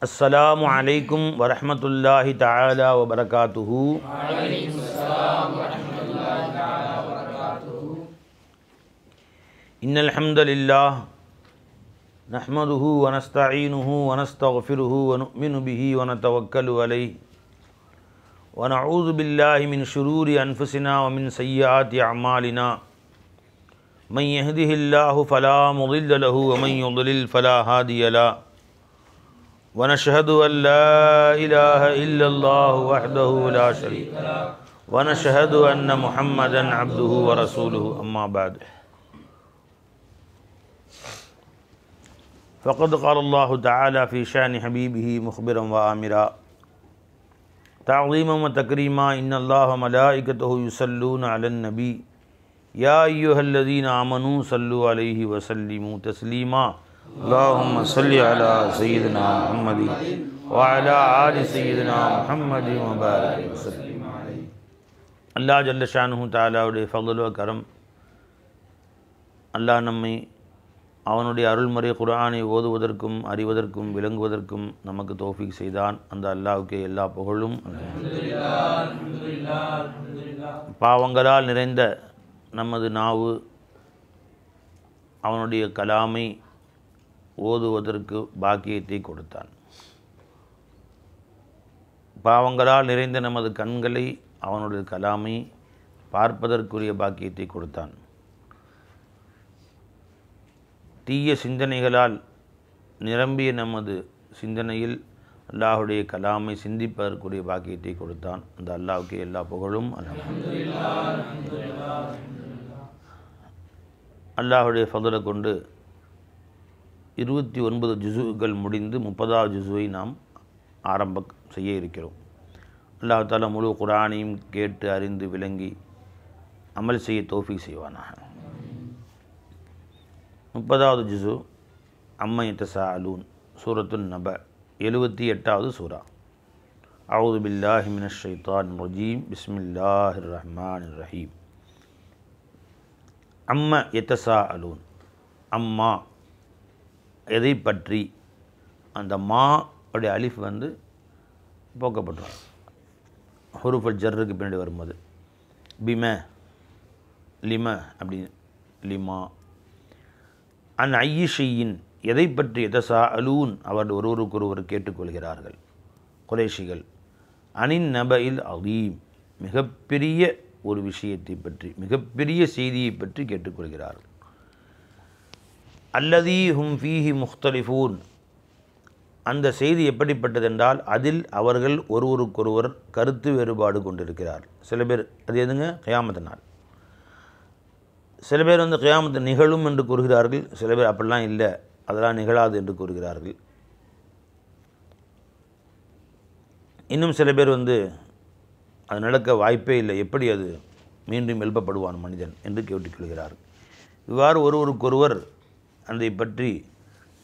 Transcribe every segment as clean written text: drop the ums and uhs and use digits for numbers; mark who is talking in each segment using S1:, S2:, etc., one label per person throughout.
S1: अस्सलामु अलैकुम वरहमतुल्लाहि तआला वबरकातुहू। इन्नल हम्दलिल्लाह नहमदुहु व नस्तईनुहु व नस्तगफिरुहु व नु'मिनु बिही व नतवक्कलु अलैहि व नऊज़ु बिल्लाहि मिन शुरूरि अनफुसिना व मिन सय्यिआति अअमालिना मन यहदिहिल्लाहु फला मुदिल्ल लहु व मन युद्लिल फला हादिय लहु व नशहदु अन ला इलाहा इल्लल्लाहु वहदहु ला शरीक लहु व नशहदु अन्न मुहम्मदन अब्दुहु व रसूलुहु अम्मा बाद। फ़क़द क़ालल्लाहु तआला फ़ी शानि हबीबिही मुख़बिरन व आमिरा तअज़ीमन व तकरीमा इन्नल्लाह व मलाइकतहु युसल्लूना अलन नबी या अय्युहल्लज़ीना आमनू सल्लु अलैहि व सल्लिमू तस्लीमा अल्लाहुम्मा सल्लि अला सय्यिदिना मुहम्मदिन व अला आलि सय्यिदिना मुहम्मदिन व बारिक वसल्लिम अलैहि। अल्लाह जल्ल ஷானுஹு தஆலாவுடைய ஃபضல் கரம், அல்லாஹ் நம்மை அவனுடைய அருள்முறை குர்ஆனை ஓதுவதற்கும் அறிவதற்கும் விளங்குவதற்கும் நமக்கு தௌஃபீக் செய்தான். அந்த அல்லாஹ்வுக்கே எல்லா புகழும். பாவங்களால் நிறைந்த நமது நாவு அவனுடைய கலாமை ஓதுவதற்கு பாக்கியத்தை கொடுத்தான். பாவங்களால் நிறைந்த நமது கண்களை அவனுடைய கலாமை பார்ப்பதற்குரிய பாக்கியத்தை கொடுத்தான். தீய சிந்தனைகளால் நிரம்பிய நமது சிந்தனையில் அல்லாஹுடைய கலாமை சிந்திப்பதற்குரிய பாக்கியத்தை கொடுத்தான். அந்த அல்லாஹ்வுக்கு எல்லா புகழும். அல்லாஹுடைய ஃபضலை கொண்டு 29 ஜுஸுகள் முடிந்து 30வது ஜுஸுவை நாம் ஆரம்பம் செய்ய இருக்கிறோம். அல்லாஹ் தஆலா முழு குர்ஆனையும் கேட்டு அறிந்து விளங்கி அமல் செய்ய தௌஃபீக் செய்வானாக. 30வது ஜுஸு அம்ம யத்தஸாஅலூன், சூரத்துன் நப, 78வது சூரா. அஊது பில்லாஹி மினஷ் ஷைத்தானிர் ரஜீம், பிஸ்மில்லாஹிர் ரஹ்மானிர் ரஹீம். அம்ம யத்தஸாஅலூன், அம்மா எதை பற்றி. அந்த மா உடைய அலிஃப் போக்கப்பட்டுரும். ஹுருஃபுல் ஜர்ருக்கு பின்னாடி வரும்போது பிம லிம அப்படி லிமா. அன் ஐயி ஷையின், எதை பற்றி. யதஸாஅலூன், அவர்கள் ஒருவருக்கொருவர் கேட்டுக்கொள்கிறார்கள் குறைஷிகள். அனின் நபஇல் அதீம், மிகப்பெரிய ஒரு விஷயத்தை பற்றி, மிகப்பெரிய செய்தியை பற்றி கேட்டுக்கொள்கிறார்கள். அல்லதீ ஹும் ஃபீஹி முக்தலிஃபூன், அந்த செய்தி எப்படிப்பட்டதென்றால் அதில் அவர்கள் ஒருவருக்கொருவர் கருத்து வேறுபாடு கொண்டிருக்கிறார். சில பேர் அது எதுங்க, கியாமத் நாள். சில பேர் கியாமத்து நிகழும் என்று கூறுகிறார்கள். சில பேர் அப்படிலாம் இல்லை, அதெல்லாம் நிகழாது என்று கூறுகிறார்கள். இன்னும் சில பேர் அது நடக்க வாய்ப்பே இல்லை, எப்படி அது மீண்டும் எழுப்பப்படுவான் மனிதன் என்று கேட்டுக்கொள்கிறார்கள். இவ்வாறு ஒருவருக்கொருவர் அதை பற்றி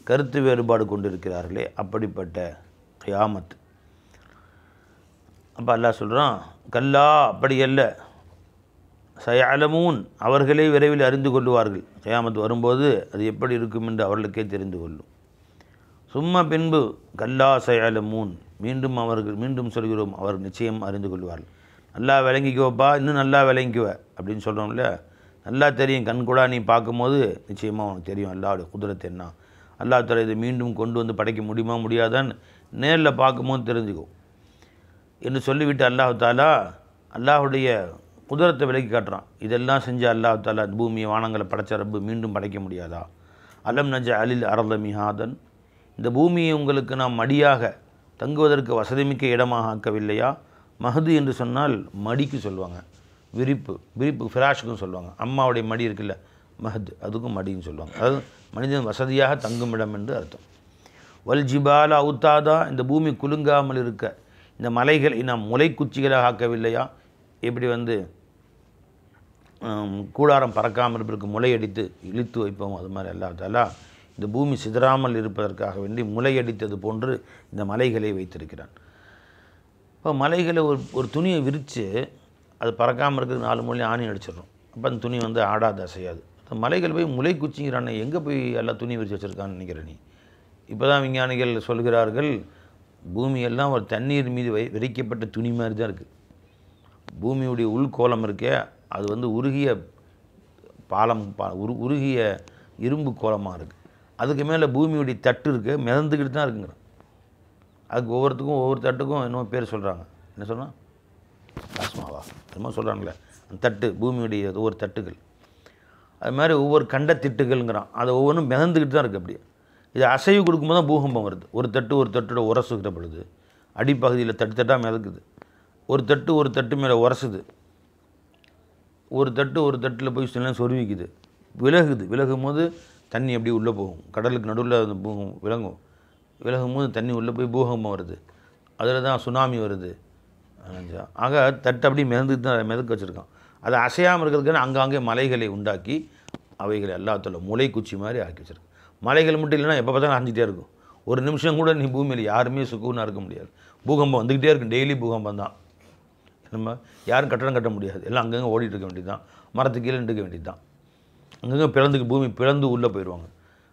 S1: கருத்து வேறுபாடு கொண்டிருக்கிறார்களே, அப்படிப்பட்ட கியாமத். அப்போ அல்லாஹ் சொல்கிறான், கல்லா அப்படியல்ல, சயஅலமூன், அவர்களே விரைவில் அறிந்து கொள்வார்கள். கியாமத் வரும்போது அது எப்படி இருக்கும் என்று அவர்களுக்கே தெரிந்து கொள்ளும். சும்மா பின்பு கல்லா சயஅலமூன், மீண்டும் சொல்கிறோம், அவர் நிச்சயம் அறிந்து கொள்வார்கள். நல்லா விளங்கிக்குவப்பா, இன்னும் நல்லா விளங்கிக்குவ அப்படின்னு சொல்கிறோம்ல. நல்லா தெரியும், கண்கூடா நீ பார்க்கும்போது நிச்சயமாக உனக்கு தெரியும் அல்லாஹ்வுடைய குதிரத் என்ன. அல்லாஹ் தஆலா இதை மீண்டும் கொண்டு படைக்க முடியுமா முடியாதான்னு நேரில் பார்க்கும்போது தெரிஞ்சுக்கும் என்று சொல்லிவிட்டு அல்லாஹ் தஆலா அல்லாஹுடைய குதிரத்தை விளக்கி காட்டுறான். இதெல்லாம் செஞ்ச அல்லாஹ் தஆலா பூமியை வானங்களை படைச்ச ரப்பு மீண்டும் படைக்க முடியாதா? அலம் நஜ்அலில் அர்த மிஹாதன், இந்த பூமியை உங்களுக்கு நாம் மடியாக தங்குவதற்கு வசதிமிக்க இடமாக ஆக்கவில்லையா? மஹது என்று சொன்னால் மடிக்கு சொல்லுவாங்க, விரிப்பு ஃபிராஷுக்கும் சொல்லுவாங்க. அம்மாவுடைய மடி இருக்குல்ல, மஹத், அதுக்கும் மடின்னு சொல்லுவாங்க. அதாவது மனிதன் வசதியாக தங்கும் இடம் என்று அர்த்தம். வல் ஜிபால அவுத்தாதா, இந்த பூமி குலுங்காமல் இருக்க இந்த மலைகளை நாம் முளைக்குச்சிகளாக ஆக்கவில்லையா? எப்படி கூடாரம் பறக்காமல் இருப்பதற்கு முளையடித்து இழுத்து வைப்போம், அது மாதிரி அல்லாஹ் தஆலா இந்த பூமி சிதறாமல் இருப்பதற்காக வேண்டி முளையடித்தது போன்று இந்த மலைகளை வைத்திருக்கிறான். இப்போ மலைகளை ஒரு துணியை விரித்து அது பறக்காமல் இருக்கிறது 4 மூலையும் ஆணி அடிச்சிடணும். அப்போ அந்த துணி ஆடாது, அசையாது. மலைகள் போய் முளை குச்சிங்கிறானே, எங்கே போய் எல்லாம் துணி விரித்து வச்சுருக்கான்னு நினைக்கிற நீ? இப்போ தான் விஞ்ஞானிகள் சொல்கிறார்கள், பூமியெல்லாம் ஒரு தண்ணீர் மீது விரிக்கப்பட்ட துணி மாதிரி தான் இருக்குது. பூமியுடைய உள்கோளம் இருக்கே அது வந்து உருகிய உருகிய இரும்பு கோலமாக இருக்குது. அதுக்கு மேலே பூமியுடைய தட்டு இருக்குது, மிதந்துக்கிட்டு தான் இருக்குங்கிறான். அதுக்கு ஒவ்வொருத்துக்கும் ஒவ்வொரு தட்டுக்கும் என்னமோ பேர் சொல்கிறாங்க. என்ன சொன்னால் பிளாஸ்மாவா என்னமோ சொல்கிறாங்களே அந்த தட்டு, பூமியுடைய ஒவ்வொரு தட்டுகள். அது மாதிரி ஒவ்வொரு கண்டத்திட்டுகள்ங்கிறான். அதை ஒவ்வொன்றும் மிதந்துக்கிட்டு தான் இருக்குது. அப்படியே இது அசைவு கொடுக்கும்போது தான் பூகம்பம் வருது. ஒரு தட்டோட உரசுகிற பொழுது அடிப்பகுதியில் தட்டு தட்டாக மிதக்குது. ஒரு தட்டு மேலே உரசுது. ஒரு தட்டில் போய் சில சொருவிக்குது, விலகும் போது தண்ணி அப்படியே உள்ளே போகும். கடலுக்கு நடுவில் அந்த விலகும் போது தண்ணி உள்ளே போய் பூகம்பம் வருது. அதில் தான் சுனாமி வருது. ஆக தட்டு அப்படியே மிதக்க வச்சுருக்கான். அதை அசையாமல் இருக்கிறதுக்கான அங்கங்கே மலைகளை உண்டாக்கி அவைகளை எல்லாத்தோட முளை குச்சி மாதிரி ஆக்கி வச்சுருக்கு. மலைகள் மட்டும் இல்லைன்னா எப்போ பார்த்தாலும் அரைஞ்சிட்டே இருக்கும். ஒரு நிமிஷம் கூட நீ பூமியில் யாருமே சுக்குன்னு இருக்க முடியாது. பூகம்பம் வந்துக்கிட்டே இருக்கும். டெய்லி பூகம்பம் தான். நம்ம யாரும் கட்டடம் கட்ட முடியாது. எல்லாம் அங்கங்கே ஓடிட்டு இருக்க வேண்டியது தான். மரத்துக்கு கீழே நிற்க வேண்டியது தான். அங்கங்கே பூமி பிளந்து உள்ளே போயிடுவாங்க.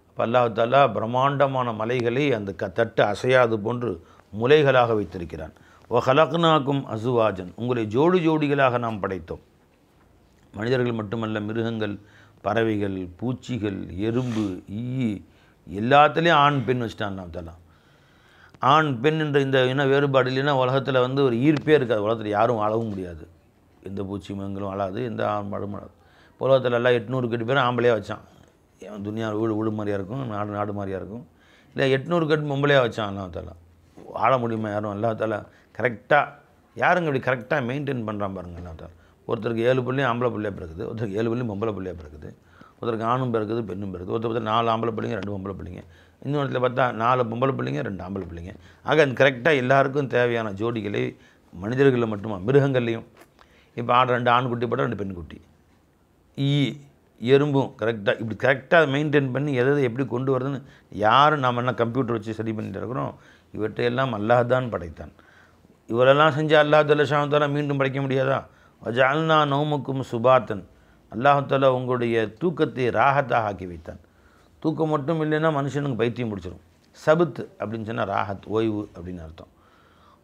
S1: அப்போ அல்லாஹ் தஆலா பிரம்மாண்டமான மலைகளை அந்த தட்டு அசையாது போன்று முலைகளாக வைத்திருக்கிறான். வஹலக்னாக்கும் அஸ்வாஜன், உங்களை ஜோடிகளாக நாம் படைத்தோம். மனிதர்கள் மட்டுமல்ல, மிருகங்கள், பறவைகள், பூச்சிகள், எறும்பு, ஈ எல்லாத்துலேயும் ஆண் பெண் வச்சுட்டான் அல்லாஹ் தஆலா. ஆண் பெண் என்ற இந்த இன வேறுபாடு இல்லைன்னா உலகத்தில் வந்து ஒரு ஈர்ப்பே இருக்காது. உலகத்தில் யாரும் வாழவும் முடியாது. எந்த பூச்சி மங்களும் வாழாது, எந்த ஆண் மாடும் வாழாது. உலகத்தில் எல்லாம் 800 கட்டு பேரும் ஆம்பளையாக வச்சான். துனியா வீடு மாதிரியாக இருக்கும், நாடு மாதிரியாக இருக்கும். இல்லை 800 கட்டு பொம்பளையாக வச்சான் அல்லாஹ் தஆலா. வாழ முடியுமா யாரும்? அல்லாஹ் தஆலா கரெக்டாக யாருங்க இப்படி கரெக்டாக மெயின்டைன் பண்ணுறான் பாருங்க அல்லாஹ் தஆலா. ஒருத்தருக்கு 7 பிள்ளையும் ஆம்பளை பிள்ளையாக பிறக்குது, ஒருத்தருக்கு 7 பிள்ளையும் பொம்பளை பிள்ளையாக பிறக்குது, ஒருத்தருக்கு ஆணும் பிறக்குது பெண்ணும் பிறக்குது, ஒருத்தர் 4 ஆம்பளை பிள்ளைங்க 2 பொம்பளை பிள்ளைங்க, இன்னொரு இடத்துல பார்த்தா 4 பொம்பளை பிள்ளைங்க 2 ஆம்பளை பிள்ளைங்க. ஆக அந்த கரெக்டாக எல்லாருக்கும் தேவையான ஜோடிகளை மனிதர்களில் மட்டுமா மிருகங்கள்லையும் இப்போ 2 ஆண்குட்டி போட்டால் 2 பெண்குட்டி, எறும்பும் கரெக்டாக இப்படி கரெக்டாக மெயின்டைன் பண்ணி எதை எப்படி கொண்டு வருதுன்னு யாரும் நாம் என்ன கம்ப்யூட்டர் வச்சு சரி பண்ணிட்டு இருக்கிறோம். இவற்றையெல்லாம் அல்லாஹ் தான் படைத்தான். இவரெல்லாம் செஞ்சால் அல்லாஹ் தஆலா ஷானஹு மீண்டும் படைக்க முடியாதா? வஜஅல்னா நௌமக்கும் சுபாத்தன், அல்லாஹ் தஆலா உங்களுடைய தூக்கத்தை ராஹத்தாக ஆக்கி வைத்தான். தூக்கம் மட்டும் இல்லைன்னா மனுஷனுக்கு பைத்தியம் முடிச்சிடும். சபுத் அப்படின்னு சொன்னால் ராஹத், ஓய்வு அப்படின்னு அர்த்தம்.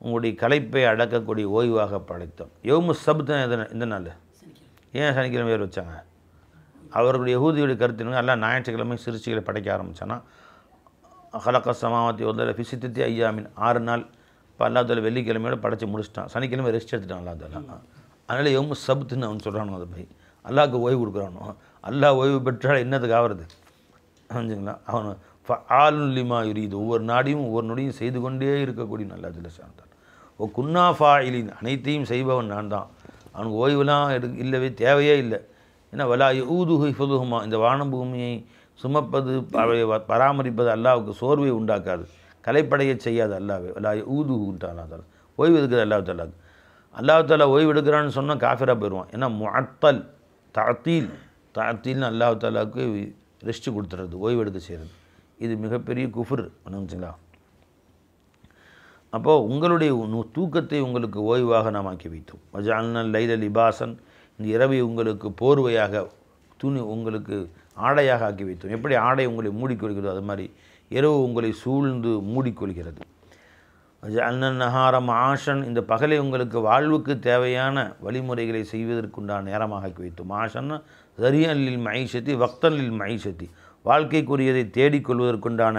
S1: உங்களுடைய களைப்பை அடக்கக்கூடிய ஓய்வாக படைத்தோம். யௌமு சபுத் எந்த நாள்? ஏன் சனிக்கிழமை பேர் வச்சாங்க? அவர்களுடைய யஹூதியுடைய கருத்து எல்லாம் ஞாயிற்றுக்கிழமை சிறுச்சிகளை படைக்க ஆரம்பித்தானா, ஹலக சமாவத்தி ஒருத்தர ஃபிசித்தி ஐயாமின் 6 நாள். இப்போ அல்லாஹ் தஆலா வெள்ளிக்கிழமையோட படைச்சி முடிச்சிட்டான். சனிக்கிழமை ரெஸ்ட் எடுத்துட்டான் அல்லாஹ் தஆலா. அதனால் யௌமு சபுத்துன்னு அவன் சொல்கிறானோ அதை போய் அல்லாஹ்க்கு ஓய்வு கொடுக்குறானோ. அல்லாஹ் ஓய்வு பெற்றால் என்னதுக்கு ஆகிறது? புரிஞ்சுங்களா? அவன் ஆளுன் லிமா யுரீது, ஒவ்வொரு நாடியும் ஒவ்வொரு நொடியும் செய்து கொண்டே இருக்கக்கூடிய அல்லாஹ் தஆலா சாந்தான். குன்னா ஃபாயிலின், அனைத்தையும் செய்பவன் நான் தான். அவனுக்கு ஓய்வுலாம் இல்லவே தேவையே இல்லை. ஏன்னா வலா யூதுஹு ஹிஃபதுஹுமா, இந்த வானம் பூமியை சுமப்பது பராமரிப்பது அல்லாஹ்வுக்கு சோர்வை உண்டாக்காது, கலைப்படைய செய்யாது அல்லாஹ்வே. வலா யூதுஹுன்ட்டான் அல்லாஹ் தஆலா. ஓய்வு எடுக்குது அல்லாஹ் தஆலா. அல்லாஹ் தஆலா ஓய்வு எடுக்கிறான்னு சொன்னால் காஃபிராக போயிடுவான். ஏன்னா முஅத்தல் தாத்தீல்னு அல்லாஹ் தஆலாவுக்கு ரெஸ்ட்டு கொடுத்துறது, ஓய்வு எடுக்க செய்கிறது. இது மிகப்பெரிய குஃபர். வச்சுங்களா? அப்போது உங்களுடைய தூக்கத்தை உங்களுக்கு ஓய்வாக நாம் ஆக்கி வைத்தோம். வஜஅல்னல் லைல லிபாசன், இந்த இரவை உங்களுக்கு போர்வையாக உங்களுக்கு ஆடையாக ஆக்கி வைத்தோம். எப்படி ஆடை உங்களை மூடிக்கொள்கிறதோ அது மாதிரி இரவு உங்களை சூழ்ந்து மூடிக்கொள்கிறது. வஜஅல்னன் நஹார மஆஷன், இந்த பகலை உங்களுக்கு வாழ்வுக்கு தேவையான வழிமுறைகளை செய்வதற்குண்டான நேரமாக ஆக்கி வைத்தோம். மஆஷன்னா ஸரியன் லில் மஈஷத்தி வக்தன் லில் மஈஷத்தி, வாழ்க்கைக்குரியதை தேடிக்கொள்வதற்குண்டான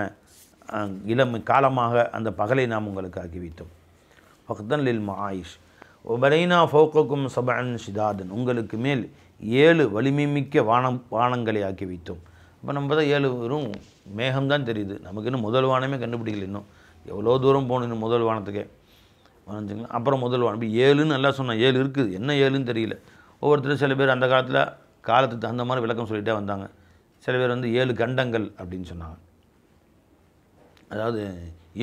S1: இளமை காலமாக அந்த பகலை நாம் உங்களுக்கு ஆக்கி வைத்தோம். வக்தன் லில் மஆயிஷ். ஒபரைனா ஃபௌகக்கும் சபஅன் ஷிதாதன், உங்களுக்கு மேல் 7 வலிமை மிக்க வானங்களை ஆக்கி வைத்தோம். இப்போ நம்ம தான் 7 வெறும் மேகம்தான் தெரியுது. நமக்கு இன்னும் முதல் வானமே கண்டுபிடிக்கல. இன்னும் எவ்வளோ தூரம் போகணும் இன்னும் முதல் வானத்துக்கே. வரைஞ்சிங்களா? அப்புறம் முதல் வானம் இப்போ 7ன்னு நல்லா சொன்னால் 7 இருக்குது, என்ன 7ன்னு தெரியல. ஒவ்வொருத்தரும் சில பேர் அந்த காலத்துக்கு தகுந்த மாதிரி விளக்கம் சொல்லிகிட்டே வந்தாங்க. சில பேர் வந்து 7 கண்டங்கள் அப்படின்னு சொன்னாங்க. அதாவது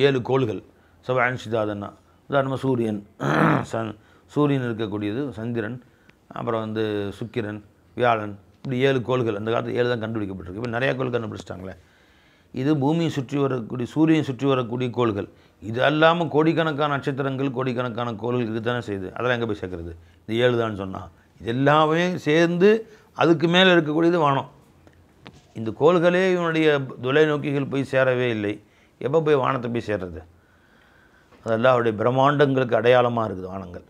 S1: 7 கோள்கள். சபஅன் ஷிதாதன்னா உதாரணமாக சூரியன் இருக்கக்கூடியது, சந்திரன், அப்புறம் வந்து சுக்கிரன், வியாழன், இப்படி 7 கோள்கள். அந்த காலத்தில் 7 தான் கண்டுபிடிக்கப்பட்டிருக்கு. இப்போ நிறையா கோள் கண்டுபிடிச்சிட்டாங்களே. இது பூமியை சுற்றி வரக்கூடிய, சூரியன் சுற்றி வரக்கூடிய கோள்கள். இது அல்லாமல் கோடிக்கணக்கான நட்சத்திரங்கள், கோடிக்கணக்கான கோள்கள் இது தானே செய்யுது. அதெல்லாம் எங்கே போய் சேர்க்குறது? இது 7 தான் சொன்னால் இது எல்லாமே சேர்ந்து அதுக்கு மேலே இருக்கக்கூடியது வானம். இந்த கோள்களே இவனுடைய தொலைநோக்கிகள் போய் சேரவே இல்லை. எப்போ போய் வானத்தை போய் சேர்றது? அதெல்லாம் அவருடைய பிரம்மாண்டங்களுக்கு அடையாளமாக இருக்குது வானங்கள்.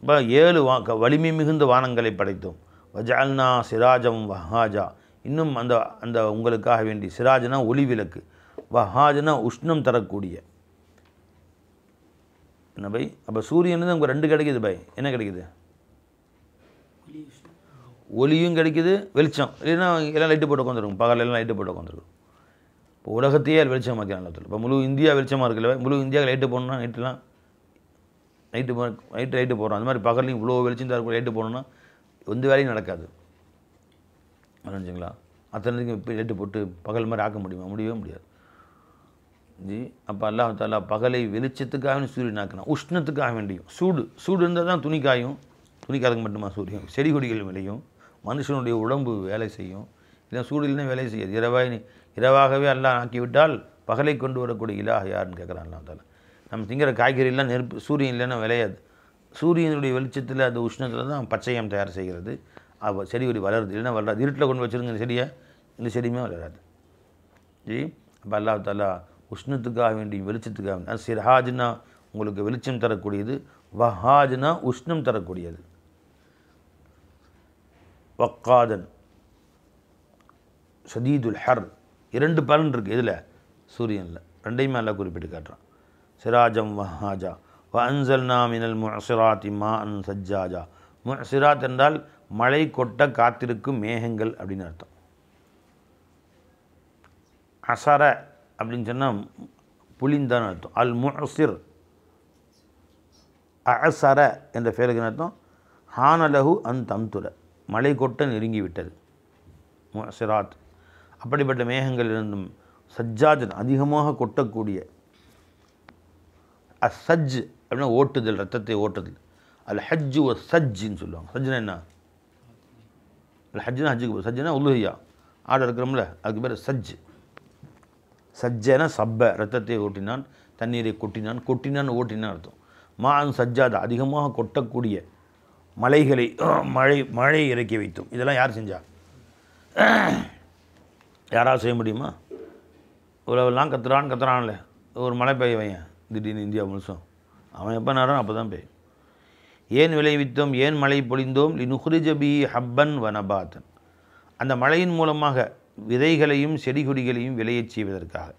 S1: இப்போ 7 வலிமை மிகுந்த வானங்களை படைத்தோம். வஜால்னா சிராஜம் வஹாஜா, இன்னும் அந்த அந்த உங்களுக்காக வேண்டி, சிராஜனா ஒளி விளக்கு, வஹாஜனா உஷ்ணம் தரக்கூடிய. என்ன பை? அப்போ சூரியன் தான் உங்களுக்கு 2 கிடைக்குது பை. என்ன கிடைக்குது? ஒளியும் கிடைக்குது, வெளிச்சம். இல்லைன்னா எல்லாம் லைட்டு போட்டு உட்காந்துருக்கும், பகலெல்லாம் லைட்டு போட்டு உட்காந்துருக்கும். இப்போ உலகத்தையே வெளிச்சமாக இருக்கிற இப்போ முழு இந்தியா வெளிச்சமாக இருக்குல்ல, முழு இந்தியாவுக்கு லைட்டு போடணும்னா நைட்டுலாம் லைட்டு போடுறோம். அந்த மாதிரி பகல்லையும் இவ்வளோ வெளிச்சம் தரக்கூடிய லைட்டு போடணும்னா எந்த வேலையும் நடக்காது. நினச்சிங்களா? அத்தனைக்கு இப்போ லைட்டு போட்டு பகல் மாதிரி ஆக்க முடியுமா? முடியவே முடியாது ஜி. அப்போ அல்லாஹ் தஆலா பகலை வெளிச்சத்துக்காக சூரியன் ஆக்கினான், உஷ்ணத்துக்காக வேண்டியும். சூடு இருந்தால் தான் துணி காயும். துணி காலங்க மட்டுமா சூரியன்? செடி கொடிகள் விளையும், மனுஷனுடைய உடம்பு வேலை செய்யும். இல்லை சூடு இல்லைன்னா வேலை செய்யாது. இரவாகவே அல்லாஹ் ஆக்கிவிட்டால் பகலை கொண்டு வரக்கூடிய இலாஹ் யாருன்னு கேட்குறான் அல்லாஹ் தஆலா. நம்ம திங்கிற காய்கறிலாம் நெருப்பு சூரியன் இல்லைன்னா விளையாது. சூரியனுடைய வெளிச்சத்தில் அந்த உஷ்ணத்தில் தான் பச்சையம் தயார் செய்கிறது. செடி கொடி வளருது, இல்லைன்னா வளராது. இருட்டில் கொண்டு வச்சுருங்க இந்த செடியை, இந்த செடியுமே வளராது ஜி. அப்போ அல்லாஹ் தஆலா உஷ்ணத்துக்காக வேண்டி, வெளிச்சத்துக்காக வேண்டி. சிராஜ்னா உங்களுக்கு வெளிச்சம் தரக்கூடியது, வஹாஜ்னா உஷ்ணம் தரக்கூடியது. வக்காதன் ஷதீதுல் ஹர், 2 பலன் இருக்குது இதில் சூரியனில். 2யுமே அல்லாஹ் குறிப்பிட்டு காட்டுறான். சிராஜம் வஹாஜா வஅன்ஸல்னா மினல் முஅஸிராத்தி மாஅன் சஜ்ஜாஜா. முஅஸிராத் என்றால் மழை கொட்ட காத்திருக்கும் மேகங்கள் அப்படின்னு அர்த்தம். அசர அப்படின்னு சொன்னால் புளிந்தான்னு அர்த்தம். அல் முஅஸிர் அசர என்ற பேருக்கு அர்த்தம் ஹானலஹு அன் தம்துர, மழை கொட்ட நெருங்கி விட்டது. முஅஸிராத் அப்படிப்பட்ட மேகங்கள் இருந்தும், சஜ்ஜாஜன் அதிகமாக கொட்டக்கூடிய. அசஜ் அப்படின்னா ஓட்டுதல், ரத்தத்தை ஓட்டுதல். அல் ஹஜ்ஜு ஒ சஜ்ஜின்னு சொல்லுவாங்க. சஜ்ஜுனா என்ன? அல் ஹஜ்ஜுனா ஹஜ்ஜுக்கு, சஜ்ஜுனா உலுஹியா ஆடை இருக்கிறோம்ல, அதுக்கு பேர் சஜ். சஜ்ஜனா சப்ப, ரத்தத்தை ஓட்டினான், தண்ணீரை கொட்டினான் ஓட்டினான் அர்த்தம். மான் சஜ்ஜாதா அதிகமாக கொட்டக்கூடிய மலைகளை மழை இறக்கி வைத்தோம். இதெல்லாம் யார் செஞ்சா? யாராவது செய்ய முடியுமா? இவ்வளோலாம் கத்துறான்ல, ஒரு மழை பெய்ய வையன் திடீர்னு இந்தியா முழுசும், அவன் எப்போ நேரம் அப்போ தான் பெய்யும். ஏன் விளைவித்தோம், ஏன் மழை பொழிந்தோம்? லினுஹ்ரிஜ பிஹி ஹப்பன் வனபாத்தன், அந்த மழையின் மூலமாக விதைகளையும் செடி கொடிகளையும் விளையச் செய்வதற்காக.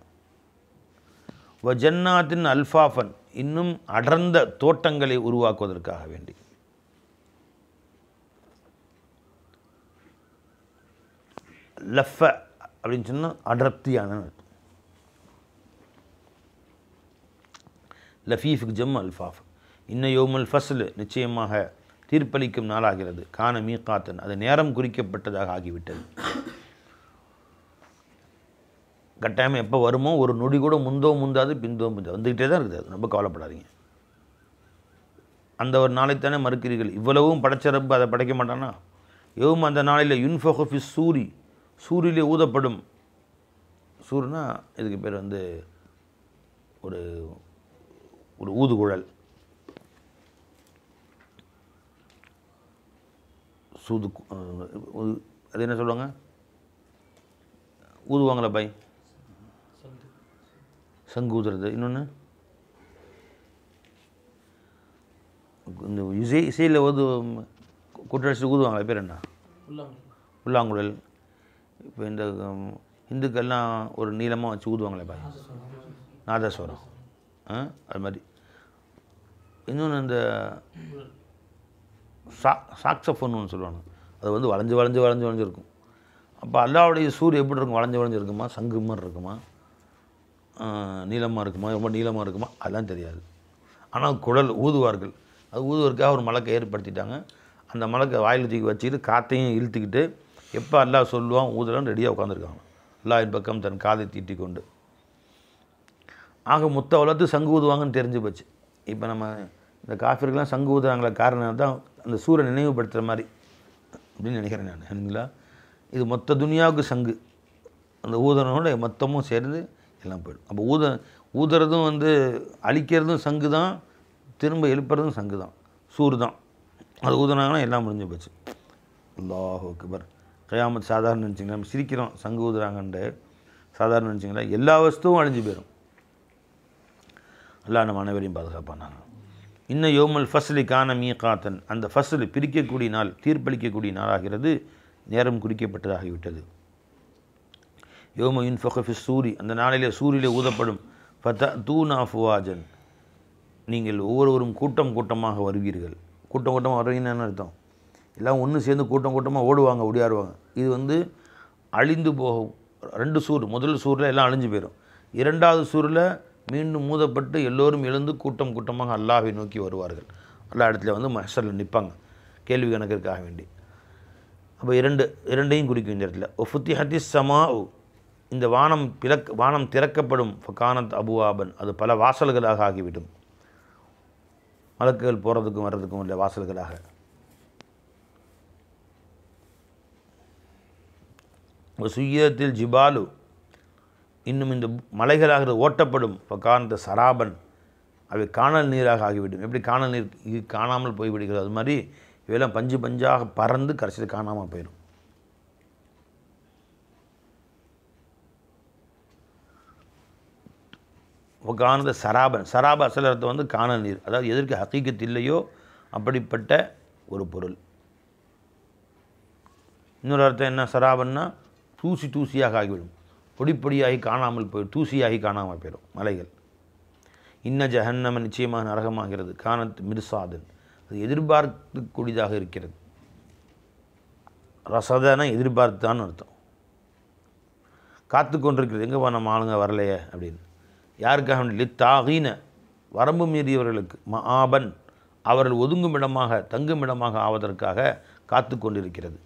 S1: வஜன்னாத்தின் அல்ஃபாஃபன், இன்னும் அடர்ந்த தோட்டங்களை உருவாக்குவதற்காக வேண்டி. லஃப அப்படின்னு சொன்னால் அடர்த்தியான. லஃபீஃபுக்கு ஜம் அல்ஃபாஃப். இன்ன யௌமுல் ஃபஸ்ல், நிச்சயமாக தீர்ப்பளிக்கும் நாளாகிறது. கான மீகாத்தன், அது நேரம் குறிக்கப்பட்டதாக ஆகிவிட்டது. கட்டாயம் எப்போ வருமோ, ஒரு நொடி கூட முந்தாது பிந்தோம் வந்துக்கிட்டே தான் இருக்குது. அது ரொம்ப கவலைப்படாதீங்க. அந்த ஒரு நாளைத்தானே மறுக்கிறீர்கள். இவ்வளவும் படைச்ச ரப்பு அதை படைக்க மாட்டானா? யௌம், அந்த நாளில் யுன்ஃபஹு ஃபிஸ் சூரி, சூரிலே ஊதப்படும். சூருனா இதுக்கு பேர் ஒரு ஒரு ஊதுகுழல். அது என்ன சொல்லுவாங்க? ஊதுவாங்களா பாய்? சங்கு ஊதுறது. இன்னொன்று இந்த இசையில் கூட்டடிச்சு ஊதுவாங்களா, பேர் என்ன? புல்லாங்குழல். இப்போ இந்த இந்துக்கள்லாம் ஒரு நீளமாக வச்சு ஊதுவாங்களே பாய், நாதஸ்வரம். அது மாதிரி. இன்னொன்று இந்த சாக்ஸஃபோன் ஒன்று சொல்லுவாங்க. அது வளைஞ்சு இருக்கும். அப்போ அல்லாவுடைய சூரியன் எப்படி இருக்கும்? வளைஞ்சு இருக்குமா, சங்கு மாதிரி இருக்குமா, நீளமாக இருக்குமா, ரொம்ப நீளமாக இருக்குமா, அதெல்லாம் தெரியாது. ஆனால் குழல் ஊதுவார்கள். அது ஊதுவதற்காக ஒரு மலக்கை ஏற்படுத்திட்டாங்க. அந்த மலக்கை வாயில் தூக்கி வச்சுக்கிட்டு காற்றையும் இழுத்துக்கிட்டு எப்போ அல்லாஹ் சொல்லுவான் ஊதலான்னு ரெடியாக உட்காந்துருக்காங்க. அல்லாஹ்வின் பக்கம் தன் காதை தீட்டி கொண்டு. ஆக மொத்த உலகத்து சங்கு ஊதுவாங்கன்னு தெரிஞ்சு போச்சு. இப்போ நம்ம இந்த காஃபிர்கள்லாம் சங்கு ஊதுறாங்களா, காரணம் தான் அந்த சூரியனை நினைவுபடுத்துகிற மாதிரி அப்படின்னு நினைக்கிறேன் நான். சரிங்களா? இது மொத்த துனியாவுக்கு சங்கு. அந்த ஊதுறனோட மொத்தமும் சேர்ந்து எல்லாம் போய்டும். அப்போ ஊதுறதும் அழிக்கிறதும் சங்கு தான், திரும்ப எழுப்புறதும் சங்கு தான், சூறு தான். அது ஊதுனாங்கன்னா எல்லாம் முடிஞ்சு போச்சு. அல்லாஹ் அக்பர். கியாமத் சாதாரண நினச்சிங்களா? நம்ம சிரிக்கிறோம் சங்கு ஊதுறாங்கன்ட்டு, சாதாரண நினச்சிங்களா? எல்லா வஸ்துவும் அழிஞ்சு போயிடும். அல்லாஹ் நம்ம அனைவரையும் பாதுகாப்பானாங்க. இன்னும் யோமல் ஃபஸ்லி கான மீகாத்தன், அந்த ஃபஸ்ல் பிரிக்கக்கூடிய நாள், தீர்ப்பளிக்கக்கூடிய நாளாகிறது, நேரம் குறிக்கப்பட்டதாகிவிட்டது. யோம யுன்ஃபഖு சூரி, அந்த நாளிலே சூரிலே ஊதப்படும். ஃபதூனா ஃபுவாஜன், நீங்கள் ஒவ்வொருவரும் கூட்டம் கூட்டமாக வருவீர்கள். கூட்டம் கூட்டமாக வருவீங்கன்னு அர்த்தம், எல்லாம் ஒன்று சேர்ந்து கூட்டம் கூட்டமாக ஓடுவாங்க, ஒடியாருவாங்க. இது அழிந்து போகும். 2 சூர், முதல் சூரில் எல்லாம் அழிஞ்சு போயிடும். 2வது சூரில் மீண்டும் மூதப்பட்டு எல்லோரும் எழுந்து கூட்டம் கூட்டமாக அல்லாஹ்வை நோக்கி வருவார்கள். அல்லா இடத்துல மஹ்ஷரில் நிற்பாங்க கேள்வி கணக்கிற்காக வேண்டி. அப்போ இரண்டையும் குறிக்கும் இந்த இடத்துல. ஒஃபுத்திஹத்தி சமாஉ, இந்த வானம் திறக்கப்படும். ஃபகானத் அபுவாபன், அது பல வாசல்களாக ஆகிவிடும். மலக்குகள் போகிறதுக்கும் வர்றதுக்கும் உள்ள வாசல்களாக. சுய்யத்தில் ஜிபாலு, இன்னும் இந்த மலைகளாக ஓட்டப்படும். ஃபகானத் சராபன், அவை காணல் நீராக ஆகிவிடும். எப்படி காணல் நீர் இது காணாமல் போய்விடுகிறது, அது மாதிரி இவையெல்லாம் பஞ்சு பஞ்சாக பறந்து கடைசியில் காணாமல் போயிடும். ஃபகானத் சராபன், சராப அசல் அர்த்தம் காணல் நீர், அதாவது எதற்கு ஹகீகத் இல்லையோ அப்படிப்பட்ட ஒரு பொருள். இன்னொரு அர்த்தம் என்ன, சராபன்னா தூசியாக ஆகிவிடும், பொடிப்பொடியாகி காணாமல் போய் தூசியாகி காணாமல் போயிடும் மலைகள். இன்ன ஜஹன்னம, நிச்சயமாக நரகமாகிறது. கானத் மிர்சாதன், அது எதிர்பார்க்கக்கூடியதாக இருக்கிறது. ரசதான எதிர்பார்த்தான்னு அர்த்தம், காத்து கொண்டிருக்கிறது. எங்கே நம்ம ஆளுங்க வரலையே அப்படின்னு. யாருக்காக? லித்தாகீன, வரம்பு மீறியவர்களுக்கு. மஆபன், அவர்கள் ஒதுங்கும் இடமாக தங்கும் இடமாக ஆவதற்காக காத்து கொண்டிருக்கிறது.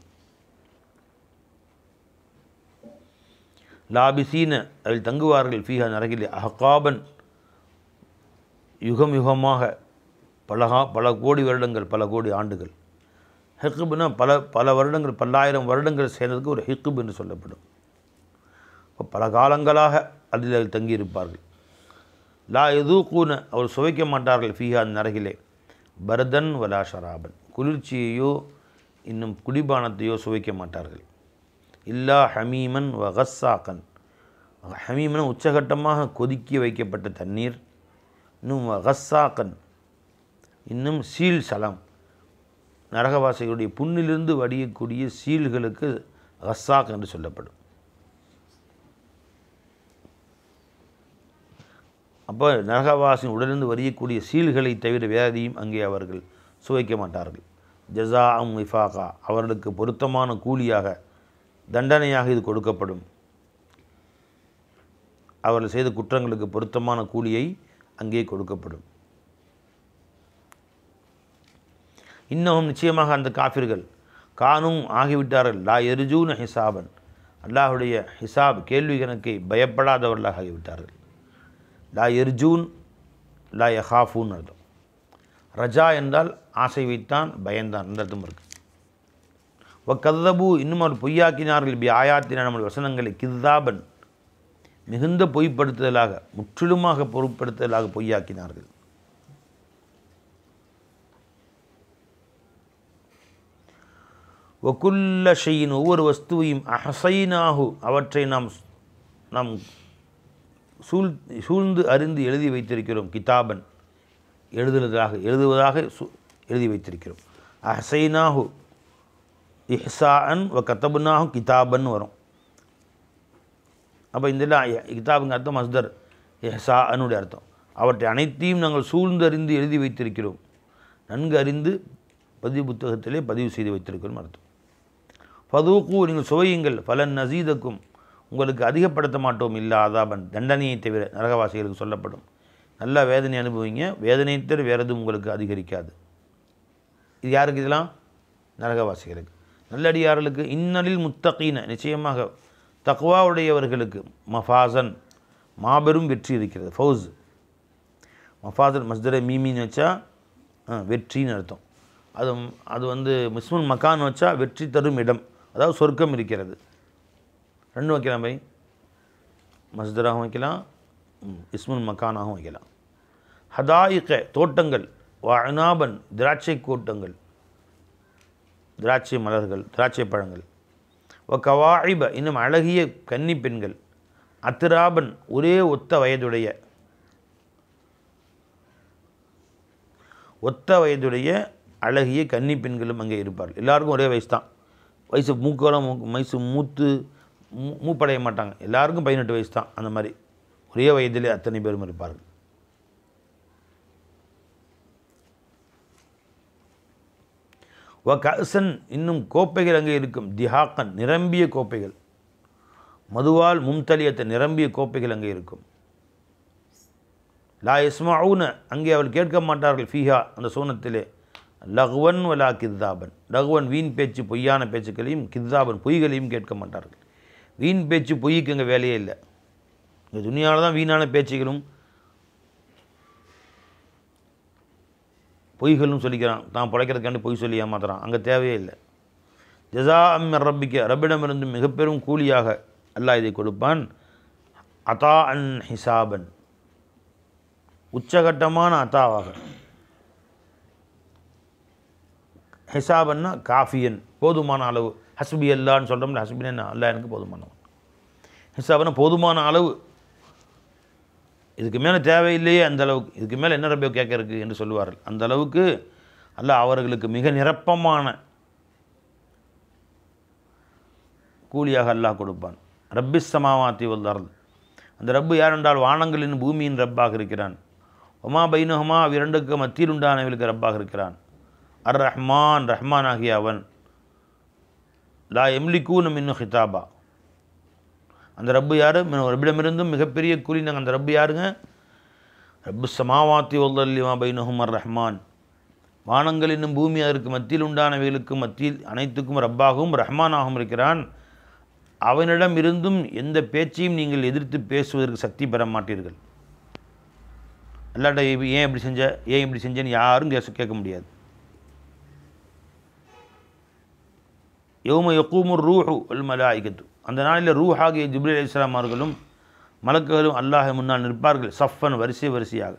S1: லாபிசீன, அதில் தங்குவார்கள். ஃபீஹா, நரகிலே. அஹ்காபன், யுகம் யுகமாக, பல கோடி வருடங்கள், பல கோடி ஆண்டுகள். ஹிக்குப்னா பல வருடங்கள், பல்லாயிரம் வருடங்கள் சேர்ந்ததுக்கு ஒரு ஹிக்குப் என்று சொல்லப்படும். பல காலங்களாக அதில் தங்கியிருப்பார்கள். லா எதூக்கூன, அவர் சுவைக்க மாட்டார்கள். ஃபீஹா, நரகிலே. பரதன் வலா ஷராபன், குளிர்ச்சியையோ இன்னும் குடிபானத்தையோ சுவைக்க மாட்டார்கள். இல்லா ஹமீமன் வ கஸ்ஸாக்கன், ஹமீமன் உச்சகட்டமாக கொதிக்க வைக்கப்பட்ட தண்ணீர். இன்னும் கஸ்ஸாக்கன், இன்னும் சீல் சலம், நரகவாசிகளுடைய புண்ணிலிருந்து வடியக்கூடிய சீல்களுக்கு கஸ்ஸாக் என்று சொல்லப்படும். அப்போ நரகவாசின் உடலிருந்து வரியக்கூடிய சீல்களை தவிர வேதையும் அங்கே அவர்கள் சுவைக்க மாட்டார்கள். ஜஸா விஃபாகா, அவர்களுக்கு பொருத்தமான கூலியாக, தண்டனையாக இது கொடுக்கப்படும். அவர்கள் செய்த குற்றங்களுக்கு பொருத்தமான கூலியை அங்கே கொடுக்கப்படும். இன்னமும் நிச்சயமாக அந்த காஃபிர்கள் கானும் ஆகிவிட்டார்கள். லா எர்ஜூன ஹிசாபன், அல்லாஹுடைய ஹிசாப் கேள்வி கணக்கை பயப்படாதவர்களாக ஆகிவிட்டார்கள். லா எர்ஜூன் லா யஹாஃபூன் அர்த்தம். ரஜா என்றால் ஆசை வைத்தான், பயந்தான் அந்த அர்த்தம் இருக்குது. கதபு, இன்னும் அவர் பொய்யாக்கினார்கள். பி ஆயாத்தின, நம்முடைய வசனங்களை. கித்தாபன், மிகுந்த பொய்ப்படுத்துதலாக, முற்றிலுமாக பொருட்படுத்துதலாக பொய்யாக்கினார்கள். வகுல்ல ஷையின், ஒவ்வொரு வஸ்துவையும். அஹசைனாஹு, அவற்றை நாம் சூழ்ந்து அறிந்து எழுதி வைத்திருக்கிறோம். கிதாபன், எழுதுவதாக எழுதி வைத்திருக்கிறோம். அஹசைனாஹு இஹ்சாஅன் வ கதபுனாஹு கிதாபன் வரும். அப்போ இந்த கிதாபுங்க அர்த்தம் மஸ்தர், இஹ்சாஅனுடைய அர்த்தம். அவற்றை அனைத்தையும் நாங்கள் சூழ்ந்து அறிந்து எழுதி வைத்திருக்கிறோம். நன்கு அறிந்து பதிவு புத்தகத்திலே பதிவு செய்து வைத்திருக்கிறோம் அர்த்தம். ஃபதூக்கு, நீங்கள் சுவையுங்கள். பலன் நசீதக்கும், உங்களுக்கு அதிகப்படுத்த மாட்டோம். இல்லா அதாபன், தண்டனையை தவிர நரகவாசிகளுக்கு சொல்லப்படும். நல்லா வேதனை அனுபவிங்க, வேதனை தவிர வேறு எதுவும் உங்களுக்கு அதிகரிக்காது. இது யாருக்கு? இதெல்லாம் நரகவாசிகளுக்கு. நல்லடியார்களுக்கு. இன்னலில் முத்தகீன, நிச்சயமாக தக்வாவுடையவர்களுக்கு. மஃபாசன், மாபெரும் வெற்றி இருக்கிறது. ஃபவுஸ், மஃபாசன் மஸ்தரை மீமின்னு வச்சா வெற்றின்னு அர்த்தம். அது மிஸ்முல் மக்கான் வச்சா வெற்றி தரும் இடம், அதாவது சொர்க்கம் இருக்கிறது. ரெண்டும் வைக்கலாம் பை, மஸ்தராகவும் வைக்கலாம், இஸ்முல் மக்கானாகவும் வைக்கலாம். ஹதாயிக, தோட்டங்கள். வஅனாபன், திராட்சை கூட்டங்கள், திராட்சை மலர்கள், திராட்சை பழங்கள். கவாயிப, இன்னும் அழகிய கன்னி பெண்கள். அத்திராபன், ஒரே ஒத்த வயதுடைய. ஒத்த வயதுடைய அழகிய கன்னி பெண்களும் அங்கே இருப்பார்கள். எல்லாருக்கும் ஒரே வயசு தான். வயசு வயசு மூப்படைய மாட்டாங்க. எல்லாருக்கும் 18 வயசு தான். அந்த மாதிரி ஒரே வயதிலே அத்தனை பேரும் இருப்பார்கள். கஅசன் இன்னும் கோப்பைகள் அங்கே இருக்கும். திஹாக்கன் நிரம்பிய கோப்பைகள். மதுவால் மும்தலியத்தை நிரம்பிய கோப்பைகள் அங்கே இருக்கும். லா யஸ்மஊன அங்கே அவள் கேட்க மாட்டார்கள். ஃபீஹா அந்த சூனத்திலே லகுவன் வலா கித்தாபன். லகுவன் வீண் பேச்சு பொய்யான பேச்சுக்களையும், கித்தாபன் பொய்களையும் கேட்க மாட்டார்கள். வீண் பேச்சு பொய்க்கு அங்கே வேலையே இல்லை. இந்த துனியாவில் தான் வீணான பேச்சுகளும் பொய்களும் சொல்லிக்கிறான். தான் பிழைக்கிறதுக்காண்டி பொய் சொல்லி ஏமாத்துறான். அங்கே தேவையே இல்லை. ஜஸா அம்மிர் ரப்பிக்க ரப்பிடமிருந்து மிக பெரும் கூலியாக அல்லாஹ் இதை கொடுப்பான். அதா அன் ஹிசாபன் உச்சகட்டமான அத்தாவாக. ஹிசாபன்னா காஃபியன் போதுமான அளவு. ஹஸ்பி அல்லான்னு சொல்கிறோம்ல, ஹஸ்பின்னு அல்லா எனக்கு போதுமானவன். ஹிசாபன்னா போதுமான அளவு. இதுக்கு மேலே தேவையில்லையே அந்த அளவுக்கு, இதுக்கு மேலே என்ன ரப்பியோ கேட்க இருக்குது என்று சொல்லுவார்கள். அந்த அளவுக்கு அல்லாஹ் அவர்களுக்கு மிக நிரப்பமான கூலியாக அல்லாஹ் கொடுப்பான். ரப்பிஸ் சமாவாத்தி வல் அர்த். அந்த ரப்பு யார் என்றால் வானங்களின் பூமியின் ரப்பாக இருக்கிறான். ஒமா பைனஹுமா இரண்டுக்கு மத்தியில் உண்டானவர்களுக்கு ரப்பாக இருக்கிறான். அர் ரஹ்மான் ரஹ்மான் ஆகிய அவன். லா எம்லிக்கூன் மின்னு ஹிதாபா. அந்த ரப்பு யார்? ரப்பிடமிருந்தும் மிகப்பெரிய கூலி. நாங்கள் அந்த ரப்பு யாருங்க? ரப்பு சமாவாத்தி வல்லல்லிமா பைனஹும் அர் ரஹ்மான். வானங்கள் என்னும் பூமி அதற்கு மத்தியில் உண்டானவைகளுக்கு மத்தியில் அனைத்துக்கும் ரப்பாகவும் ரஹ்மானாகவும் இருக்கிறான். அவனிடம் இருந்தும் எந்த பேச்சையும் நீங்கள் எதிர்த்து பேசுவதற்கு சக்தி பெற மாட்டீர்கள். அல்லாட்ட ஏன் இப்படி செஞ்ச, ஏன் இப்படி செஞ்சேன்னு யாரும் கேட்க முடியாது. யௌம யகூமுர் ரூஹு வல் மலாயிகத்து. அந்த நாளில் ரூஹாகிய ஜிப்ரீல் அலைஹிஸ்ஸலாம் அவர்களும் மலக்குகளும் அல்லாஹ் முன்னால் நிற்பார்கள். சஃபன் வரிசையாக.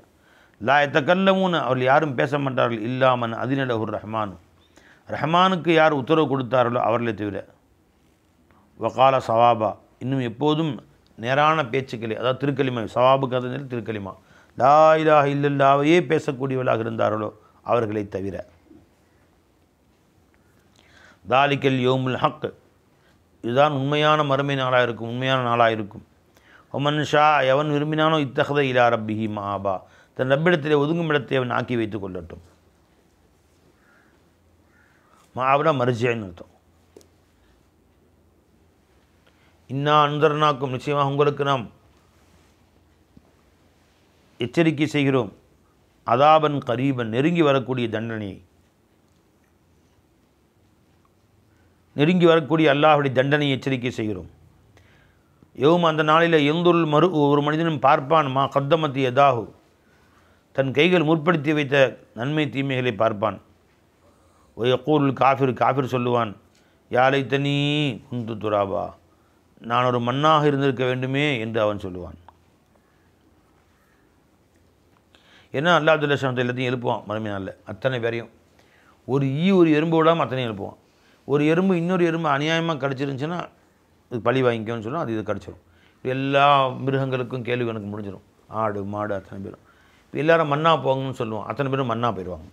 S1: லா யதகல்லமூன அவர்கள் யாரும் பேச மாட்டார்கள். இல்லாமன் அதினலஹுர் ரஹ்மான். ரஹ்மானுக்கு யார் உத்தரவு கொடுத்தார்களோ அவர்களை தவிர. வகால சவாபா இன்னும் எப்போதும் நேரான பேச்சுக்களை, அதாவது திருக்கலிமா. சவாபுக்கு அது திருக்கலிமா. லா இலாஹ இல்லல்லாவையே பேசக்கூடியவர்களாக இருந்தார்களோ அவர்களை தவிர. தாலிக்கல் யோமுல் ஹக். இதுதான் உண்மையான மறுமை நாளாக இருக்கும், உண்மையான நாளாக இருக்கும். ஒமன் ஷா எவன் விரும்பினானோ இத்தகத இலா ரப்பிஹி மாபா. தன் ரப்பிடத்திலே ஒதுங்கும் இடத்தை அவன் ஆக்கி வைத்துக் கொள்ளட்டும். மாபனா மர்ஜின்னு அர்த்தம். இன்னா அன்தர்னாக்கும் நிச்சயமாக உங்களுக்கு நாம் எச்சரிக்கை செய்கிறோம். அதாபன் கரீபன் நெருங்கி வரக்கூடிய தண்டனையை, நெருங்கி வரக்கூடிய அல்லாஹுடைய தண்டனையை எச்சரிக்கை செய்கிறோம். யௌம் அந்த நாளில் எந்துல் மறு ஒரு மனிதனும் பார்ப்பான். மா கத்தமத்தி யதாஹு தன் கைகள் முற்படுத்தி வைத்த நன்மை தீமைகளை பார்ப்பான். ஓ யக்கூல் காஃபிர் சொல்லுவான். யாலை தனி குந்து துராபா நான் ஒரு மண்ணாக இருந்திருக்க வேண்டுமே என்று அவன் சொல்லுவான். ஏன்னா அல்லாஹ் துல்லாஹ் எல்லாத்தையும் எழுப்புவான் மறுமை நாளில். அத்தனை பேரையும் ஒரு எறும்பு விடாமல் அத்தனையும் எழுப்புவான். ஒரு எறும்பு இன்னொரு எறும்பு அநியாயமாக கடிச்சிருந்துச்சுன்னா இது பழி வாங்கிக்கோன்னு சொன்னால் அது இது கடிச்சிடும். எல்லா மிருகங்களுக்கும் கேள்வி கணக்கு முடிஞ்சிடும். ஆடு மாடு அத்தனை பேரும் இப்போ எல்லோரும் மண்ணா போங்கன்னு சொல்லுவோம். அத்தனை பேரும் மண்ணா போயிடுவாங்க.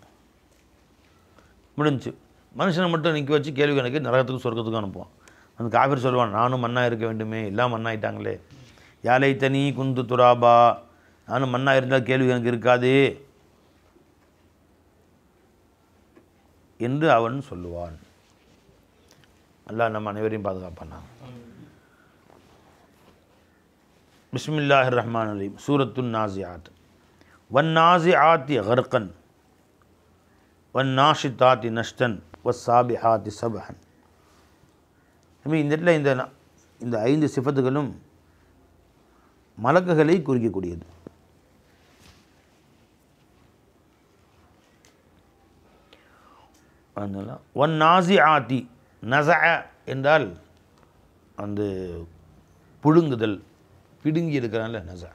S1: முடிஞ்சு மனுஷனை மட்டும் நிற்க வச்சு கேள்வி கணக்கு நரகத்துக்கும் சொர்க்கத்துக்கும் அனுப்புவான். அந்த காஃபிர் சொல்லுவான், நானும் மண்ணா இருக்க வேண்டுமே, எல்லாம் மண்ணாயிட்டாங்களே. யாலை தனி குந்து துராபா நானும் மண்ணா இருந்தால் கேள்வி எனக்கு இருக்காது என்று அவன் சொல்லுவான். அல்லாஹ் நம்ம அனைவரையும் பாதுகாப்பானான். பிஸ்மில்லாஹிர் ரஹ்மானிர் ரஹீம். சூரத்துன் நாஸிஆத். வன் நாஸிஆத்தி கர்கன் வன் நாஷிதாத்தி நஷ்டன் வஸ்ஸாபிஹாத்தி சபஹன். இந்த இடத்துல இந்த 5 சிஃபத்துகளும் மலக்குகளை குறிக்கக்கூடியது. ஒன் நாஸிஆத்தி நஸஅ என்றால் அந்த புழுங்குதல், பிடுங்கி எடுக்கிறான்ல நஸஅ,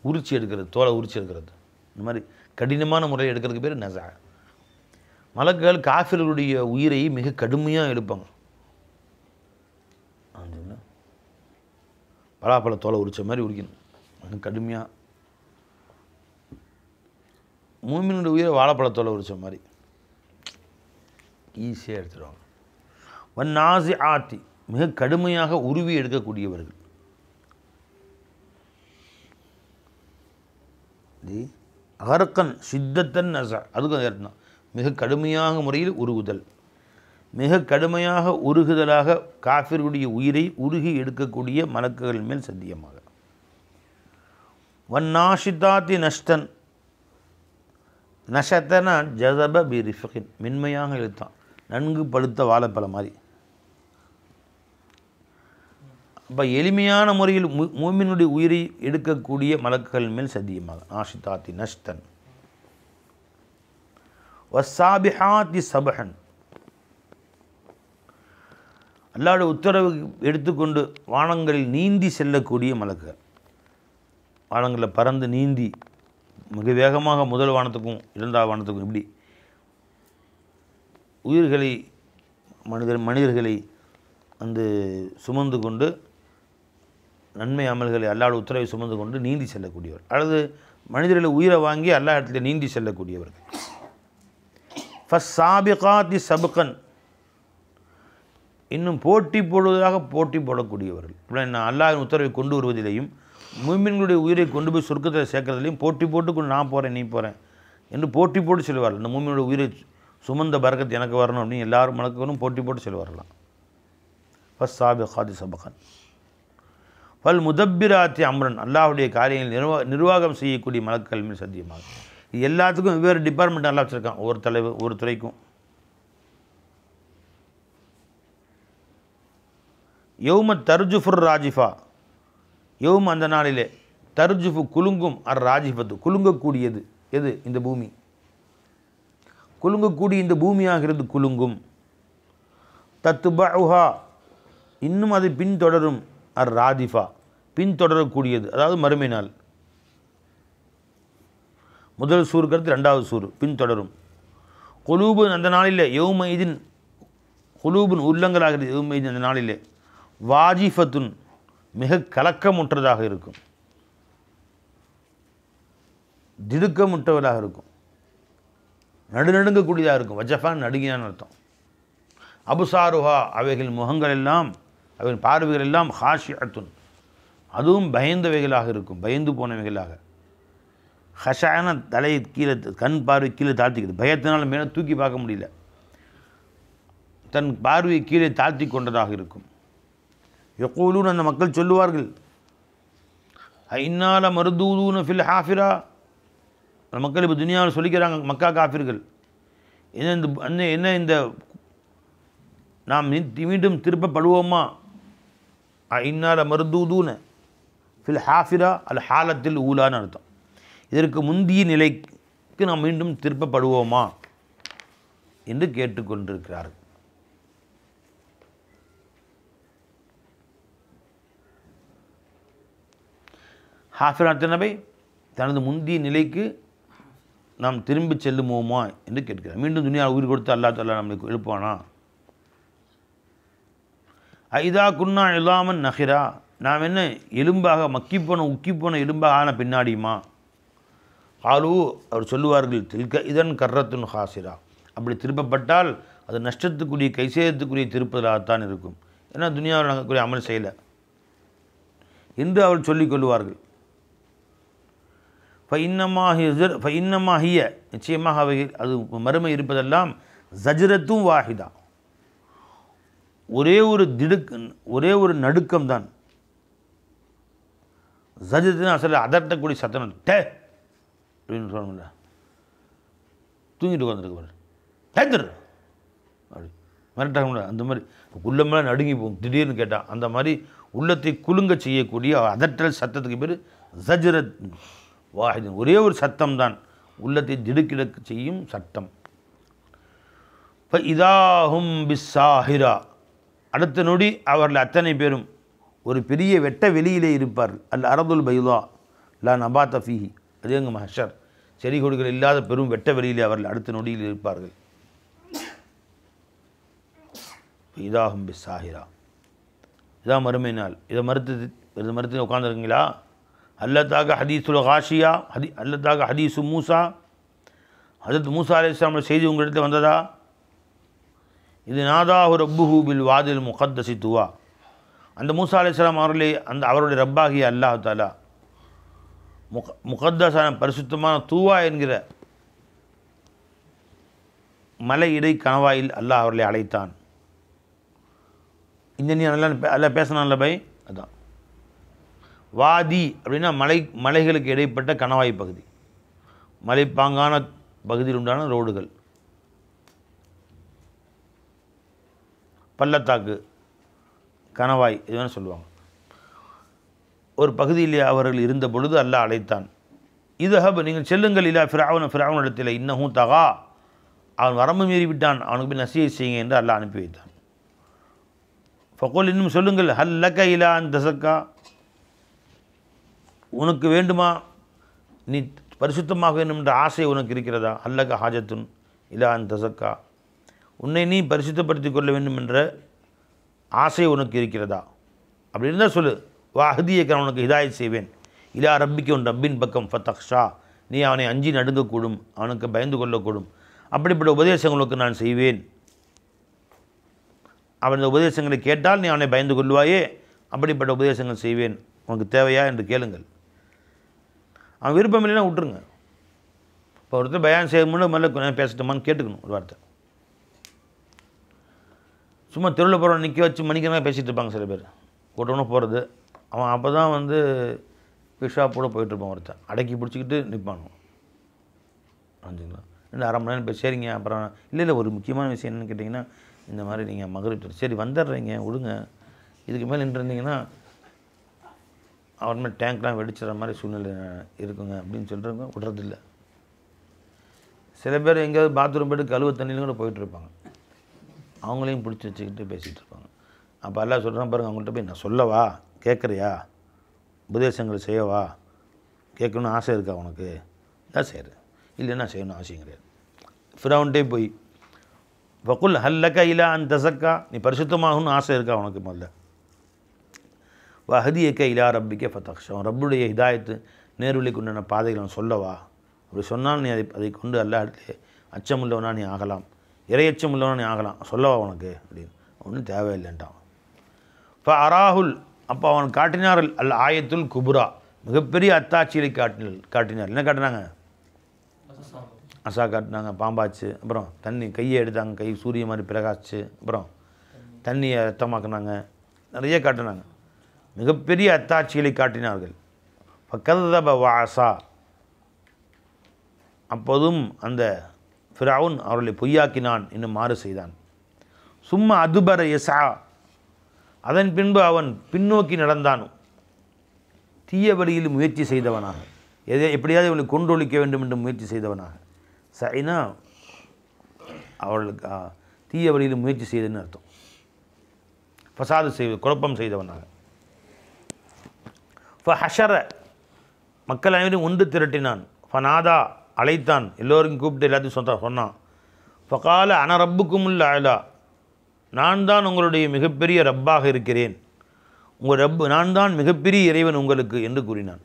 S1: உரிச்சி எடுக்கிறது, தோலை உரிச்சி எடுக்கிறது. இந்த மாதிரி கடினமான முறையில் எடுக்கிறதுக்கு பேர் நஸஅ. மலக்குகள் காஃபிர்களுடைய உயிரை மிக கடுமையாக எடுப்பாங்க. பலாப்பழ தோலை உரிச்ச மாதிரி உரிக்கணும், கடுமையாக. மூமினுடைய உயிரை வாழைப்பழத்தோலை உரிச்ச மாதிரி ஈஸியாக எடுத்துருவாங்க. வன்னாசி ஆத்தி, மிக கடுமையாக உருவி எடுக்கக்கூடியவர்கள். அகரக்கன் சித்தத்தன் நச, அதுக்கும் அது அர்த்தம். மிக கடுமையாக முறையில் உருகுதல், மிக கடுமையாக உருகுதலாக காஃபிர்களுடைய உயிரை உருகி எடுக்கக்கூடிய மலக்குகள் மேல் சத்தியமாக. வன்னாஷிதாத்தி நஷ்டன், நஷத்தன ஜதப பி ரிஃபின், மென்மையாக இழுத்தான், நன்கு பழுத்த வாழைப்பழம் மாதிரி. அப்போ எளிமையான முறையில் மூமினுடைய உயிரை எடுக்கக்கூடிய மலக்குகள் மேல் சத்தியமாக. நாஷிதாத்தி நஷ்தன். வசாபிஹாத்தி சபஹன், அல்லாஹ்வுடைய உத்தரவு எடுத்துக்கொண்டு வானங்களில் நீந்தி செல்லக்கூடிய மலக்குகள். வானங்களில் பறந்து நீந்தி மிக வேகமாக முதல் வானத்துக்கும் இரண்டாவது வானத்துக்கும் இப்படி உயிர்களை மனிதர்களை வந்து சுமந்து கொண்டு நன்மை அமல்களை அல்லாஹ்வுடைய உத்தரவை சுமந்து கொண்டு நீந்தி செல்லக்கூடியவர், அல்லது மனிதர்களை உயிரை வாங்கி அல்லாஹ் இடத்துல நீந்தி செல்லக்கூடியவர்கள். ஃபஸ்ஸாபிகாத்தி சபுகன், இன்னும் போட்டி போடுவதாக போட்டி போடக்கூடியவர்கள். இப்போ நான் அல்லாஹ்வின் உத்தரவை கொண்டு வருவதிலையும் முஃமின்களுடைய உயிரை கொண்டு போய் சொர்க்கத்தில் சேர்க்கறதுலையும் போட்டி போட்டு கொண்டு நான் போகிறேன் நீ போகிறேன் என்று போட்டி போட்டு செல்வார்கள். இந்த முஃமினுடைய உயிரை சுமந்த பரக்கத்து எனக்கு வரணும் அப்படின்னு எல்லாரும் மலக்குகளும் போட்டி போட்டு செல்வார்களாம். ஃபஸ்ஸாபிகாத்தி சபுகன். பல் முதப்பிராத்தி அம்ரன், அல்லாஹ்வுடைய காரியங்கள் நிர்வாகம் செய்யக்கூடிய மலக்குகள் மேல் சத்தியமாக. இது எல்லாத்துக்கும் வெவ்வேறு டிபார்ட்மெண்ட் அல்லாஹ் வச்சுருக்கான், ஒவ்வொரு தலைவர் ஒரு துறைக்கும். யௌம தர்ஜுஃபுர் ராஜிஃபா, யௌம் அந்த நாளிலே, தர்ஜுஃபு குலுங்கும், அர் ராஜிஃபத்து குலுங்கக்கூடியது எது? இந்த பூமி. குலுங்கக்கூடிய இந்த பூமியாகிறது குலுங்கும். தத்துபஉஹா, இன்னும் அது பின்தொடரும், அர் ராதிஃபா பின்தொடரக்கூடியது, அதாவது மறுமை நாள். முதல் சூருக்கு அடுத்து ரெண்டாவது சூர் பின்தொடரும். குலூபுன் அந்த நாளிலே, யௌமைதின் குலூபுன் உள்ளங்களாகிறது, யௌமைதின் அந்த நாளிலே. வாஜிஃபத்துன் மிக கலக்கமுற்றதாக இருக்கும், திடுக்கமுற்றவராக இருக்கும், நடுநடுங்கக்கூடியதாக இருக்கும். வஜஃபான் நடுங்கினான்னு அர்த்தம். அபுசாருஹா அவைகள் முகங்கள் எல்லாம், அவைகள் பார்வைகள் எல்லாம் ஹாஷிஅத்துன் அதுவும் பயந்தவைகளாக இருக்கும், பயந்து போனவைகளாக. ஹஷான தலையை கீழே, கண் பார்வை கீழே தாழ்த்திக்கிறது, பயத்தினால் மேலே தூக்கி பார்க்க முடியல, தன் பார்வையை கீழே தாழ்த்தி கொண்டதாக இருக்கும். யகூலூன் அந்த மக்கள் சொல்லுவார்கள், ஐநால மருதூதூன ஃபில் ஹாஃபிரா, அந்த மக்கள் இப்போ துனியாவில் சொல்லிக்கிறாங்க மக்கா காஃபிர்கள், என்ன இந்த நாம் மீண்டும் திருப்பப்படுவோமா? ஐநால மருதூதூன ஃபில் ஹாஃபிரா அல் ஹாலத்தில் ஊலான்னு அர்த்தம். இதற்கு முந்திய நிலைக்கு நாம் மீண்டும் திருப்பப்படுவோமா என்று கேட்டுக்கொண்டிருக்கிறார்கள். ஹாஃபிரா நபி தனது முந்திய நிலைக்கு நாம் திரும்பி செல்லுமோமா என்று கேட்கிறார். மீண்டும் துனியாவில் உயிர் கொடுத்து அல்லாஹ் தஆலா நம்மளுக்கு எழுப்பானா? ஐதா குன்னா இலாமன் நஹிரா, நாம் என்ன எலும்பாக மக்கிப்போன உக்கிப்போன எலும்பாக ஆன பின்னாடியுமா? ஆலு அவர் சொல்லுவார்கள், தில்க இதன் கர்ரத்துன் ஹாசிரா, அப்படி திருப்பப்பட்டால் அது நஷ்டத்துக்குரிய கைசேதத்துக்குரிய திருப்பதாகத்தான் இருக்கும், ஏன்னா துனியாவில் நாங்கள் அமல் செய்யலை என்று அவர் சொல்லிக் கொள்வார்கள். ஃபைன்னமாஹிய நிச்சயமாக அவைகள், அது மறுமை இருப்பதெல்லாம் ஜஜ்ரத்தும் வாஹிதா, ஒரே ஒரு நடுக்கம்தான். ஜஜ்ரத்துன்னு அசல அதட்டக்கூடிய சத்தம், டே அப்படின்னு சொல்லணும்ல, தூங்கிட்டு உட்காந்துருக்கு பாரு, டேத்தர் அப்படி மிரட்டாங்க, அந்த மாதிரி உள்ளமெல்லாம் நடுங்கி போகும் திடீர்னு கேட்டால். அந்த மாதிரி உள்ளத்தை குலுங்க செய்யக்கூடிய அதட்டல் சத்தத்துக்கு பேர் ஜஜ்ரத் வாஹிதன், ஒரே ஒரு சத்தம்தான், உள்ளத்தை திடுக்கிடக்க செய்யும் சட்டம். இப்போ இதாஹும் பிஸ்ஸாஹிரா, அடுத்த நொடி அவர்கள் அத்தனை பேரும் ஒரு பெரிய வெட்ட வெளியிலே இருப்பார்கள். அல் அரதுல் பைதா லா நபாத ஃபீஹி, அது எங்கள் மஹஷர், செடி கொடிகள் இல்லாத பெரும் வெட்ட வெளியிலே அவர்கள் அடுத்த நொடியில் இருப்பார்கள். இதாஹும் பிஸ்ஸாஹிரா, இதான் மறுமை நாள். இதை மறுத்து உட்காந்துருக்கீங்களா? அல்லத்தாக ஹதீஸுல் காஷியா, அல்லத்தாக ஹதீஸு மூசா, ஹஜரத் மூசா அலைஹிஸ்ஸலாம் செய்தி உங்களிடத்தில் வந்ததா? இது நாதாஹு ரப்புஹு பில் வாதில் முகத்தசி துவா. அந்த மூசா அலைஹிஸ்ஸலாம் அவர்களே அவருடைய ரப்பாகிய அல்லாஹ் தஆலா முகத்தஸான பரிசுத்தமான தூவா என்கிற மலை இடை கணவாயில் அல்லாஹ் அவர்களை அழைத்தான். இந்த நீ நல்லா பேசினான்ல பை, அதான் வாதி அப்படின்னா மலைகளுக்கு இடைப்பட்ட கணவாய் பகுதி, மலைப்பாங்கான பகுதியில் உண்டான ரோடுகள், பள்ளத்தாக்கு, கணவாய் இதுன்னு சொல்லுவாங்க. ஒரு பகுதியில் அவர்கள் இருந்த பொழுது அல்லாஹ் அழைத்தான். இதுஹப் நீங்கள் செல்லுங்கள் இல்லா ஃபிரவுன் இடத்துல இன்னஹு தகா, அவன் வரம்பு மீறி விட்டான், அவனுக்கு போய் நசியை செய்யுங்க என்று அல்லாஹ் அனுப்பி வைத்தான். ஃபகுல் இன்னும் சொல்லுங்கள் ஹல் லக இலா அன் தஸக்கா, உனக்கு வேண்டுமா, நீ பரிசுத்தமாக வேண்டும் என்ற ஆசை உனக்கு இருக்கிறதா? அல்லக ஹாஜத்துன் இலா அன் தஸக்கா, உன்னை நீ பரிசுத்தப்படுத்திக் கொள்ள வேண்டும் என்ற ஆசை உனக்கு இருக்கிறதா? அப்படி இருந்தால் சொல்லு. வாஹதியக்க உனக்கு ஹிதாயத் செய்வேன். இலா ரப்பிக்கு உன் ரப்பின் பக்கம் ஃபதக்ஷா, நீ அவனை அஞ்சி நடுங்கக்கூடும், அவனுக்கு பயந்து கொள்ளக்கூடும். அப்படிப்பட்ட உபதேசங்களுக்கு நான் செய்வேன். அவன் இந்த உபதேசங்களை கேட்டால் நீ அவனை பயந்து கொள்வாயே, அப்படிப்பட்ட உபதேசங்கள் செய்வேன். உனக்கு தேவையா என்று கேளுங்கள். அவன் விருப்பம் இல்லைன்னா விட்டுருங்க. இப்போ ஒருத்தர் பயான் செய்ய முன்னாடி முதல்ல பேசட்டுமான்னு கேட்டுக்கணும் ஒரு வார்த்தை. சும்மா தெருவில் போகிற நிற்க வச்சு மணிக்கணக்காக பேசிகிட்டு இருப்பாங்க சில பேர், கூட்டணும் போகிறது. அவன் அப்போ தான் வந்து பிஷாப்போடு போயிட்டுருப்பான். ஒருத்தன் அடக்கி பிடிச்சிக்கிட்டு நிற்பானு ஆச்சுங்களா, ரெண்டு அரை மணி நேரம் போய் சரிங்க. அப்புறம் இல்லை ஒரு முக்கியமான விஷயம் என்னென்னு கேட்டிங்கன்னா, இந்த மாதிரி நீங்கள் மகரிட்டு சரி வந்துடுறீங்க விடுங்க, இதுக்கு மேலே நின்றுருந்தீங்கன்னா அவர் மேலே டேங்க்லாம் வெடிச்சிடுற மாதிரி சூழ்நிலை இருக்குங்க அப்படின்னு சொல்கிறவங்க விடுறதில்ல. சில பேர் எங்கேயாவது பாத்ரூம் போய்ட்டு கழுவ தண்ணியிலும் கூட போயிட்டுருப்பாங்க, அவங்களையும் பிடிச்சி வச்சுக்கிட்டு பேசிகிட்டு இருப்பாங்க. அப்போ எல்லாம் சொல்கிறான் பாருங்கள், அவங்கள்ட்ட போய் நான் சொல்லவா, கேட்குறியா, உபதேசங்கள் செய்யவா, கேட்கணும்னு ஆசை இருக்கா உனக்கு, தான் சரி, இல்லைன்னா செய்யணும் அவசியம் கிடையாது. ஃபிரவுன்ட்டே போய் வகுல் ஹல்லக்க இலா அன் தஸக்கா, நீ பரிசுத்தமாகணும்னு ஆசை இருக்கா உனக்கு, முதல்ல வஹதியக்க இலா ரப்பிக்க ஃபதக்ஷா, ரப்புடைய ஹிதாயத்து நேர்வழிக்கு உண்டான பாதைகளை சொல்லவா, அப்படி சொன்னால் நீ அதை கொண்டு அல்லாஹ்விடத்திலே அச்சமுள்ளவனா நீ ஆகலாம், இறையச்சம் உள்ளவனா நீ ஆகலாம், சொல்லவா உனக்கு அப்படின்னு. ஒன்றும் தேவையில்லைன்ட்டான். அராஹுல், அப்போ அவன் காட்டினார்கள் அல் ஆயத்துல் குபுரா, மிகப்பெரிய அத்தாட்சிகளை காட்டினார். என்ன காட்டினாங்க? அசா காட்டினாங்க, பாம்பாச்சு, அப்புறம் தண்ணி கையை எடுத்தாங்க, கை சூரிய மாதிரி பிரகாசிச்சு, அப்புறம் தண்ணியை ரத்தமாக்குனாங்க, நிறைய காட்டினாங்க. மிகப்பெரிய அத்தாட்சிகளை காட்டினார்கள். ஃபகதப வஅஸா, அப்போதும் அந்த ஃபிரவுன் அவர்களை பொய்யாக்கினான், இன்னும் மாறு செய்தான். சும்மா அதுபர யஸா, அதன் பின்பு அவன் பின்னோக்கி நடந்தான், தீய வழியில் முயற்சி செய்தவனாக, எப்படியாவது இவளை கொண்டொழிக்க வேண்டும் என்று முயற்சி செய்தவனாக. சைனா அவர்களுக்கு தீய வழியில் முயற்சி செய்ததுன்னு அர்த்தம், ஃபசாது செய்வது, குழப்பம் செய்தவனாக. ஃபஹஷர, மக்கள் அனைவரும் ஒன்று திரட்டினான். ஃபனாதா, அழைத்தான், எல்லோருக்கும் கூப்பிட்டு எல்லாத்தையும் சொன்னான். ஃபகால அன ரப்புக்குமுல் அலா, நான் தான் உங்களுடைய மிகப்பெரிய ரப்பாக இருக்கிறேன், உங்கள் ரப்பு நான் தான் மிகப்பெரிய இறைவன் உங்களுக்கு என்று கூறினான்.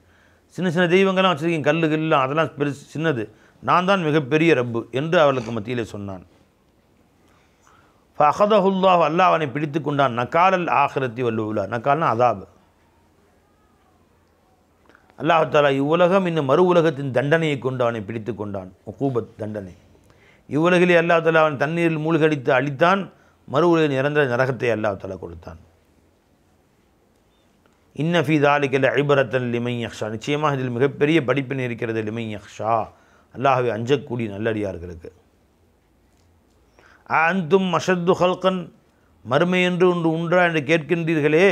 S1: சின்ன சின்ன தெய்வங்கள்லாம் வச்சுருக்கீங்க, கல்லுகள்லாம் அதெல்லாம் பெருசு சின்னது, நான் தான் மிகப்பெரிய ரப்பு என்று அவர்களுக்கு மத்தியிலே சொன்னான். ஃபஅகதஹுல்லாஹ், அல்லாஹ் அவனை பிடித்து கொண்டான். நகாலல் ஆஹிரத்தி வல்லூலா, நகால்னா அதாப், அல்லாஹ் தஆலா இவ்வுலகம் இன்னும் மறு உலகத்தின் தண்டனையை கொண்டு அவனை பிடித்து கொண்டான். உகூபத், தண்டனை. இவ்வுலகிலே அல்லாஹ் தஆலா அவன் தண்ணீரில் மூழ்கடித்து அழித்தான், மறு உலகில் நிரந்தர நரகத்தை அல்லாஹ் தஆலா கொடுத்தான். இன்ன ஃபீ தாலிக லஇப்ரத்தன் லிமன் யக்ஷா, நிச்சயமாக இதில் மிகப்பெரிய படிப்பினை இருக்கிறது. லிமன் யக்ஷா, அல்லாஹ்வை அஞ்சக்கூடிய நல்லடியார்களுக்கு. அன்தும் அஷத்து ஹல்கன், மறுமை என்று ஒன்று உண்டா என்று கேட்கின்றீர்களே,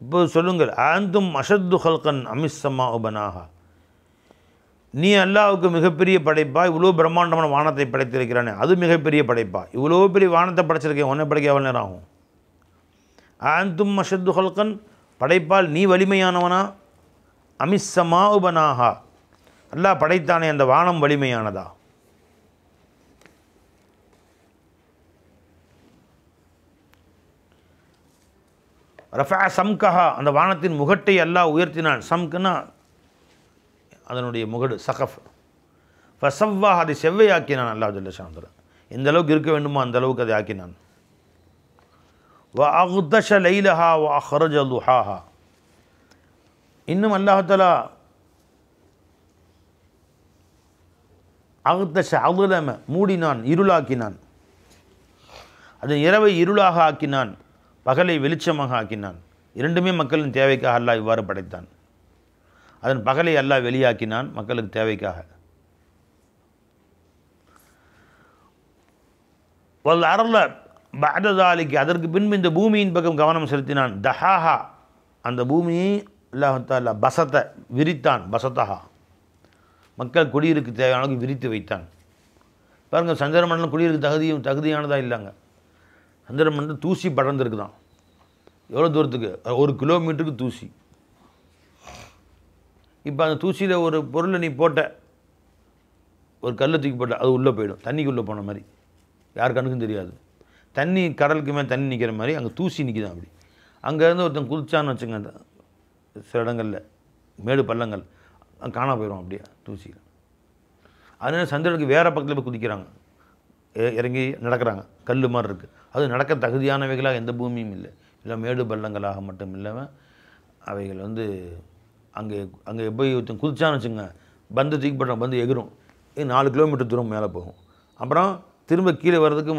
S1: இப்போது சொல்லுங்கள். அன்தும் அஷத்து ஹல்கன் அமிஸ்ஸமா உபனாஹா, நீ அல்லாஹ்வுக்கு மிகப்பெரிய படைப்பா, இவ்வளோ பிரம்மாண்டமான வானத்தை படைத்திருக்கிறானே அது மிகப்பெரிய படைப்பா, இவ்வளோ பெரிய வானத்தை படைச்சிருக்கேன், ஒன்றை படைக்க எவ்வளோ நேரம் ஆகும்? அன்தும் அஷத்து ஹல்கன், படைப்பால் நீ வலிமையானவனா? அமிஸ்ஸமா உபனாஹா, அல்லாஹ் படைத்தானே அந்த வானம் வலிமையானதா? ரஃபா சம்கஹா, அந்த வானத்தின் முகட்டை அல்லாஹ் உயர்த்தினான். சம்குனா அதனுடைய முகடு, சகஃப். ஃபசவ்வா, அதை செவ்வையாக்கினான் அல்லாஹ் ஜல்ல ஷானுஹு. எந்த அளவுக்கு இருக்க வேண்டுமோ அந்த அளவுக்கு அதை ஆக்கினான். வ அக்தஷ லைலஹா வ அஹ்ரஜ லுஹாஹா. இன்னும் அல்லாஹ் தஆலா அக்தஷ அலுலம, மூடினான், இருளாக்கினான். அது இரவை இருளாக ஆக்கினான், பகலை வெளிச்சமாக ஆக்கினான். இரண்டுமே மக்களின் தேவைக்காக அல்லாஹ் இவ்வாறு படைத்தான். அதன் பகலை அல்லாஹ் வெளியாக்கினான் மக்களுக்கு தேவைக்காக. வல் அர்ல பஅத ஸாலிக, அதற்கு பின்பு இந்த பூமியின் பக்கம் கவனம் செலுத்தினான். தஹாஹா, அந்த பூமியை அல்லாஹ் தஆலா பஸத, விரித்தான். பஸதஹா, மக்கள் குடியிருக்க தேவையான அளவுக்கு விரித்து வைத்தான். பாருங்கள், சந்திரமண்டலம் குடியிருக்க தகுதியானதாக இல்லைங்க. சந்திரமண்டலம் தூசி படர்ந்துருக்குதான். எவ்வளோ தூரத்துக்கு? 1 கிலோமீட்டருக்கு தூசி. இப்போ அந்த தூசியில் ஒரு பொருளை நீ போட்ட, ஒரு கல்லை தூக்கி போட்ட, அது உள்ளே போயிடும். தண்ணிக்குள்ளே போன மாதிரி, யார் கண்ணுக்கும் தெரியாது. தண்ணி கடலுக்கு மேலே தண்ணி நிற்கிற மாதிரி அங்கே தூசி நிற்கிதான். அப்படி அங்கேருந்து ஒருத்தன் குதிச்சான்னு வச்சுங்க, சில இடங்களில் மேடு பள்ளங்கள் காணா போயிடும் அப்படியே தூசியில். அதனால சந்திரனுக்கு வேறு பக்கத்தில் போய் குதிக்கிறாங்க, இறங்கி நடக்கிறாங்க. கல் மாதிரி இருக்குது. அது நடக்க தகுதியானவைகளாக எந்த பூமியும் இல்லை. இல்லை மேடு பள்ளங்களாக மட்டும் இல்லாமல் அவைகள் அங்கே அங்கே போய் ஒருத்தன் குதிச்சான்னு வச்சுங்க, பந்து தூக்கி போட்டான், பந்து எகிரும். 4 கிலோமீட்டர் தூரம் மேலே போகும். அப்புறம் திரும்ப கீழே வர்றதுக்கு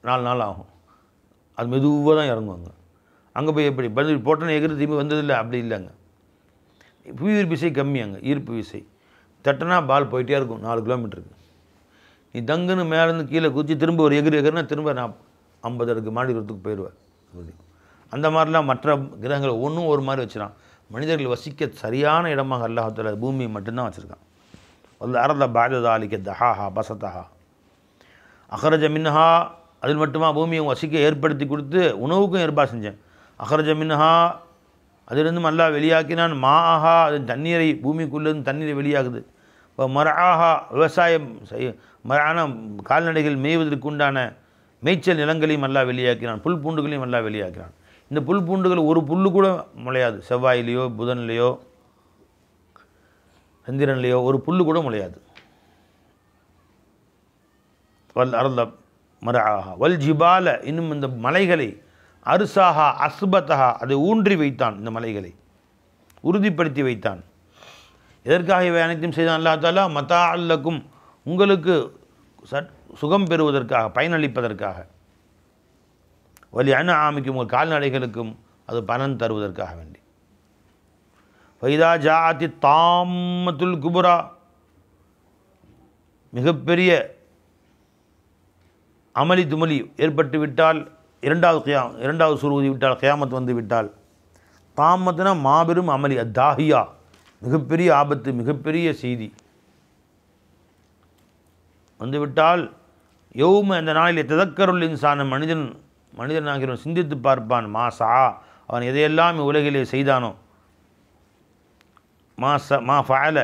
S1: 4 நாள் ஆகும். அது மெதுவாக தான் இறங்குவாங்க. அங்கே போய் எப்படி பந்து போட்டோன்னு எகிரி திரும்பி வந்ததில்லை, அப்படி இல்லைங்க. புவியீர்ப்பு விசை கம்மி, அங்கே ஈர்ப்பு விசை தட்டினா பால் போயிட்டே இருக்கும் 4 கிலோமீட்டருக்கு. நீ தங்குன்னு மேலேருந்து கீழே குதிச்சு திரும்ப ஒரு எகிறுனா திரும்ப நான் 50 அடுக்கு மாடி தூரத்துக்கு போயிடுவேன். அந்த மாதிரிலாம் மற்ற கிரகங்களை ஒன்றும் ஒரு மாதிரி வச்சுறான். மனிதர்கள் வசிக்க சரியான இடமாக அல்லாஹ் தஆலா பூமியை மட்டும்தான் வச்சுருக்கான். வல் அர்த பஅத ஸாலிக தஹாஹா பஸதஹா அஹ்ரஜ மின்ஹா, அதில் மட்டுமா பூமியை வசிக்க ஏற்படுத்தி கொடுத்து உணவுக்கும் ஏற்பாடு செஞ்சேன். அஹ்ரஜ மின்ஹா, அதிலிருந்தும் அல்லாஹ் வெளியாக்கினான். மாஹா, அது தண்ணீரை, பூமிக்குள்ளேருந்து தண்ணீரை வெளியாகுது. இப்போ மர்ஆஹா, விவசாயம் மரான கால்நடைகள் மேய்வதற்குண்டான மேய்ச்சல் நிலங்களையும் அல்லாஹ் வெளியாக்கினான். புல் பூண்டுகளையும் அல்லாஹ் வெளியாக்கினான். இந்த புல் பூண்டுகள் ஒரு புல்லு கூட முளையாது. செவ்வாயிலையோ புதன்லையோ சந்திரன்லையோ ஒரு புல்லு கூட முளையாது. வல் அர்த மர்ஆஹா வல் ஜிபால, இன்னும் இந்த மலைகளை அர்சாஹா அஸ்பதஹா, அதை ஊன்றி வைத்தான். இந்த மலைகளை உறுதிப்படுத்தி வைத்தான். எதற்காக இவை அனைத்தையும் செய்தான் அல்லாஹ் தஆலா? மதாஅல்லக்கும், உங்களுக்கு சுகம் பெறுவதற்காக, பயனளிப்பதற்காக. வலி அன்ஆமிக்கும், உங்கள் கால்நடைகளுக்கும் அது பலன் தருவதற்காக வேண்டி. ஃபைதா ஜாஅத்தி தாம்மத்துல் குபுரா, மிகப்பெரிய அமளி துமளி ஏற்பட்டு விட்டால், இரண்டாவது சுருதி விட்டால், கியாமத் வந்து விட்டால். தாமத்துனா மாபெரும் அமளி, அத்தாஹியா, மிகப்பெரிய ஆபத்து, மிகப்பெரிய செய்தி வந்துவிட்டால், யௌம, அந்த நாளில் ததக்கருல் இன்சான, மனிதனாகிறவன் சிந்தித்து பார்ப்பான். மாசா, அவன் எதையெல்லாம் உலகிலே செய்தானோ, மா ஃபஅல,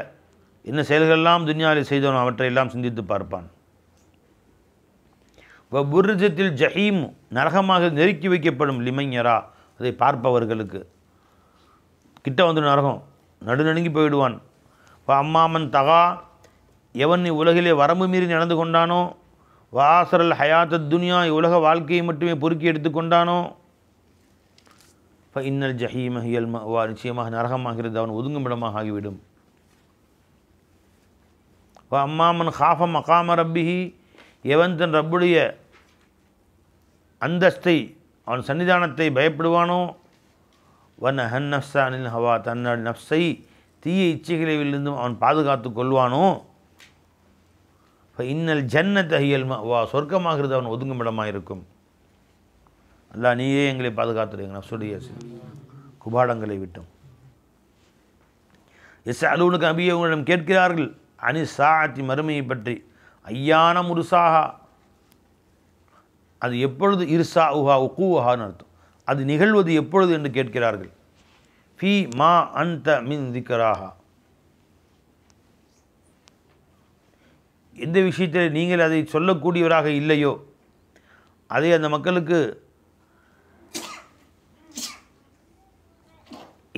S1: என்ன செயல்களெல்லாம் துன்யாவில் செய்தானோ அவற்றையெல்லாம் சிந்தித்து பார்ப்பான். புர்ஜத்தில் ஜஹீம், நரகமாக நெருக்கி வைக்கப்படும். லிமையரா, அதை பார்ப்பவர்களுக்கு கிட்ட வந்து நரகம் நடுநடுங்கி போயிடுவான். இப்போ அம்மாமன் தகா, எவன் உலகிலே வரம்பு மீறி நடந்து கொண்டானோ, வாசரல் ஹயாத்த துனியா, உலக வாழ்க்கையை மட்டுமே பொறுக்கி எடுத்துக்கொண்டானோ, இப்போ இன்னல் ஜஹீம ஹியல் மஅவா, நிச்சயமாக நரகமாகிறது அவன் ஒதுங்கும் இடமாக ஆகிவிடும். இப்போ அம்மாமன் ஹாஃப மகாம ரப்பிஹி, எவன் தன் ரப்புடைய அந்தஸ்தை, அவன் சன்னிதானத்தை பயப்படுவானோ, வன் ஹன் நஃப்ஸ அனில் ஹவா, தன்னோட நஃப்ஸை தீய இச்சைகளிலிருந்தும் அவன் பாதுகாத்து கொள்வானோ, இப்போ இன்னல் ஜன்னத ஹியல் மஅவா, சொர்க்கமாகிறது அவன் ஒதுங்கும் இடமாக இருக்கும். அல்லாஹ் நீயே எங்களை பாதுகாத்துடுங்க நஃப்ஸுடைய குபாடங்களை விட்டும். யஸ்அலூனக நபியே, உங்களிடம் கேட்கிறார்கள், அனி சாஅத்தி, மறுமையை பற்றி. ஐயான முருசாஹா, அது எப்பொழுது, இர்சா உஹா உக்கூஹான்னு அர்த்தம், அது நிகழ்வது எப்பொழுது என்று கேட்கிறார்கள். ஃபி மா அன்த மின் திக்ராஹா, எந்த விஷயத்தில் நீங்கள் அதை சொல்லக்கூடியவராக இல்லையோ, அதை அந்த மக்களுக்கு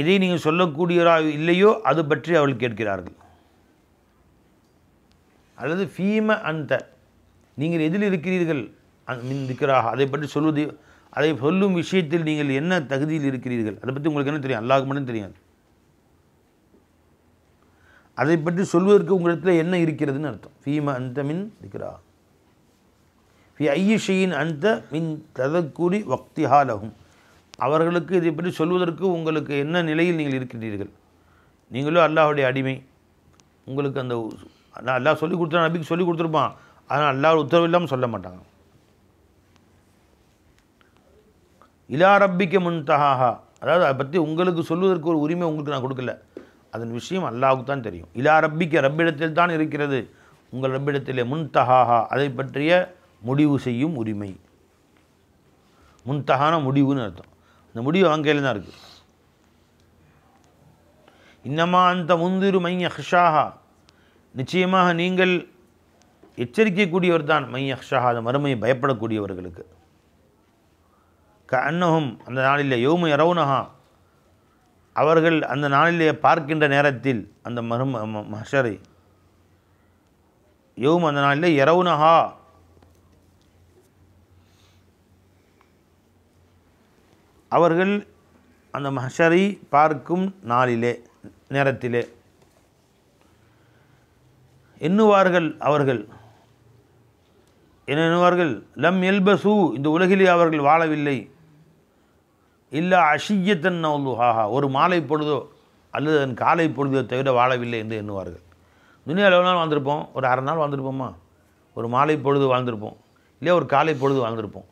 S1: இதை நீங்கள் சொல்லக்கூடியவராக இல்லையோ அது பற்றி அவர்கள் கேட்கிறார்கள். அல்லது ஃபீம அந்த நீங்கள் எதில் இருக்கிறீர்கள் மின் திக்ராஹா அதை பற்றி சொல்வது, அதை சொல்லும் விஷயத்தில் நீங்கள் என்ன தகுதியில் இருக்கிறீர்கள், அதை பற்றி உங்களுக்கு என்ன தெரியும்? அல்லாஹ்வுக்கு மட்டும் தெரியாது. அதை பற்றி சொல்வதற்கு உங்களிடத்தில் என்ன இருக்கிறதுன்னு அர்த்தம். ஃபீம அந்த மின் திக்ரா ஃபி ஐயி ஷையின் அந்த மின் ததக்குரி வக்திஹா லஹும். அவர்களுக்கு இதை பற்றி சொல்வதற்கு உங்களுக்கு என்ன நிலையில் நீங்கள் இருக்கிறீர்கள்? நீங்களும் அல்லாஹ்வுடைய அடிமை, உங்களுக்கு அந்த அல்லாஹ் சொல்லி கொடுத்தா நபிக்கு சொல்லி கொடுத்துருப்பான், ஆனால் அல்லாஹ் உத்தரவு இல்லாமல் சொல்ல மாட்டாங்க. இலா ரப்பிக்க முன்தஹாஹா, அதாவது அதை பற்றி உங்களுக்கு சொல்வதற்கு ஒரு உரிமை உங்களுக்கு நான் கொடுக்கல, அதன் விஷயம் அல்லாஹ்வுக்கு தான் தெரியும். இலா ரப்பிக்க, ரப்பிடத்தில் தான் இருக்கிறது, உங்கள் ரப்பிடத்திலே. முன்தஹாஹா, அதை பற்றிய முடிவு செய்யும் உரிமை. முன்தஹான முடிவுன்னு அர்த்தம். அந்த முடிவு அவங்க கையில் தான் இருக்குது. இன்னமா அந்த முந்திரு மைய ஹஷாஹா, நிச்சயமாக நீங்கள் எச்சரிக்கை கூடியவர் தான். மைய ஹஷாஹா, அந்த மறுமையை பயப்படக்கூடியவர்களுக்கு. அன்னஹும், அந்த நாளிலே யௌம யரவுனஹா, அவர்கள் அந்த நாளிலே பார்க்கின்ற நேரத்தில், அந்த மஹ்ஷரை யௌம், அந்த நாளிலே யரவுனஹா, அவர்கள் அந்த மஹ்ஷரை பார்க்கும் நாளிலே நேரத்திலே எண்ணுவார்கள், அவர்கள் என்ன எண்ணுவார்கள்? லம் எல்பசு, இந்த உலகிலே அவர்கள் வாழவில்லை, இல்லா அஷியத்தன் நவுலுஹாஹா, ஒரு மாலை பொழுதோ அல்லது அதன் காலை பொழுதோ தவிர வாழவில்லை என்று எண்ணுவார்கள். துனியாவில் எவ்வளோ நாள் வாழ்ந்திருப்போம்? ஒரு அரை நாள் வாழ்ந்திருப்போமா? ஒரு மாலை பொழுது வாழ்ந்திருப்போம், இல்லையா ஒரு காலை பொழுது வாழ்ந்திருப்போம்,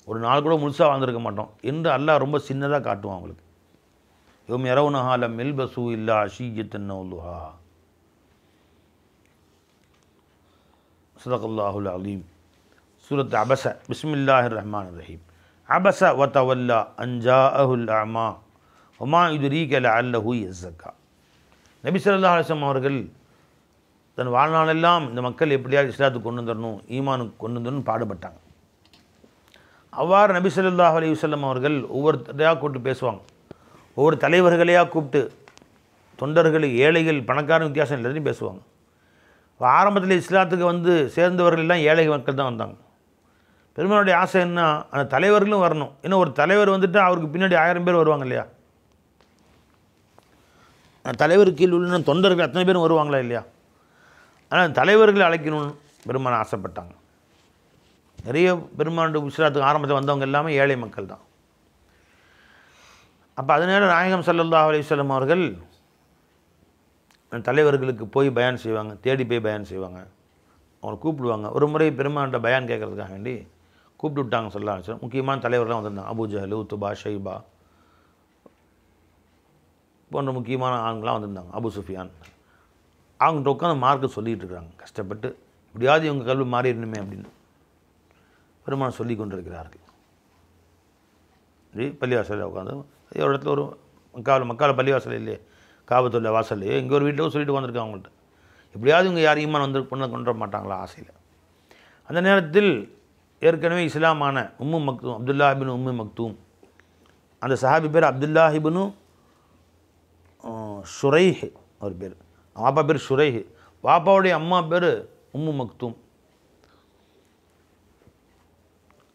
S1: ஒரு நாள் கூட முழுசாக வாழ்ந்திருக்க மாட்டோம் என்று அல்லாஹ் ரொம்ப சின்னதாக காட்டுவான் அவங்களுக்கு. யௌம யரவுனஹா லம் எல்பசு இல்லா அஷியத்தன் நவுலுஹா. ஸதகல்லாஹுல் அலீம். சூரத் அபஸ. பிஸ்மில்லாஹிர் ரஹ்மானிர் ரஹீம். அபஸ வ தவல்லா அன் ஜாஅஹுல் அமா வமா யுத்ரீக லஅல்லஹு யஸக்கா. நபி ஸல்லல்லாஹு அலைஹி வஸல்லம் அவர்கள் தன் வாழ்நாளெல்லாம் இந்த மக்கள் எப்படியாவது இஸ்லாத்துக்கு கொண்டு வந்துடணும், ஈமானுக்கு கொண்டு வந்துடணும் பாடுபட்டாங்க. அவ்வாறு நபி ஸல்லல்லாஹு அலைஹி வஸல்லம் அவர்கள் ஒவ்வொருத்தரையாக கூப்பிட்டு பேசுவாங்க, ஒவ்வொரு தலைவர்களையாக கூப்பிட்டு, தொண்டர்கள், ஏழைகள், பணக்காரன் வித்தியாசம் எல்லாத்தையும் பேசுவாங்க. ஆரம்பத்தில் இஸ்லாத்துக்கு வந்து சேர்ந்தவர்கள் எல்லாம் ஏழை மக்கள் தான் வந்தாங்க. பெருமானுடைய ஆசை என்ன? அந்த தலைவர்களும் வரணும். ஏன்னா ஒரு தலைவர் வந்துட்டு அவருக்கு பின்னாடி 1000 பேர் வருவாங்க இல்லையா? தலைவர் கீழ் உள்ள தொண்டர்கள் அத்தனை பேரும் வருவாங்களா இல்லையா? ஆனால் தலைவர்களை அழைக்கணும்னு பெருமான் ஆசைப்பட்டாங்க. நிறைய பெருமானுடைய இஸ்லாத்துக்கு ஆரம்பத்தில் வந்தவங்க எல்லாமே ஏழை மக்கள் தான். அப்போ அதனால நாயகம் ஸல்லல்லாஹு அலைஹி வஸல்லம் அவர்கள் தலைவர்களுக்கு போய் பயான் செய்வாங்க, தேடி போய் பயான் செய்வாங்க, அவங்களை கூப்பிடுவாங்க. ஒரு முறை பெருமான்கிட்ட பயான் கேட்குறதுக்காக வேண்டி கூப்பிட்டு விட்டாங்க ஸல்லல்லாஹு அலைஹி வஸல்லம். முக்கியமான தலைவர்கள்லாம் வந்திருந்தாங்க. அபூ ஜஹல், உத்பா, ஷைபா போன்ற முக்கியமான ஆண்கள்லாம் வந்திருந்தாங்க. அபு சுஃபியான். அவங்கள்ட்ட உட்காந்து மார்க்கு சொல்லிகிட்டு இருக்கிறாங்க கஷ்டப்பட்டு, எப்படியாவது இவங்க கல்வி மாறிடணுமே அப்படின்னு பெருமான் சொல்லி கொண்டிருக்கிறார்கள். பள்ளிவாசலில் உட்காந்து ஒரு இடத்துல ஒரு மக்காவில் பள்ளிவாசல் இல்லையே, காபத்துள்ள வாசல்லையே இங்கே ஒரு வீட்டில் சொல்லிட்டு வந்திருக்காங்க அவங்கள்ட்ட, எப்படியாவது இவங்க யாரையுமா வந்து கொண்டு மாட்டாங்களா ஆசையில். அந்த நேரத்தில் ஏற்கனவே இஸ்லாமான உம்மு மக்தூம், அப்துல்லா இப்னு உம்மு மக்தூம், அந்த சஹாபி பேர் அப்துல்லா இப்னு ஷுரைஹ், அவர் பேர், வாப்பா பேர் ஷுரைஹ், வாப்பாவுடைய அம்மா பேர் உம்மு மக்தூம்.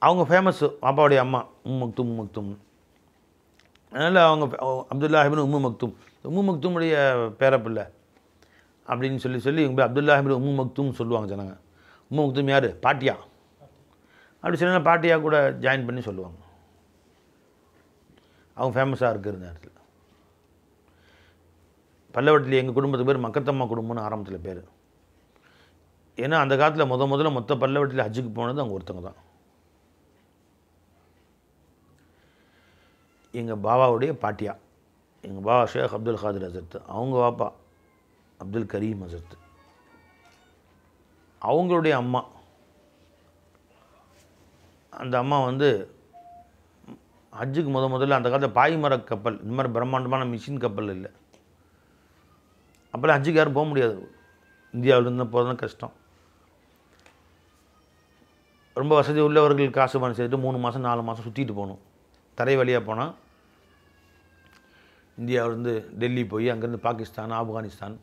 S1: அவங்க ஃபேமஸ், வாப்பாவுடைய அம்மா உம்மு மக்தூம். அதனால் அவங்க அப்துல்லா இப்னு உம்மு மக்தூம், உம்மு மக்தூமுடைய பேரப்பிள்ளை அப்படின்னு சொல்லி இவங்க போய் அப்துல்லா இப்னு உம்மு மக்தூம் சொல்லுவாங்க ஜனங்க. உம்மு மக்தூம் யார்? பாட்டியா. அப்படி சில பாட்டியா கூட ஜாயின் பண்ணி சொல்லுவாங்க. அவங்க ஃபேமஸாக இருக்கிற நேரத்தில் பல்லவட்டில் எங்கள் குடும்பத்துக்கு பேர் மக்கத்தம்மா குடும்பம்னு ஆரம்பத்தில் பேர். ஏன்னா அந்த காலத்தில் முதல்ல மொத்த பல்லவட்டில் ஹஜ்ஜுக்கு போனது அவங்க ஒருத்தங்க தான். எங்கள் பாபாவுடைய பாட்டியா, எங்கள் பாபா ஷேக் அப்துல் காதிர் ஹசரத், அவங்க பாப்பா அப்துல் கரீம் ஹசரத், அவங்களுடைய அம்மா, அந்த அம்மா வந்து ஹஜ்ஜுக்கு முதல்ல அந்த காலத்தில் பாய்மர கப்பல், இந்த மாதிரி பிரம்மாண்டமான மிஷின் கப்பல் இல்லை, அப்போல்லாம் ஹஜ்ஜுக்கு யாரும் போக முடியாது, இந்தியாவிலேருந்து போகிறதுனா கஷ்டம். ரொம்ப வசதி உள்ளவர்கள் காசு பண்ணி சேர்த்துட்டு 3 மாதம் 4 மாதம் சுற்றிட்டு போகணும். தரை வழியாக போனால் இந்தியாவிலேருந்து டெல்லி போய் அங்கேருந்து பாகிஸ்தான், ஆப்கானிஸ்தான்,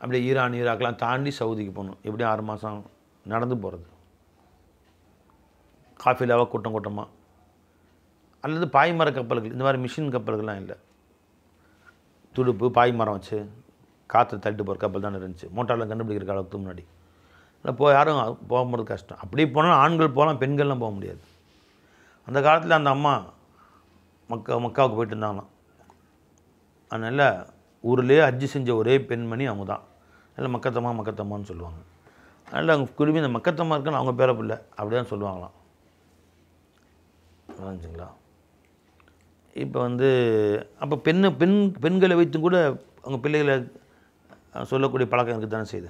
S1: அப்படியே ஈரான் ஈராக்லாம் தாண்டி சவுதிக்கு போகணும். எப்படியும் 6 மாதம் நடந்து போகிறது. காஃபிலாவாக கூட்டம் கூட்டமாக, அல்லது பாய்மர கப்பல்கள், இந்த மாதிரி மிஷின் கப்பல்கள்லாம் இல்லை. துடுப்பு பாய்மரம் வச்சு காற்று தட்டு போகிற கப்பல் தானே இருந்துச்சு. மோட்டாரில் கண்டுபிடிக்கிற காலத்துக்கு முன்னாடி இல்லை யாரும் போகும்போது கஷ்டம். அப்படியே போனால் ஆண்கள் போகலாம், பெண்கள்லாம் போக முடியாது. அந்த காலத்தில் அந்த அம்மா மக்காவுக்கு போயிட்டு இருந்தாங்களாம். அதனால் ஊர்லேயே ஹஜ்ஜு செஞ்ச ஒரே பெண்மணி அவங்க தான். அதில் மக்கத்தம்மான்னு சொல்லுவாங்க. அதனால் அவங்க குடும்பம் இந்த மக்கத்தம்மா இருக்குன்னு அவங்க பேர பிள்ளை அப்படி தான் சொல்லுவாங்களாம். புரிஞ்சுங்களா? இப்போ அப்போ பெண்களை வைத்தும் கூட அவங்க பிள்ளைகளை சொல்லக்கூடிய பழக்கம் இருக்குது தானே செய்யுது.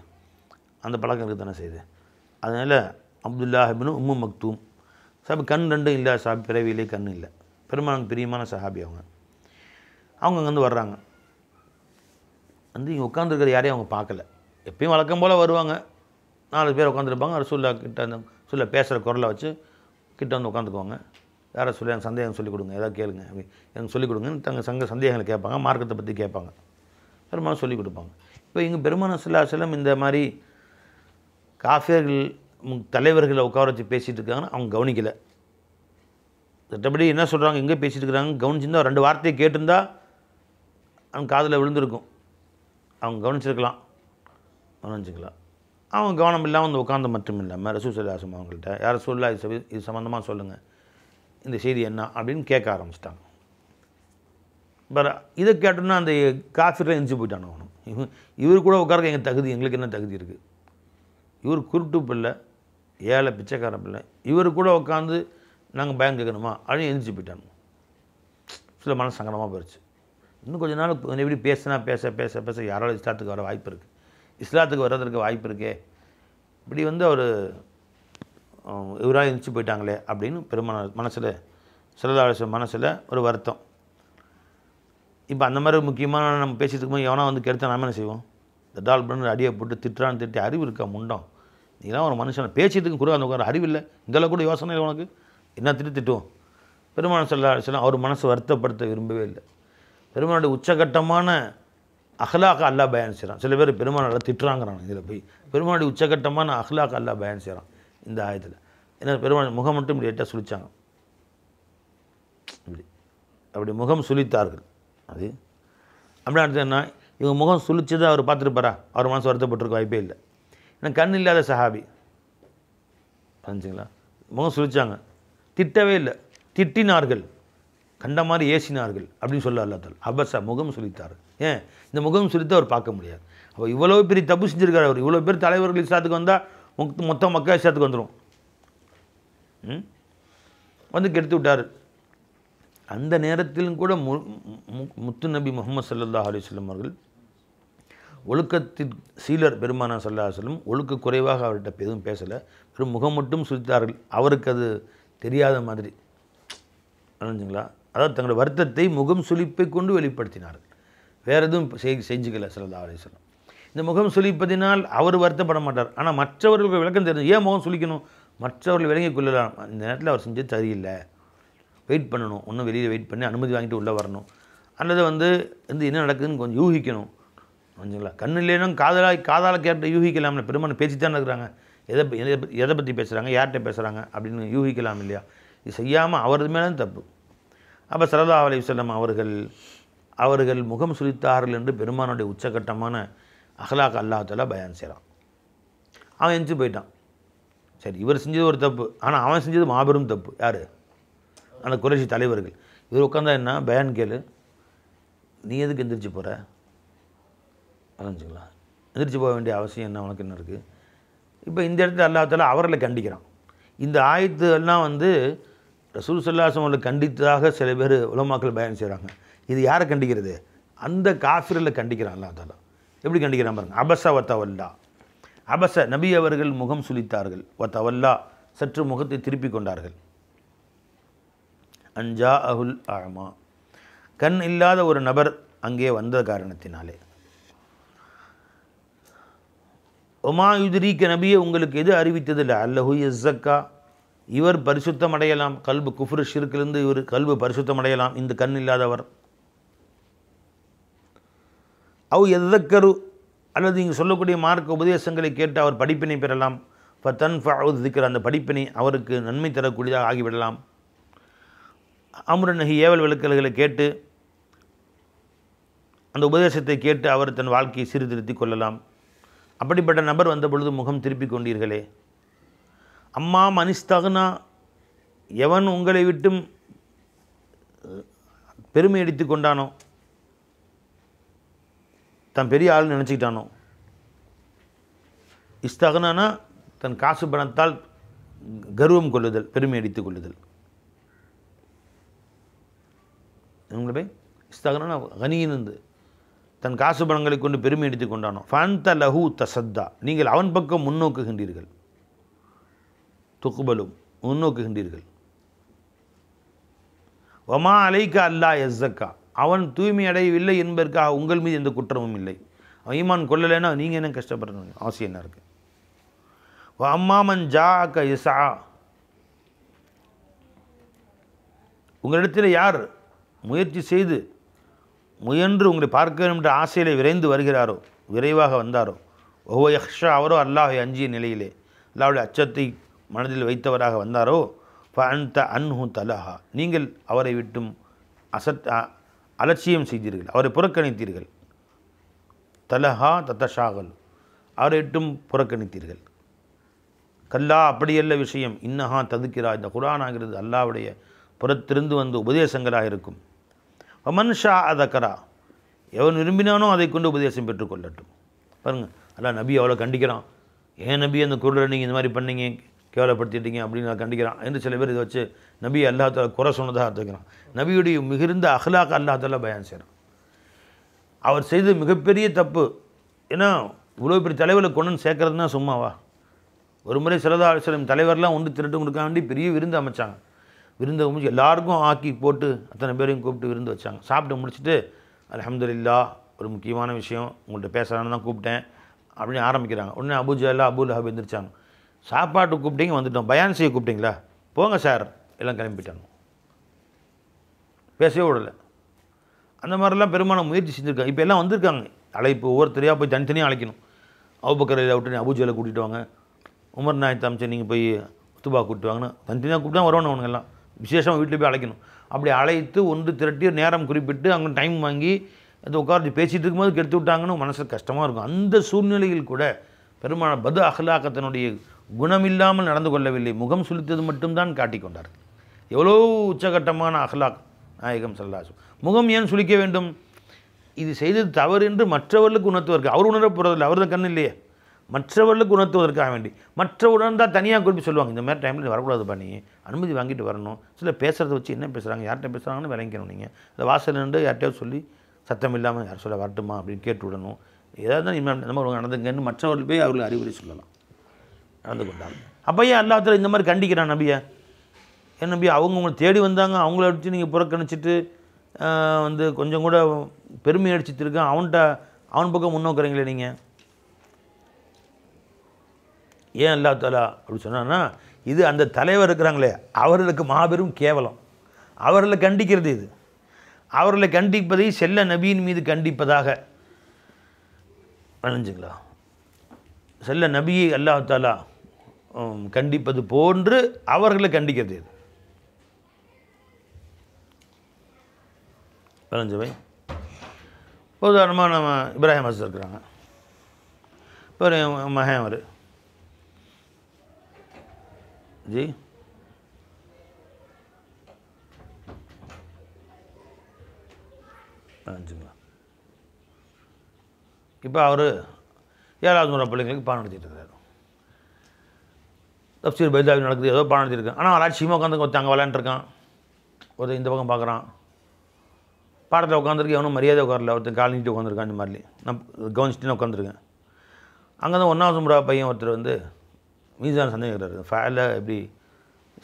S1: அந்த பழக்கம் இருக்குது தானே செய்யுது. அதனால் அப்துல்லாஹ் இப்னு உம்மு மக்தூம் சாபி, கண் ரெண்டும் இல்லை சாபி, பிறவியிலே கண் இல்லை, பெருமானுக்கு பிரியமான சஹாபி. அவங்க அங்கேருந்து வர்றாங்க. இங்கே உட்காந்துருக்கிற யாரையும் அவங்க பார்க்கல. எப்பயும் வழக்கம் போல் வருவாங்க, 4 பேர் உட்காந்துருப்பாங்க. ரசூல்லா கிட்ட ரசூல்லா பேசுகிற குரலை வச்சு கிட்ட வந்து உட்காந்துக்குவாங்க. யாரை சொல்லி எனக்கு சந்தேகம் சொல்லிக் கொடுங்க, ஏதாவது கேளுங்க, எனக்கு சொல்லிக் கொடுங்கன்னு சந்தேகங்களை கேட்பாங்க, மார்க்கத்தை பற்றி கேட்பாங்க. பெருமானம் சொல்லிக் கொடுப்பாங்க. இப்போ இங்கே பெருமானம் ஸல்லல்லாஹு அலைஹி வஸல்லம் இந்த மாதிரி காஃபியர்கள் தலைவர்களை உட்கார வச்சு பேசிகிட்டு இருக்காங்கன்னு அவங்க கவனிக்கலை. மற்றபடி என்ன சொல்கிறாங்க, எங்கே பேசிகிட்டு இருக்கிறாங்க கவனிச்சிருந்தா 2 வார்த்தையை கேட்டிருந்தா அவங்க காதில் விழுந்திருக்கும். அவங்க கவனிச்சிருக்கலாம், கவனிச்சிக்கலாம். அவங்க கவனம் இல்லாமல் உட்காந்து மட்டும் இல்லாமல் ரசூல் ஸல்லல்லாஹு அலைஹி வஸல்லம் அவங்கள்ட்ட யாரை சொல்லா இது சம்மந்தமாக சொல்லுங்கள், இந்த செய்தி என்ன அப்படின்னு கேட்க ஆரம்பிச்சிட்டாங்க. இதை கேட்டோன்னா அந்த காஃபிரில் எரிஞ்சு போயிட்டானு அவனும். இவர் கூட உட்கார எங்களுக்கு என்ன தகுதி இருக்குது? இவர் குருட்டு பிள்ளை, ஏழை பிச்சைக்கார பிள்ளை, இவர் கூட உட்காந்து நாங்கள் பயம் கேட்கணுமா அப்படின்னு எரிஞ்சு போயிட்டாங்க. சில மனசு சங்கடமாக போயிடுச்சு. இன்னும் கொஞ்ச நாள் எப்படி பேசினா பேச யாராலும் இஸ்லாத்துக்கு வர வாய்ப்பு இருக்குது, இஸ்லாத்துக்கு வர்றதுக்கு வாய்ப்பு இருக்கே, இப்படி அவர் இவராக எரிச்சு போயிட்டாங்களே அப்படின்னு மனசில் ஸல்லல்லாஹு அலைஹி வஸல்லம் மனசில் ஒரு வருத்தம். இப்போ அந்த மாதிரி முக்கியமான நம்ம பேசிட்டு இருக்கும்போது எவனா கெடுத்தா நாம என்ன செய்வோம்? இந்த டால் பண்ணு அடியை போட்டு திட்டி அறிவு இருக்கா முண்டம், நீலாம் ஒரு மனுஷனை பேசிட்டுக்கு கூட அந்த உட்கார அறிவு இல்லை, இதெல்லாம் கூட யோசனை இல்லை உனக்கு, என்ன திட்டுவோம்? பெருமானார் ஸல்லல்லாஹு அலைஹி வஸல்லம் அவர் மனசு வருத்தப்படுத்த விரும்பவே இல்லை. பெருமானுடைய உச்சகட்டமான அஹ்லாக அல்லாஹ் பயான் செய்கிறான். சில பேர் பெருமானாரை திட்டுறாங்கிறாங்க. இதில் போய் பெருமானுடைய உச்சகட்டமான அஹ்லாக அல்லாஹ் பயான் செய்கிறான் இந்த ஆயத்தில். ஏன்னா பெருமாள் முகம் மட்டும் இப்படி எட்ட சுழிச்சாங்க, அப்படி முகம் சுழித்தார்கள். அது அப்படி அடுத்து என்ன, இவங்க முகம் சுழிச்சதை அவர் பார்த்துருப்பாரா? அவர் மனசு வருத்தப்பட்டிருக்க வாய்ப்பே இல்லை. ஏன்னா கண் இல்லாத சஹாபி, புரிஞ்சுங்களா? முகம் சுழிச்சாங்க, திட்டவே இல்லை, திட்டினார்கள், கண்ட மாதிரி ஏசினார்கள் அப்படின்னு சொல்ல அல்லா தாலா. அபஸா, முகம் சுழித்தார். ஏன் இந்த முகம் சுழித்து அவர் பார்க்க முடியாது. அப்போ இவ்வளோ பெரிய தப்பு செஞ்சுருக்காரு அவர். இவ்வளோ பேர் தலைவர்கள் இஸ்லாத்துக்கு வந்தால் மொத்த மக்கள் இஸ்லாத்துக்கு வந்துடும், கெடுத்து விட்டார். அந்த நேரத்திலும் கூட முத்து நபி முஹம்மது ஸல்லல்லாஹு அலைஹி வஸல்லம் அவர்கள் ஒழுக்கத்தின் சீலர் பெருமானார் ஸல்லல்லாஹு அலைஹி வஸல்லம் ஒழுக்க குறைவாக அவர்கிட்ட எதுவும் பேசலை, வெறும் முகம் மட்டும் சுழித்தார்கள். அவருக்கு அது தெரியாத மாதிரி, புரிஞ்சுங்களா? அதாவது தங்களுடைய வருத்தத்தை முகம் சுழிப்பை கொண்டு வெளிப்படுத்தினார்கள், வேறு எதுவும் செஞ்சுக்கல ஸல்லல்லாஹு அலைஹி வஸல்லம். இந்த முகம் சுழிப்பதினால் அவர் வருத்தப்பட மாட்டார். ஆனால் மற்றவர்களுக்கு விளக்கம் தெரிஞ்சு ஏன் முகம் சுழிக்கணும், மற்றவர்கள் விளங்கிக் கொள்ளலாம். இந்த நேரத்தில் அவர் செஞ்சது சரியில்லை, வெயிட் பண்ணணும், இன்னும் வெளியில் வெயிட் பண்ணி அனுமதி வாங்கிட்டு உள்ளே வரணும், அல்லது என்ன நடக்குதுன்னு கொஞ்சம் யூகிக்கணும், புரிஞ்சுங்களா? கண் இல்லைன்னா காதால் கேட்ட யூகிக்கலாம்ல. பெருமாள் பேசி தானே இருக்கிறாங்க, எதை பற்றி பேசுகிறாங்க, யார்கிட்ட பேசுகிறாங்க அப்படின்னு யூகிக்கலாம் இல்லையா? இது செய்யாமல் அவரது மேலே தப்பு. அப்போ ஸல்லல்லாஹு அலைஹி வஸல்லம் அவர்கள் முகம் சுழித்தார்கள் என்று பெருமானுடைய உச்சகட்டமான அஹ்லாக் அல்லாஹ் தஆலா பயான் செய்கிறான். அவன் எந்திச்சு போயிட்டான். சரி, இவர் செஞ்சது ஒரு தப்பு, ஆனால் அவன் செஞ்சது மாபெரும் தப்பு. யார்? அந்த குறைஷி தலைவர்கள். இவர் உட்காந்தா என்ன பயான் கேளு, நீ எதுக்கு எந்திரிச்சு போகிற? புரிஞ்சுங்களா? எந்திரிச்சு போக வேண்டிய அவசியம் என்ன, உனக்கு என்ன இருக்குது? இப்போ இந்த இடத்துல அல்லாஹ் தஆலா அவர்களை கண்டிக்கிறான். இந்த ஆயத்து எல்லாம் ரசூல் ஸல்லல்லாஹு அலைஹி வஸல்லம் கண்டித்ததாக சில பேர் உலமாக்கள் பயான் செய்கிறாங்க. இது யாரை கண்டிக்கிறது? அந்த காஃபிர்களை கண்டிக்கிறான் அல்லாஹ் தஆலா. எப்படி கண்டிக்கிறான் பாருங்க. அபஸ வ தவல்லா. அபஸ, நபி அவர்கள் முகம் சுளித்தார்கள். வ தவல்லா, சற்று முகத்தை திருப்பி கொண்டார்கள். அன்ஜா அஹுல் ஆமா, கண் இல்லாத ஒரு நபர் அங்கே வந்த காரணத்தினாலே. ஒமா யுத்ரீக்க, நபியை உங்களுக்கு எது அறிவித்ததில்லை, அல்லஹு யஸ்ஸக்கா, இவர் பரிசுத்தம் அடையலாம், கல்பு குஃப்ரு ஷிர்க்கிலிருந்து இவர் கல்பு பரிசுத்தம் அடையலாம், இந்த கண் இல்லாதவர். அவ் எதக்கரு, அல்லது இங்கே சொல்லக்கூடிய மார்க்க உபதேசங்களை கேட்டு அவர் படிப்பினை பெறலாம். ஃபதன்ஃபஉ அந்த படிப்பினை அவருக்கு நன்மை தரக்கூடியதாக ஆகிவிடலாம். அம்ரு நஹி ஏவல் விளக்கல்களை கேட்டு அந்த உபதேசத்தை கேட்டு அவர் தன் வாழ்க்கையை சீர்திருத்தி கொள்ளலாம். அப்படிப்பட்ட நபர் வந்த பொழுது முகம் திருப்பி கொண்டீர்களே. அம்மா மனிஸ்தகுனா, எவன் உங்களை விட்டும் பெருமை அடித்து கொண்டானோ, தன் பெரிய ஆள் நினச்சிக்கிட்டானோ. இஸ்தகுனானா தன் காசு பணத்தால் கர்வம் கொள்ளுதல், பெருமை அடித்து கொள்ளுதல். உங்களை இஸ்தகுனா கனியிருந்து தன் காசு பணங்களை கொண்டு பெருமை அடித்து கொண்டானோ. ஃபந்த லஹு தசத்தா, நீங்கள் அவன் பக்கம் முன்னோக்குகின்றீர்கள். துக்குபலும் முன்னோக்குகின்றீர்கள். வமா அலைக்க அல்லா எஸ்ஸக்கா, அவன் தூய்மை அடையவில்லை என்பதற்காக உங்கள் மீது எந்த குற்றமும் இல்லை. அவன் ஈமான் கொள்ளலைன்னா நீங்கள் என்ன கஷ்டப்படுறீங்க, அவசியம் என்ன இருக்குது. அம்மாமன் ஜா அக்க இசா, உங்களிடத்தில் யார் முயற்சி செய்து முயன்று உங்களை பார்க்க வேண்டும் என்ற ஆசையிலே விரைந்து வருகிறாரோ, விரைவாக வந்தாரோ, ஒவ்வொரு யக்ஷா, அவரோ அல்லாஹை அஞ்சிய நிலையிலே அல்லாஹ்வுடைய அச்சத்தை மனதில் வைத்தவராக வந்தாரோ, ஃபஅன்த அன்ஹு தலஹா, நீங்கள் அவரை விட்டும் அலட்சியம் செய்தீர்கள், அவரை புறக்கணித்தீர்கள். தலஹா தத்தஷாகல், அவரை விட்டும் புறக்கணித்தீர்கள். கல்லா, அப்படியல்ல விஷயம். இன்னஹா ததுக்கிறா, இந்த குர்ஆன் ஆகிறது அல்லாஹ்வுடைய புறத்திருந்து வந்து உபதேசங்களாக இருக்கும். மன்ஷா அதக்கரா, எவன் விரும்பினானோ அதை கொண்டு உபதேசம் பெற்றுக்கொள்ளட்டும். பாருங்கள், அல்லாஹ் நபி அவ்வளோ கண்டிக்கிறான். ஏன் நபி அந்த குர்ஆனை நீங்கள் இந்த மாதிரி பண்ணீங்க, கேவலப்படுத்திட்டீங்க அப்படின்னு நான் கண்டிக்கிறான் என்று சில பேர் இதை வச்சு நபி அல்லாஹ் தஆலா குறை சொன்னதாக அர்த்தக்கிறான். நபியுடைய மிகுந்த அஹ்லாக் அல்லாஹ் தஆலா பயான் செய்கிறான். அவர் செய்த மிகப்பெரிய தப்பு. ஏன்னா இவ்வளோ பெரிய தலைவரை கொண்டு சேர்க்கறதுனா சும்மாவா? ஒரு முறை ஸல்லல்லாஹு அலைஹி வஸல்லம் தலைவர்லாம் ஒன்று திரட்டு கொடுக்க வேண்டி பெரிய விருந்து அமைச்சாங்க. விருந்து முடிச்சு எல்லாருக்கும் ஆக்கி போட்டு அத்தனை பேரையும் கூப்பிட்டு விருந்து வச்சாங்க. சாப்பிட்டு முடிச்சுட்டு அல்ஹம்துலில்லாஹ், ஒரு முக்கியமான விஷயம் உங்கள்கிட்ட பேசலான்னு தான் கூப்பிட்டேன் அப்படின்னு ஆரம்பிக்கிறாங்க. உடனே அபூ ஜஹல் அபூ லஹப் எந்திரிச்சாங்க. சாப்பாட்டு கூப்பிட்டீங்க, வந்துட்டோம். பயான் செய்ய கூப்பிட்டீங்களா? போங்க சார், எல்லாம் கிளம்பிட்டாங்க. பேசவே விடலை. அந்த மாதிரிலாம் பெரும்பாலும் முயற்சி செஞ்சுருக்காங்க. இப்போ எல்லாம் வந்திருக்காங்க. அழைப்பு ஒவ்வொருத்தரையாக போய் தனித்தனியாக அழைக்கணும். அபூபக்கரை விட்டு அபூ ஜஹலை கூட்டிகிட்டு வாங்க, உமர் நாயத்தை அமைச்சு நீங்கள் போய் உத்துபா கூப்பிட்டு வாங்கன்னு தனித்தனியாக கூப்பிட்டு தான் வரணும். அவனுங்கெல்லாம் விசேஷமாக வீட்டில் போய் அழைக்கணும். அப்படி அழைத்து ஒன்று திரட்டி நேரம் குறிப்பிட்டு அங்கே டைம் வாங்கி அதை உட்கார்ந்து பேசிகிட்டு இருக்கும்போது கெடுத்து விட்டாங்கன்னு மனசுக்கு கஷ்டமாக இருக்கும். அந்த சூழ்நிலையில் கூட பெரும்பாலும் பது அஹ்லாக்கத்தினுடைய குணமில்லாமல் நடந்து கொள்ளவில்லை, முகம் சுளித்தது மட்டும்தான் காட்டிக்கொண்டார்கள். எவ்வளோ உச்சகட்டமான அஹ்லாக் நாயகம் ஸல்லல்லாஹு அலைஹி வஸல்லம். முகம் ஏன் சுளிக்க வேண்டும்? இது செய்தது தவறு என்று மற்றவர்களுக்கு உணர்த்துவதற்கு. அவர் உணர போகிறதில்லை, அவரது கண் இல்லையே. மற்றவர்களுக்கு உணர்த்துவதற்காக வேண்டி. மற்ற உணர்ந்தால் தனியாக குறிப்பி சொல்லுவாங்க, இந்த மாதிரி டைமில் வரக்கூடாது பண்ணி அனுமதி வாங்கிட்டு வரணும். சில பேசுகிறத வச்சு என்ன பேசுகிறாங்க, யார்கிட்ட பேசுகிறாங்கன்னு விளங்கிக்கணும். நீங்கள் இந்த வாசல் நின்று யார்கிட்டையாவது சொல்லி சத்தம் இல்லாமல் யார் சொல்ல வரட்டுமா அப்படின்னு கேட்டு விடணும். ஏதாவது தான் இனிமேல் இந்த மாதிரி நடந்துங்கன்னு மற்றவர்கள் போய் அவர்கள் அறிவுரை சொல்லலாம். நடந்து கொண்டாங்க. அப்போ ஏன் அல்லாஹ் தஆலா இந்த மாதிரி கண்டிக்கிறான் நபியை? ஏன் நபி, அவங்க உங்களை தேடி வந்தாங்க, அவங்கள அடித்து நீங்கள் புறக்கணிச்சிட்டு வந்து கொஞ்சம் கூட பெருமை அடிச்சுட்டு இருக்கேன், அவன் பக்கம் முன்னோக்குறீங்களே நீங்கள். ஏன் அல்லாஹ் தஆலா அப்படி சொன்னான்னா, இது அந்த தலைவர் இருக்கிறாங்களே அவர்களுக்கு மாபெரும் கேவலம். அவர்களை கண்டிக்கிறது இது. அவர்களை கண்டிப்பதை செல்ல நபியின் மீது கண்டிப்பதாக நினைஞ்சுங்களா? செல்ல நபியை அல்லாஹ் தஆலா கண்டிப்பது போன்று அவர்களை கண்டிக்கிறது இது. விளைஞ்சவை உதாரணமாக நம்ம இப்ராஹிம் ஹசரத் இருக்கிறாங்க. இப்போ மகன் அவர் ஜி நினச்சிங்களா? இப்போ அவர் 7வது முறை பிள்ளைங்களுக்கு பாடம் நடத்திட்டு இருக்கிறார். தப்சீர் பைதாவி நடக்குது, ஏதோ பாடம் நடத்திருக்கேன். ஆனால் அலட்சியமாக உட்காந்து ஒருத்தங்க விளையாண்டுருக்கான், ஒருத்தர் இந்த பக்கம் பார்க்குறான். பாடத்தில் உட்காந்துருக்கு, எவனும் மரியாதை உட்காரல, ஒருத்தர் கால் நீட்டி உட்காந்துருக்கான். இந்த மாதிரி நான் கவனிச்சுட்டு நான் உட்காந்துருக்கேன். அங்கே தான் 1வது முறை பையன் ஒருத்தர் வந்து மீசான சந்தேகிக்கிறாரு, ஃபேல எப்படி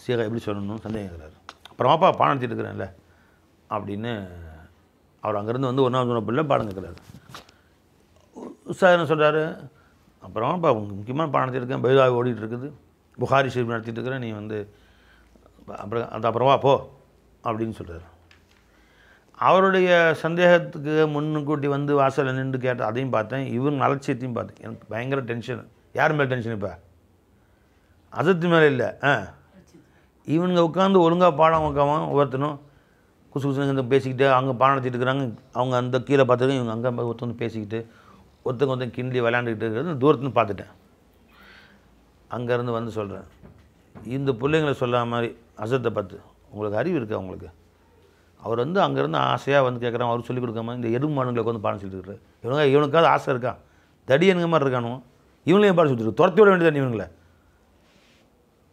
S1: சீகா எப்படி சொல்லணும் சந்தேகிக்கிறாரு. அப்புறமாப்பா பாடம் நடத்திட்டு இருக்கிறேன்ல அப்படின்னு அவர் அங்கேருந்து வந்து 1வது முறை பிள்ளை பாடம் கேட்குறாரு. உஸ்தாத் என்ன சொல்கிறாரு, அப்புறமாப்பா முக்கியமான பாடம் நடத்திருக்கேன், பைதாவி ஓடிட்டு இருக்குது, புகாரி ஷரீஃப் நடத்திட்டு இருக்கிறேன், நீ வந்து அப்புறம் அது அப்புறமா போ அப்படின்னு சொல்கிறார். அவருடைய சந்தேகத்துக்கு முன்னுக்கூட்டி வந்து வாசலில் நின்று கேட்ட அதையும் பார்த்தேன், இவங்க அலட்சியத்தையும் பார்த்தேன். எனக்கு பயங்கர டென்ஷன். யார் மேலே டென்ஷன் இப்போ? அசத்து மேலே இல்லை, இவனுங்க உட்காந்து ஒழுங்காக பாடம் உட்காம ஒவ்வொருத்தனும் குசு குசுங்க பேசிக்கிட்டு அவங்க பாடம் நடத்திட்டு இருக்கிறாங்க. அவங்க அந்த கீழே பார்த்துருக்கேன், இவங்க அங்கே ஒருத்தவங்க பேசிக்கிட்டு ஒருத்தங்க கிண்டி விளையாண்டுக்கிட்டு இருக்கிறது தூரத்துன்னு பார்த்துட்டேன். அங்கேருந்து வந்து சொல்கிறேன், இந்த பிள்ளைங்களை சொல்லாத மாதிரி அசத்தை பார்த்து உங்களுக்கு அறிவு இருக்கா உங்களுக்கு? அவர் வந்து அங்கேருந்து ஆசையாக வந்து கேட்குறான், அவர் சொல்லிக் கொடுக்காம இந்த எறும்பு மாடுங்களுக்கு வந்து பாடம் சொல்லிட்டு இருக்கிறார். இவனுக்காவது ஆசை இருக்கா? தடியனுங்க மாதிரி இருக்கானோ, இவங்களையும் பாடம் சொல்லிட்டு துரத்தி விட வேண்டியதான் இவங்களை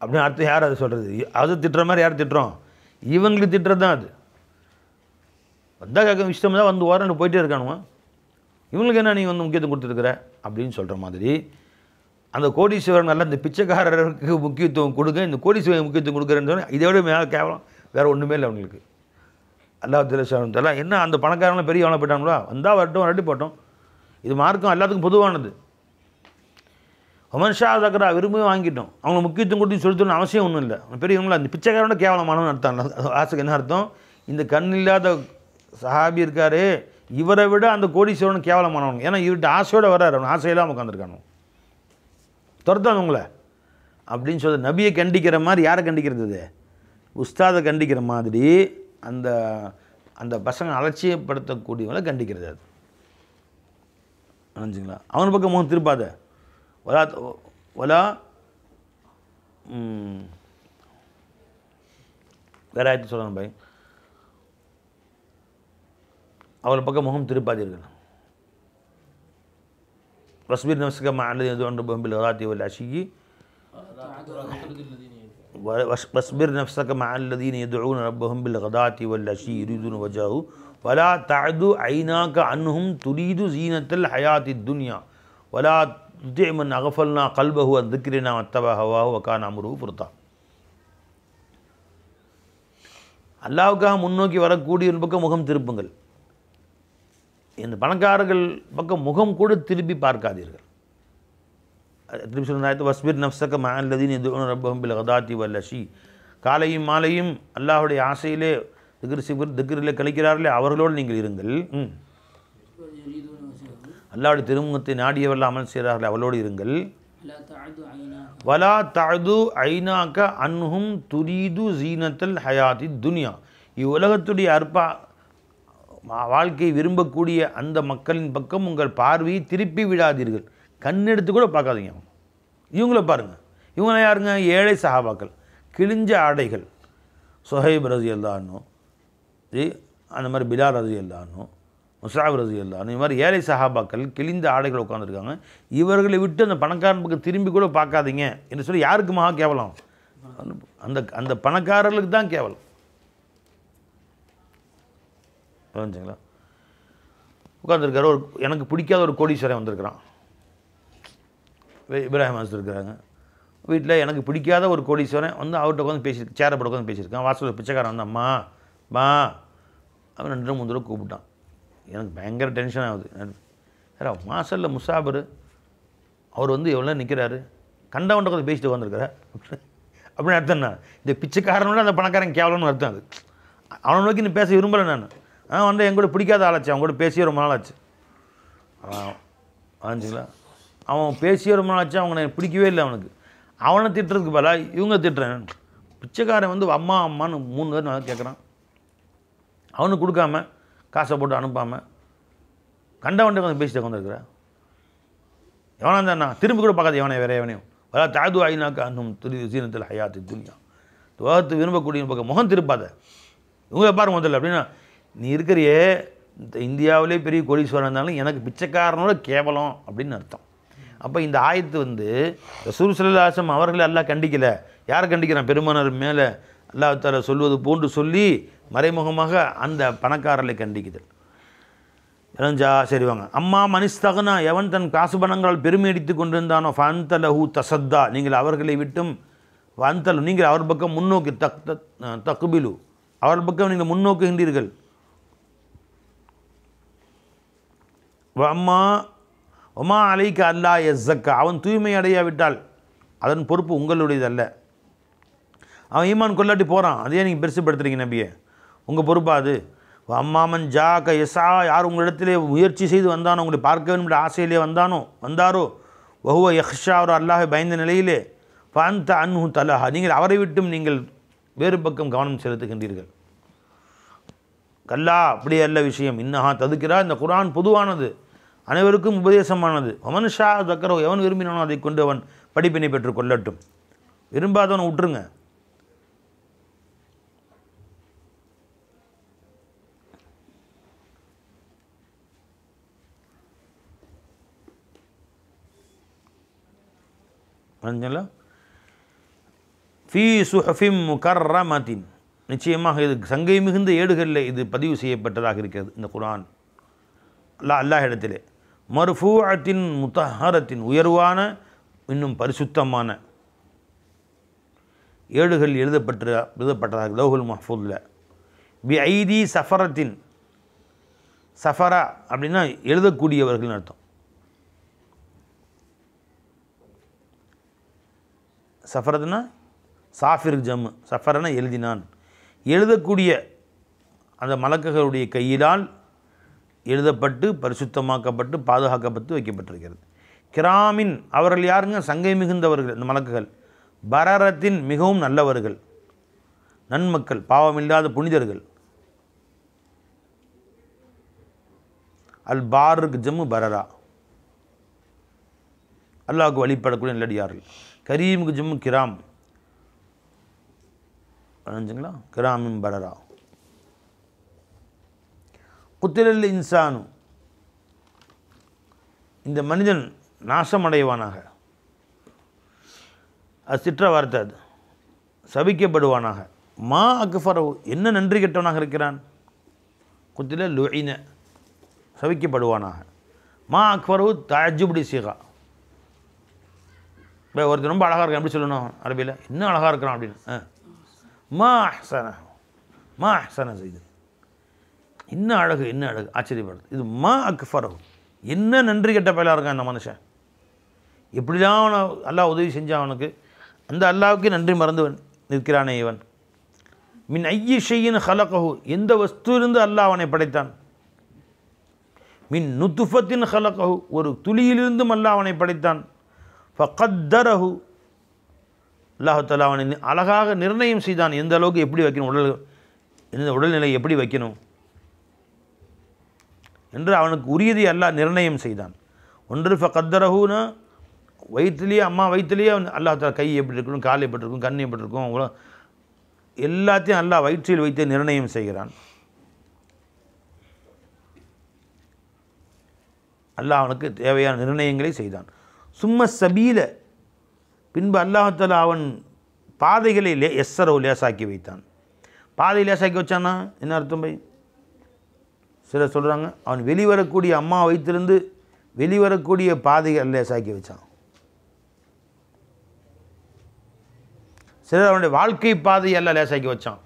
S1: அப்படின்னு அர்த்தம். யார் அதை சொல்கிறது? அது திட்டுற மாதிரி யார் திட்டுறோம்? இவங்களுக்கு திட்டுறது தான் அது. வந்தால் கேட்க இஷ்டம் தான் வந்து ஓரண்டு போயிட்டே இருக்கானுங்க. இவங்களுக்கு என்ன நீ வந்து முக்கியத்துவம் கொடுத்துருக்குற அப்படின்னு சொல்கிற மாதிரி அந்த கோடீஸ்வரன் நல்லா இந்த பிச்சைக்காரருக்கு முக்கியத்துவம் கொடுங்க, இந்த கோடீஸ்வரன் முக்கியத்துவம் கொடுக்குறேன்னு சொன்னால் இதை விட மேலே கேவலம் வேறு ஒன்றுமே இல்லை அவங்களுக்கு. அல்லாஹ் என்ன அந்த பணக்காரங்களாம் பெரிய எவனை போயிட்டாங்களா? வந்தால் வரட்டும், வரட்டி போட்டோம். இது மார்க்கம் எல்லாத்துக்கும் பொதுவானது. ஒமன்ஷா தக்கரா விரும்பி வாங்கிட்டோம், அவங்க முக்கியத்துவம் கொடுத்து செலுத்தணும்னு அவசியம் ஒன்றும் இல்லை. பெரியவங்களா அந்த பிச்சைக்காரோட கேவலமானவன் அர்த்தம். ஆசைக்கு என்ன அர்த்தம்? இந்த கண் இல்லாத சஹாபி இருக்காரு, இவரை விட அந்த கோடீஸ்வரன் கேவலமானவங்க. ஏன்னா இவர்கிட்ட ஆசையோடு வர்றாரு, அவன் ஆசையெல்லாம் உட்காந்துருக்கானு துரத்தான் உங்களை அப்படின்னு சொல்லி நபியை கண்டிக்கிற மாதிரி. யாரை கண்டிக்கிறது? உஸ்தாதை கண்டிக்கிற மாதிரி அந்த அந்த பசங்க அலட்சியப்படுத்தக்கூடியவங்களை கண்டிக்கிறது. அது நினச்சிங்களா? அவன் பக்கம் முகம் திருப்பாத. ஒலா ஒலா வேற ஆயிரத்து சொல்லணும் பை, அவள் பக்கம் முகம் திருப்பாதீர்கள். வஸ்பிர் நஃப்ஸக மஅ அல்லதீன யதுஊன ரப்பஹும் பில் கதாத்தி வல் அஷிய்யி வஸ்பிர் நஃப்ஸக மஅ அல்லதீன யதுஊன ரப்பஹும் பில் கதாத்தி வல் அஷிய்யி யுரீதுன வஜஹு வலா தஅது ஐனாக அன்ஹும் துரீது ஸீனத்தல் ஹயாத்தித் துன்யா வலா துதி' மன் அகஃபல்னா கல்பஹு அன் ذிக்ரினா வத்தபா ஹவாஹு வகான அம்ருஹு ஃபுர்தா. அல்லாஹ்வுக்காக முன்னோக்கி வரக்கூடிய பக்கம் முகம் திருப்புங்கள். இந்த பணக்காரர்கள் பக்கம் முகம் கூட திருப்பி பார்க்காதீர்கள். திருப்பி சொல்லுங்க, வஸ்பிர் நஃப்ஸக மஅ அல்லதீன யதுஊன ரப்பஹும் பில் கதாத்தி வல் அஷி. காலையும் மாலையும் அல்லாஹ்வுடைய ஆசையிலே திக்ரிலே கழிக்கிறார்களே அவர்களோடு நீங்கள் இருங்கள். அல்லாஹ்வுடைய திருமுகத்தை நாடியவர்கள் அமல் செய்கிறார்கள் அவளோடு இருங்கள். வலா தஅது ஐனாக அன்ஹும் துரீது ஸீனத்தல் ஹயாத்தித் துன்யா. இவ்வுலகத்துடைய அற்ப வாழ்க்கையை விரும்பக்கூடிய அந்த மக்களின் பக்கம் உங்கள் பார்வையை திருப்பி விடாதீர்கள். கண்ணெடுத்து கூட பார்க்காதீங்க. இவங்கள பாருங்கள், இவங்களாம் யாருங்க? ஏழை சஹாபாக்கள், கிழிஞ்ச ஆடைகள். சுஹைப் ரலியல்லாஹு அன்ஹு, அந்த மாதிரி பிலால் ரலியல்லாஹு அன்ஹு, முஸஅப் ரலியல்லாஹு அன்ஹு, இந்த மாதிரி ஏழை சஹாபாக்கள் கிழிந்த ஆடைகள் உட்காந்துருக்காங்க. இவர்களை விட்டு அந்த பணக்காரன் பக்கம் திரும்பி கூட பார்க்காதீங்க என்று சொல்லி யாருக்கு மகா கேவலம்? அந்த அந்த பணக்காரர்களுக்கு தான் கேவலம். புரிஞ்சுங்களா? உட்காந்துருக்காரு, ஒரு எனக்கு பிடிக்காத ஒரு கோடீஸ்வரன் வந்திருக்கிறான். இப்ராஹிம் மாஸ்டர் இருக்கிறாங்க வீட்டில். எனக்கு பிடிக்காத ஒரு கோடீஸ்வரன் வந்து அவர்கிட்ட உட்காந்து பேசியிருக்கு, சேரை போட்டு உட்காந்து பேசியிருக்கான். வாசலில் பிச்சைக்காரன் வந்து அம்மா பா அவன் 2-3 தடவை கூப்பிட்டான். எனக்கு பயங்கர டென்ஷன் ஆகுது. வேறு வாசலில் முசாபர் அவர் வந்து எவ்வளோ நிற்கிறாரு, கண்டவன்ட்ட உட்காந்து பேசிட்டு உட்காந்துருக்கிறார் அப்படின்னு அர்த்தம் என்ன? இந்த பிச்சைக்காரனோட அந்த பணக்காரன் கேவலம்னு அர்த்தம். அது அவனை நோக்கி நீ பேச விரும்பலை. நான் வந்து எங்கூட பிடிக்காத ஆளாச்சு, அவங்க கூட பேசியே ரொம்ப நாள் ஆச்சு. ஆச்சுங்களா? அவன் பேசியே ரொம்ப நாள் ஆச்சு, அவங்க எனக்கு பிடிக்கவே இல்லை. அவனுக்கு அவனை திட்டுறதுக்கு பதிலாக இவங்க திட்டுறேன். பிச்சைக்காரன் வந்து அம்மா அம்மான்னு 3 பேர் நான் கேட்குறான். அவனுக்கு கொடுக்காம காசை போட்டு அனுப்பாமல் கண்டவன்ட்டு கொஞ்சம் பேசிட்டு உட்காந்துருக்குறேன். எவனா இருந்தா திரும்பி கூட பார்க்காது எவனே வேறு எவனையும். வலா தஅது ஐனாக அன்ஹும் துரீது ஸீனத்தல் ஹயாத்தித் துன்யா. துவாத்து விரும்பக்கூடிய பக்கம் முகம் திருப்பாத. இவங்களை பாரு முதல்ல. அப்படின்னா நீ இருக்கிறியே இந்தியாவிலே பெரிய கோடீஸ்வரன் இருந்தாலும் எனக்கு பிச்சைக்காரனோட கேவலம் அப்படின்னு அர்த்தம். அப்போ இந்த ஆயத்து வந்து ரசூல் ஸல்லல்லாஹு அலைஹி வஸல்லம் அவர்களை அல்லாஹ் கண்டிக்கலை. யாரை கண்டிக்கிறான்? பெருமானார் மேலே அல்லாஹ் தஆலா சொல்வது போன்று சொல்லி மறைமுகமாக அந்த பணக்காரர்களை கண்டிக்குது. இறஞ்சா சரி வாங்க. அம்மா மனிஸ்தகனா, எவன் தன் காசு பணங்களால் பெருமை அடித்து கொண்டிருந்தானோ ஃபஅன்த லஹு தசத்தா, நீங்கள் அவர்களை விட்டும் வந்தல் நீங்கள் அவர் பக்கம் முன்னோக்கி தக்பிலு, அவர் பக்கம் நீங்கள் முன்னோக்குகின்றீர்கள். அம்மா ஒமா அலைக்க அல்லா எஸ்ஸக்கா, அவன் தூய்மை அடையாவிட்டால் அதன் பொறுப்பு உங்களுடையதல்ல. அவன் ஈமான் கொள்ளாட்டி போகிறான், அதையே நீங்கள் பெருசுப்படுத்துறீங்க நபியே, உங்கள் பொறுப்பா அது? அம்மாமன் ஜாக்க எஸ்ஆ, யார் உங்களிடத்திலே முயற்சி செய்து வந்தானோ, உங்களை பார்க்க வேண்டும் என்ற ஆசையிலே வந்தாரோ, வஹுவ யஹ்ஷா, அவர் அல்லாஹை பயந்த நிலையிலே, ஃபஅன்த அன்ஹு தலஹா, நீங்கள் அவரை விட்டும் நீங்கள் வேறு பக்கம் கவனம் செலுத்துகின்றீர்கள். கல்லா, அப்படியே அல்ல விஷயம். இன்னஹா ததுக்கிறா, இந்த குர்ஆன் பொதுவானது, அனைவருக்கும் உபதேசமானது. ஒமன் ஷா தக்கரோ, எவன் விரும்பினானோ அதை கொண்டு அவன் படிப்பினை பெற்றுக் கொள்ளட்டும். விரும்பாதவனை விட்டுருங்க. ஃபீ சுஹஃபிம் முகர்ரமத்தின், நிச்சயமாக இது சங்கை மிகுந்த ஏடுகளில் இது பதிவு செய்யப்பட்டதாக இருக்கிறது. இந்த குர்ஆன் அல்லாஹ் இடத்திலே மர்ஃபூஅத்தின் முத்தஹரத்தின், உயர்வான இன்னும் பரிசுத்தமான ஏடுகள் எழுதப்பட்டதாக லௌஹுல் மஹ்ஃபூஸில். பி ஐதி சஃபரத்தின், சஃபரா அப்படின்னா எழுதக்கூடியவர்கள்னு அர்த்தம். சஃபரத்துனா சாஃபிர் ஜம்மு, சஃபரனா எழுதினான், எழுதக்கூடிய அந்த மலக்குகளுடைய கையிலால் எழுதப்பட்டு பரிசுத்தமாக்கப்பட்டு பாதுகாக்கப்பட்டு வைக்கப்பட்டிருக்கிறது. கிராமின், அவர்கள் யாருங்க? சங்கை மிகுந்தவர்கள் இந்த மலக்குகள். பரரத்தின், மிகவும் நல்லவர்கள், நன்மக்கள், பாவமில்லாத புனிதர்கள். அல் பாருக்கு ஜம்மு பரரா, அல்லாஹ்வுக்கு வழிபடக்கூடிய நல்லடியார்கள். கரீமுக்கு ஜம்மு கிராம், புரிஞ்சுங்களா? கிராமின் பரரா. குத்திலல் இன்சானு, இந்த மனிதன் நாசமடைவானாக. அது சிற்ற வார்த்தை, அது சபிக்கப்படுவானாக. மா அக்ஃபரவு, என்ன நன்றி கெட்டவனாக இருக்கிறான். குத்தில லுஇன, சபிக்கப்படுவானாக. மா அக்ஃபரவு தஅஜ்ஜுபுடி சீகா, ஒருத்தர் ரொம்ப அழகாக இருக்கான், எப்படி சொல்லணும் அரபியில்? இன்னும் அழகாக இருக்கிறான் அப்படின்னு. மா அஹ்சன, மா அஹ்சன செய்து, இன்னும் அழகு, என்ன அழகு, ஆச்சரியப்படுது. இது மா அக்ஃபரஹு, என்ன நன்றி கெட்ட பயலாக இருக்கான் அந்த மனுஷன். எப்படிலாம் அவனை அல்லாஹ் உதவி செஞ்சான் அவனுக்கு, அந்த அல்லாஹ்வுக்கு நன்றி மறந்து நிற்கிறானே இவன். மின் ஐயி ஷையின் ஹலகஹு, எந்த வஸ்துவிலிருந்து அல்லாஹ் அவனை படைத்தான். மின் நுத்துஃபத்தின் ஹலகஹு, ஒரு துளியிலிருந்தும் அல்லாஹ் அவனை படைத்தான். ஃபகத்தரஹு, அல்லாஹ் தஆலா அவனை அழகாக நிர்ணயம் செய்தான், எந்த அளவுக்கு எப்படி வைக்கணும், இந்த உடல்நிலை எப்படி வைக்கணும் என்று அவனுக்கு உரியதை அல்லாஹ் நிர்ணயம் செய்தான். ஒன்று ஃபகத்தரஹுனா, வயிற்றுலேயே, அம்மா வயிற்றுலேயே அல்லாஹ் தஆலா கை எப்படி இருக்கணும், கால் எப்படி இருக்கும், கண் எப்படி இருக்கும், எல்லாத்தையும் அல்லாஹ் வயிற்றில் வைத்து நிர்ணயம் செய்கிறான். அல்லாஹ் அவனுக்கு தேவையான நிர்ணயங்களை செய்தான். சும்ம சபீல, பின்பு அல்லாஹ் தஆலா அவன் பாதைகளை எஸ்ஸரவு, லேசாக்கி வைத்தான். பாதை லேசாக்கி வச்சான்னா என்ன அர்த்தம் பை? சிலர் சொல்கிறாங்க, அவன் வெளிவரக்கூடிய, அம்மா வயிற்றிலிருந்து வெளிவரக்கூடிய பாதைகள் லேசாக்கி வச்சான். சிலர் அவனுடைய வாழ்க்கை பாதை எல்லாம் லேசாக்கி வச்சான்.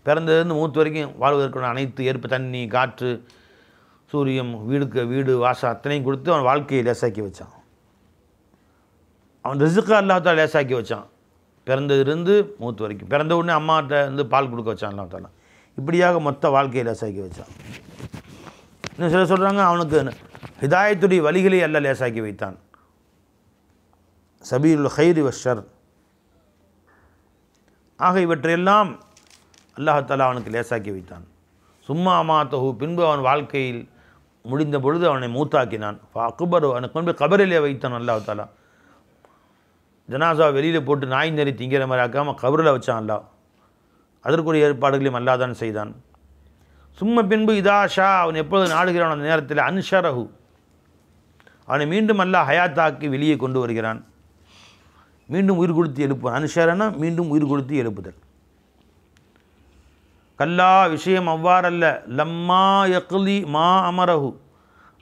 S1: பிறந்ததுலேருந்து மூத்து வரைக்கும் வாழ்வதற்கான அனைத்து ஏற்பு, தண்ணி, காற்று, சூரியம், வீடு, வாசம் அத்தனையும் கொடுத்து அவன் வாழ்க்கையை லேசாக்கி வச்சான். அவன் ரிஸ்கை அல்லாஹ் தஆலா லேசாக்கி வச்சான். பிறந்ததுலேருந்து மூத்து வரைக்கும், பிறந்த உடனே அம்மாட்ட வந்து பால் கொடுக்க வச்சான் அல்லாஹ் தஆலா. இப்படியாக மொத்த வாழ்க்கையை லேசாக்கி வச்சான். இன்னும் சிலர் சொல்கிறாங்க, அவனுக்கு ஹிதாயத்துடைய வழிகளை அல்லாஹ் லேசாக்கி வைத்தான். சபீலுல் ஹைரி வஷ்ஷர், ஆக இவற்றையெல்லாம் அல்லாஹ் தஆலா அவனுக்கு லேசாக்கி வைத்தான். சும்மா அமாத்தஹு, பின்பு அவன் வாழ்க்கையில் முடிந்த பொழுது அவனை மூத்தாக்கினான். அக்பரு, அவனுக்கு கொண்டு கபரிலே வைத்தான் அல்லாஹ் தஆலா. ஜனாசா வெளியில் போட்டு நாய் நெறி திங்கிற மாதிரி ஆக்காமல் கபரில் வச்சான் அல்லாஹ். அதற்குரிய ஏற்பாடுகளையும் அல்லாஹ் தான் செய்தான். சும்ம பின்பு இதா ஷா, அவன் எப்பொழுது நாடுகிறான் அந்த நேரத்தில் அன்ஷரஹு, அவனை மீண்டும் அல்லாஹ் ஹயாத்தாக்கி வெளியே கொண்டு வருகிறான். மீண்டும் உயிர் கொடுத்து எழுப்புவான். அன்ஷரனா மீண்டும் உயிர் கொடுத்து எழுப்புதல். கல்லா, விஷயம் அவ்வாறல்ல. லம்மா யக்லி மா அமரஹு,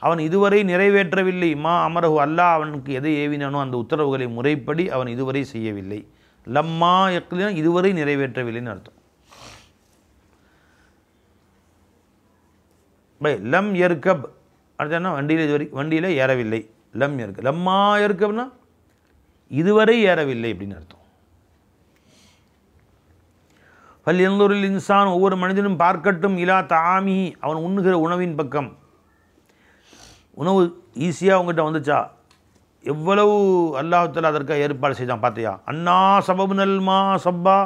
S1: அவன் இதுவரை நிறைவேற்றவில்லை. மா அமரஹு, அல்லாஹ் அவனுக்கு எதை ஏவினானோ அந்த உத்தரவுகளை முறைப்படி அவன் இதுவரை செய்யவில்லை. லம்மா யக்லினா இதுவரை நிறைவேற்றவில்லைன்னு அர்த்தம். பை லம் எர்கப், அடுத்த என்ன, வண்டியில் ஏறவில்லை. லம் எர்கப், லம்மா எர்கப்னா இதுவரை ஏறவில்லை அப்படின்னு அர்த்தம். பல் எந்தொருள் இன்சான் ஒவ்வொரு மனிதனும் பார்க்கட்டும் இலா தாமி அவன் உண்ணுகிற உணவின் பக்கம். உணவு ஈஸியாக அவங்ககிட்ட வந்துச்சா, எவ்வளவு அல்லாஹ்வுத்தாலா அதற்காக ஏற்பாடு செய்தான் பார்த்தியா. அண்ணா சபபு நல்மா சப்பா,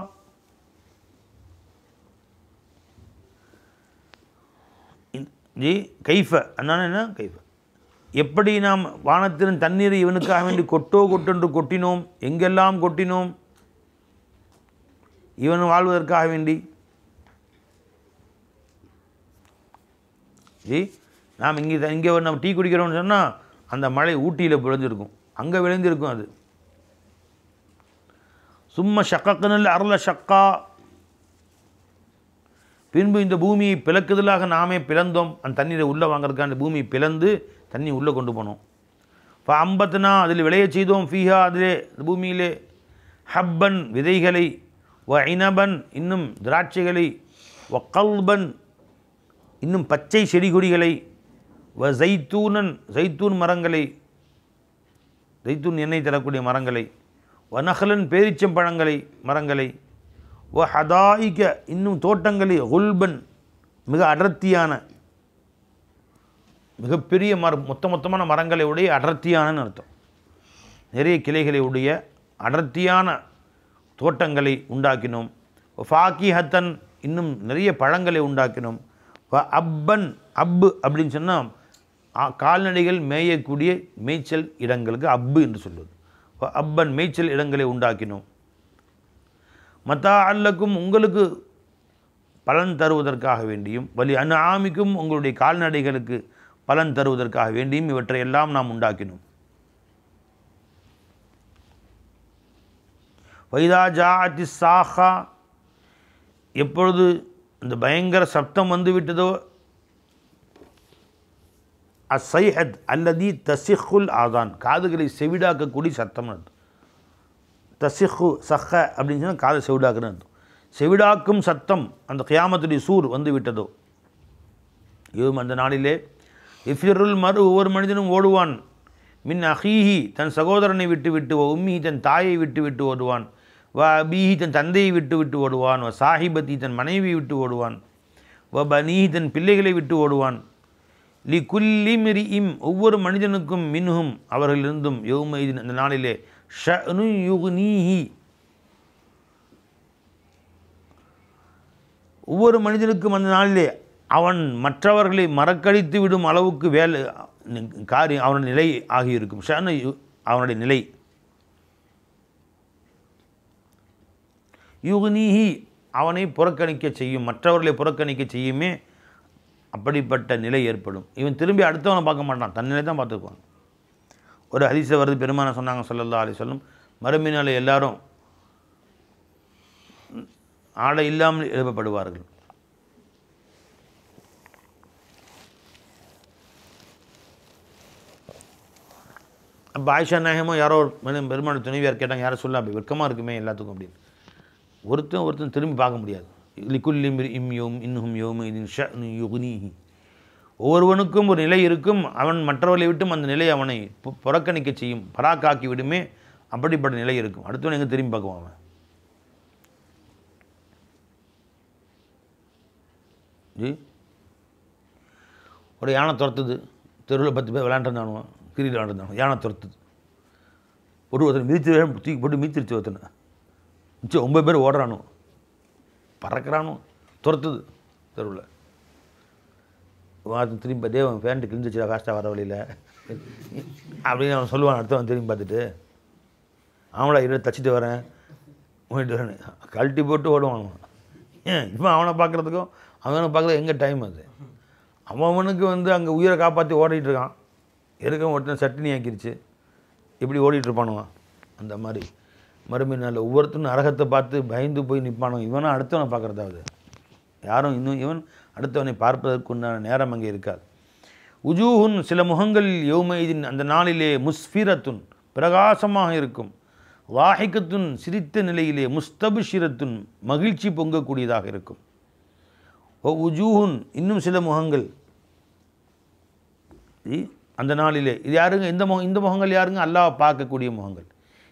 S1: ஜி கைஃப அண்ணா என்ன கைஃப, எப்படி நாம் வானத்தின் தண்ணீரை இவனுக்காக வேண்டி கொட்டென்று கொட்டினோம், எங்கெல்லாம் கொட்டினோம் இவன் வாழ்வதற்காக வேண்டி. ஜி நாம் இங்கே நம்ம டீ குடிக்கிறோம்னு சொன்னால் அந்த மழை ஊட்டியில் விளைஞ்சிருக்கும், அங்கே விளைந்திருக்கும் அது. சும்மா ஷக்கக்குனல் அருள ஷக்கா, பின்பு இந்த பூமியை பிளக்குதலாக நாமே பிளந்தோம். அந்த தண்ணீரை உள்ளே வாங்கிறதுக்காக அந்த பூமியை பிளந்து தண்ணி உள்ளே கொண்டு போனோம். இப்போ அம்பத்துனா அதில் விளைய செய்தோம், ஃபீஹா அதிலே அந்த பூமியிலே, ஹப்பன் விதைகளை, வ இனபன் இன்னும் திராட்சைகளை, வ கல்பன் இன்னும் பச்சை செடி கொடிகளை, வ ஜைத்தூனன் ஜைத்தூன் மரங்களை, ஜைத்தூன் எண்ணெய் தரக்கூடிய மரங்களை, வ நஹ்லன் பேரிச்சம்பழங்களை மரங்களை, வ ஹதாயிக இன்னும் தோட்டங்களை, குல்பன் மிக அடர்த்தியான மிகப்பெரிய மொத்தமான மரங்களை உடைய அடர்த்தியானன்னு அர்த்தம். நிறைய கிளைகளை உடைய அடர்த்தியான தோட்டங்களை உண்டாக்கினோம். ஃபாக்கிஹத்தன் இன்னும் நிறைய பழங்களை உண்டாக்கினோம். அப்பன் அப்பு அப்படின்னு சொன்னால் கால்நடைகள் மேயக்கூடிய மேய்ச்சல் இடங்களுக்கு அப்பு என்று சொல்வது. அப்பன் மேய்ச்சல் இடங்களை உண்டாக்கினோம். மத்தா அல்லக்கும் உங்களுக்கு பலன் தருவதற்காக வேண்டியும், வலி அன்ஆமிக்கும் உங்களுடைய கால்நடைகளுக்கு பலன் தருவதற்காக வேண்டியும் இவற்றை எல்லாம் நாம் உண்டாக்கினோம். வைதா ஜாஅத்தி சாஹா, எப்பொழுது இந்த பயங்கர சப்தம் வந்து விட்டதோ, அஸ்ஸைஹத் அல்லதி தசிஹுல் ஆதான், காதுகளை செவிடாக்கக்கூடிய சத்தம் அர்த்தம். தசிஹு சஹ அப்படின்னு சொன்னால் காதை செவிடாக்குன்னு அர்த்தம். செவிடாக்கும் சத்தம் அந்த கியாமத்துடைய சூர் வந்து விட்டதோ, இதுவும் அந்த நாளிலே இஃபிருல் மறு ஒவ்வொரு மனிதனும் ஓடுவான், மின் அஹீஹி தன் சகோதரனை விட்டு விட்டு, உம்மி தன் தாயை விட்டு விட்டு ஓடுவான், வ அபீஹி தன் தந்தையை விட்டு விட்டு ஓடுவான், வ சாஹிபத்தி தன் மனைவியை விட்டு ஓடுவான், வ பனீஹி தன் பிள்ளைகளை விட்டு ஓடுவான், லி குல்லி மிரி இம் ஒவ்வொரு மனிதனுக்கும் மின்ஹும் அவர்களிருந்தும் யௌமைதின் அந்த நாளிலே ஷஅனு யுக்னீஹி ஒவ்வொரு மனிதனுக்கும் அந்த நாளிலே அவன் மற்றவர்களை மறக்கடித்து விடும் அளவுக்கு வேலை காரியம் அவனுடைய நிலை ஆகியிருக்கும். ஷஅனு அவனுடைய நிலை, யுக்னீஹி அவனை புறக்கணிக்க செய்யும், மற்றவர்களை புறக்கணிக்க செய்யுமே, அப்படிப்பட்ட நிலை ஏற்படும். இவன் திரும்பி அடுத்தவனை பார்க்க மாட்டான், தன் நிலை தான் பார்த்துக்குவான். ஒரு ஹதீஸில் வருது, பெருமான சொன்னாங்க ஸல்லல்லாஹு அலைஹி வஸல்லம், மறுமையினால் எல்லாரும் ஆடை இல்லாமல் எழுப்பப்படுவார்கள். அப்போ ஆயிஷா நாயகமோ யாரோ பெருமான துணைவியார் கேட்டாங்க, யாரை சொல்ல அப்படி வெட்கமாக இருக்குமே எல்லாத்துக்கும் அப்படின்னு. ஒருத்தன் திரும்பி பார்க்க முடியாது. லிக்குல்லி இம் யோம் இன்னும் யோம் இதின் ஷஅனு யுக்னீஹி ஒவ்வொருவனுக்கும் ஒரு நிலை இருக்கும், அவன் மற்றவர்களை விட்டும் அந்த நிலை அவனை புறக்கணிக்க செய்யும், பராக்காக்கி விடுமே, அப்படிப்பட்ட நிலை இருக்கும். அடுத்தவன் எங்கே திரும்பி பார்க்குவான் அவன். ஜி ஒரு யானை துரத்துது, தெருவில் 10 பேர் விளையாண்டுருந்தானுவான், கிரிக்கெட் விளையாண்டுருந்தானும், யானை துரத்துது, ஒருத்தனை மிதித்து தூக்கி போட்டு மீத்திருச்சு, ஒருத்தனை மிச்சம் 9 பேர் ஓடுறானோ பறக்கிறானோ, துரத்துது தெருவில். திரும்பி தேவன் ஃபேண்ட்டு கிழிஞ்சிச்சா ஃபாஸ்ட்டாக வர வழியில் அப்படின்னு அவன் சொல்லுவான். அடுத்தவன் திரும்பி பார்த்துட்டு, அவங்களா இதை தச்சுட்டு வரேன் போயிட்டு வரேன் கழட்டி போட்டு ஓடுவான் அவன். ஏன் இப்போ அவனை பார்க்குறதுக்கும் அவனை பார்க்குறது எங்கே டைம் அது? அவனுக்கு அங்கே உயிரை காப்பாற்றி ஓடிட்டு இருக்கான், எதுக்கும் ஒருத்தன் சட்டினி ஆக்கிருச்சு, இப்படி ஓடிட்டுருப்பானுவான். அந்த மாதிரி மறுமை நாள் ஒவ்வொருத்தரும் நரகத்தை பார்த்து பயந்து போய் நிற்பானோ, இவனும் அடுத்தவனை பார்க்குறதாவது, யாரும் இன்னும் இவன் அடுத்தவனை பார்ப்பதற்கு உண்டான நேரம் அங்கே இருக்காது. உஜூஹுன் சில முகங்கள் யௌமைதின் அந்த நாளிலே முஸ்ஃபிரத்துன் பிரகாசமாக இருக்கும், வாஹிகத்துன் சிரித்த நிலையிலே, முஸ்தபிஷிரத்துன் மகிழ்ச்சி பொங்கக்கூடியதாக இருக்கும். ஓ உஜூஹுன் இன்னும் சில முகங்கள் அந்த நாளிலே, இது யாருங்க இந்த முகங்கள் யாருங்க? அல்லாஹ் பார்க்கக்கூடிய முகங்கள்.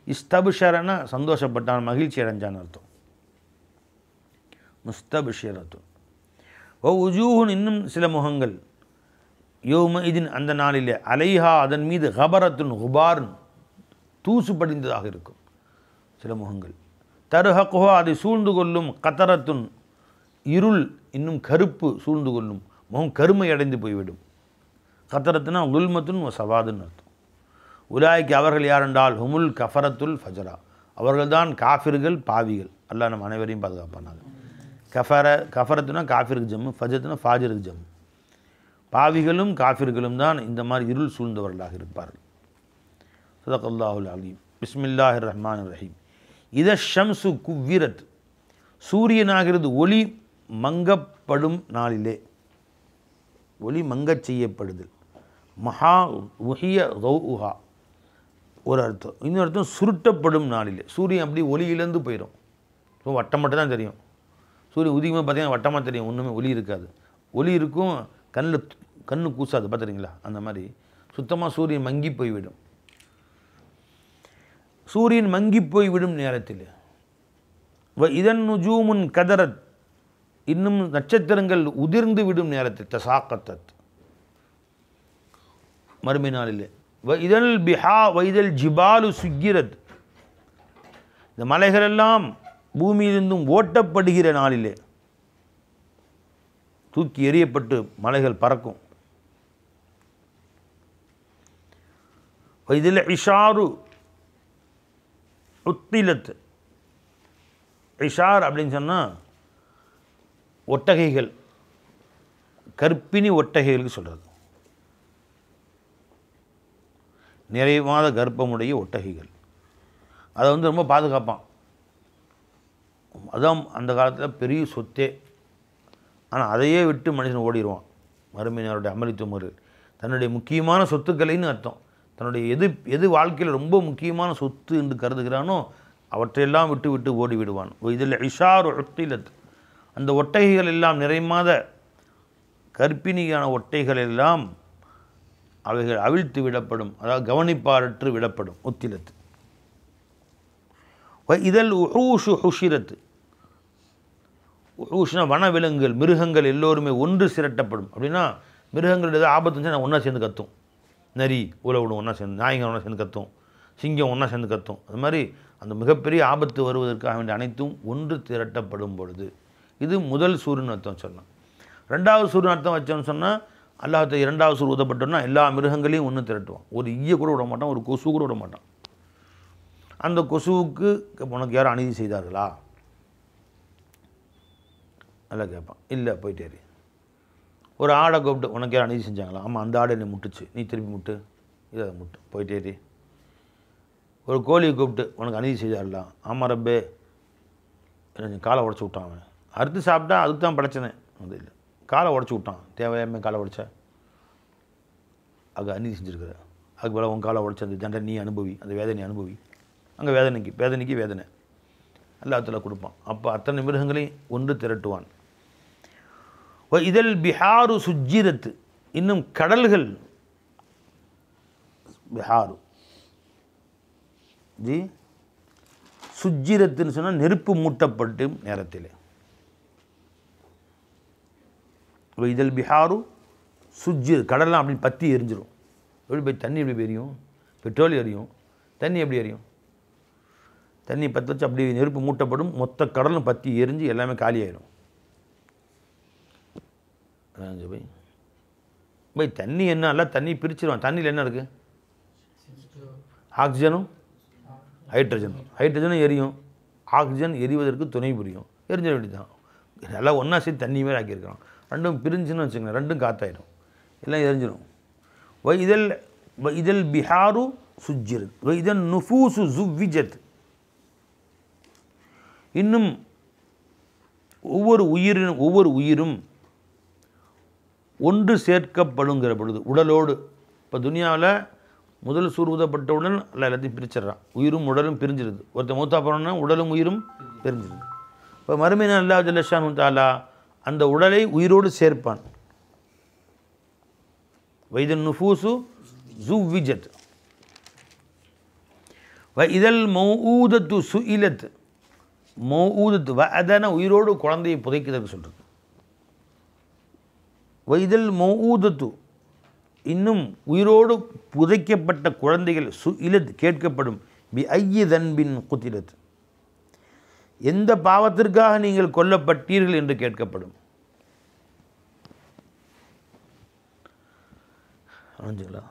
S1: இஸ்தபிஷரனா சந்தோஷப்பட்டான், மகிழ்ச்சி அடைஞ்சான்னு அர்த்தம். முஸ்தபிஷிரத்துன் வஉஜூஹுன் இன்னும் சில முகங்கள் யௌம இதின் அந்த நாளிலே அலைஹா அதன் மீது கபரத்துன் குபார்ன் தூசு படிந்ததாக இருக்கும் சில முகங்கள் தருஹக்குஹா அதை சூழ்ந்து கொள்ளும் கத்தரத்துன் இருள் இன்னும் கருப்பு சூழ்ந்து கொள்ளும் முகம் கருமை அடைந்து போய்விடும் கத்தரத்துனா குல்மத்துன் சவாதுன்னு அர்த்தம் உலாய்க்கு அவர்கள் யாரென்றால் ஹுமுல் கஃபரத்துல் ஃபஜரா அவர்கள்தான் காஃபிர்கள் பாவிகள் அல்லாஹ் நம்ம அனைவரையும் பாதுகாப்பானாங்க கஃபரத்துனா காஃபிருக்கு ஜம்மு ஃபஜத்துனா ஃபாஜிருக்கு ஜம்மு பாவிகளும் காஃபிர்களும் தான் இந்த மாதிரி இருள் சூழ்ந்தவர்களாக இருப்பார்கள் ஸதகல்லாஹுல் அலீம் பிஸ்மில்லாஹிர் ரஹ்மானிர் ரஹீம் இத ஷம்சு குவ்விரத் சூரியனாகிறது ஒளி மங்கப்படும் நாளிலே ஒளி மங்கச் செய்யப்படுதல் மஹா உஹிய கௌஹா ஒரு அர்த்தம் இன்னொரு அர்த்தம் சுருட்டப்படும் நாளிலே சூரியன் அப்படி ஒளியிலேருந்து போயிடும் ஸோ வட்டம் மட்டும் தான் தெரியும் சூரியன் உதிகமாக பார்த்தீங்கன்னா வட்டமாக தெரியும் ஒன்றுமே ஒளி இருக்காது ஒளி இருக்கும் கண்ணு கூசாது பார்த்துறீங்களா அந்த மாதிரி சுத்தமாக சூரியன் மங்கி போய்விடும் சூரியன் மங்கி போய்விடும் நேரத்தில் இதன் நுஜூமுன் கதரத் இன்னும் நட்சத்திரங்கள் உதிர்ந்து விடும் நேரத்தில் தசாக்கத்தத் மறுமை நாளிலே இதழ் பிஹா வைதல் ஜிபாலு சுக்கிரத் இந்த மலைகளெல்லாம் பூமியிலிருந்தும் ஓட்டப்படுகிற நாளிலே தூக்கி எறியப்பட்டு மலைகள் பறக்கும் வைதில் இஷாரு உத்திலத் இஷார் அப்படின்னு சொன்னால் ஒட்டகைகள் கர்ப்பிணி ஒட்டகைகளுக்கு சொல்கிறது நிறைவாத கர்ப்பமுடைய ஒட்டகைகள் அதை ரொம்ப பாதுகாப்பான் அதான் அந்த காலத்தில் பெரிய சொத்தே ஆனால் அதையே விட்டு மனுஷன் ஓடிடுவான் மறுமையினருடைய அமளித்துவம் ஒரு தன்னுடைய முக்கியமான சொத்துக்களைன்னு அர்த்தம் தன்னுடைய எது வாழ்க்கையில் ரொம்ப முக்கியமான சொத்து என்று கருதுகிறானோ அவற்றையெல்லாம் விட்டு விட்டு ஓடி விடுவான் இதில் இஷார் ஒட்டிலத் அந்த ஒட்டகைகள் எல்லாம் நிறைமாத கர்ப்பிணியான ஒட்டைகள் எல்லாம் அவைகள் அவிழ்த்து விடப்படும் அதாவது கவனிப்பாரற்று விடப்படும் உத்திலத்து இதழ் உஹூஷு ஹுஷிரத்து உஹூஷ்னா வனவிலங்குகள் மிருகங்கள் எல்லோருமே ஒன்று திரட்டப்படும் அப்படின்னா மிருகங்கள் ஏதாவது ஆபத்து இருந்துச்சு நான் ஒன்றா சேர்ந்து கத்தும் நரி உலவிடும் ஒன்றா சேர்ந்து நாய்கள் ஒன்றா சேர்ந்து கத்தும் சிங்கம் ஒன்றா சேர்ந்து கத்தும் அது மாதிரி அந்த மிகப்பெரிய ஆபத்து வருவதற்காக வேண்டிய அனைத்தும் ஒன்று திரட்டப்படும் பொழுது இது முதல் சூரியன் அர்த்தம் சொன்னான் ரெண்டாவது சூரியன் அர்த்தம் வச்சோன்னு சொன்னால் அல்லாஹ் இரண்டாவது சூர் ஊதப்பட்டோன்னா எல்லா மிருகங்களையும் ஒன்று திரட்டுவான் ஒரு ஈய கூட விட மாட்டான் ஒரு கொசு கூட விட மாட்டான் அந்த கொசுவுக்கு உனக்கு யாரும் அநீதி செய்தார்களா நல்லா கேட்பான் இல்லை போயிட்டேரு ஒரு ஆடை கூப்பிட்டு உனக்கு யாரும் அநீதி செஞ்சாங்களா ஆமாம் அந்த ஆடை என்னை முட்டுச்சு நீ திருப்பி முட்டு இதை முட்டு போயிட்டேரு ஒரு கோழியை கூப்பிட்டு உனக்கு அநீதி செய்தார்களா ஆமாம் ரப்பே என்ன காலை உடச்சி விட்டான் அவன் அறுத்து சாப்பிட்டா அதுக்கு தான் படைச்சனேன் அது இல்லை காலை உடச்சி விட்டான் தேவையாமல் காலை உடைச்ச அங்கே அநீதி செஞ்சுருக்குற அதுக்கு மேலே உன் காலை உடச்ச அந்த தண்டனை நீ அனுபவி அந்த வேதனை அனுபவி அங்கே வேதனைக்கு வேதனை எல்லாத்தில் கொடுப்பான் அப்போ அத்தனை மிருகங்களையும் ஒன்று திரட்டுவான் இதழ் பிஹாரு சுஜிரத்து இன்னும் கடல்கள் பிஹாரு ஜி சுஜிரத்துன்னு சொன்னால் நெருப்பு மூட்டப்பட்டு நேரத்தில் இதழ் பிஹாரு சுஜிர் கடலாம் அப்படின்னு பற்றி எரிஞ்சிடும் எப்படி போய் தண்ணி எப்படி எரியும் பெட்ரோல் எரியும் தண்ணி எப்படி எரியும் தண்ணி பற்ற வச்சு அப்படி நெருப்பு மூட்டப்படும் மொத்த கடலும் பற்றி எரிஞ்சு எல்லாமே காலியாயிடும் போய் தண்ணி என்ன இல்லை தண்ணி பிரிச்சிருவான் தண்ணியில் என்ன இருக்குது ஆக்சிஜனும் ஹைட்ரஜனும் எரியும் ஆக்சிஜன் எரிவதற்கு துணை புரியும் எரிஞ்ச வேண்டியதான் நல்லா ஒன்றா சேர்த்து தண்ணி மாதிரி ஆக்கியிருக்கிறான் ரெண்டும் பிரிஞ்சுன்னு வச்சுக்கோங்க ரெண்டும் காத்தாயிடும் எல்லாம் எரிஞ்சிடும் இதழ் பிஹாரு சுஜிரத் இதன் நுஃபூசு ஜுவ்விஜத் இன்னும் ஒவ்வொரு உயிரும் ஒன்று சேர்க்கப்படுங்கிற பொழுது உடலோடு இப்போ துனியாவில் முதல் சூர் ஊதப்பட்டவுடன் எல்லாம் எல்லாத்தையும் பிரிச்சிடறான் உயிரும் உடலும் பிரிஞ்சிருது ஒருத்தர் மூத்தா போனோன்னா உடலும் உயிரும் பிரிஞ்சிருது இப்போ மறுமையின அல்லாஹ் ஜல்ல ஷானு தஆலா அந்த உடலை உயிரோடு சேர்ப்பான் வைதன் நுஃபூசு ஜுவ்விஜத் இதழ் மௌஊதத்து சுஇலத் மௌஊதத்து வஅதன உயிரோடு குழந்தையை புதைக்கிறதுக்கு சொல்கிறது. வைதல் மௌஊதத்து இன்னும் உயிரோடு புதைக்கப்பட்ட குழந்தைகள் சுஇலத் கேட்கப்படும் பி ஐயி தன்பின் குத்திலத் எந்த பாவத்திற்காக நீங்கள் கொல்லப்பட்டீர்கள் என்று கேட்கப்படும். ஆச்சுங்களா?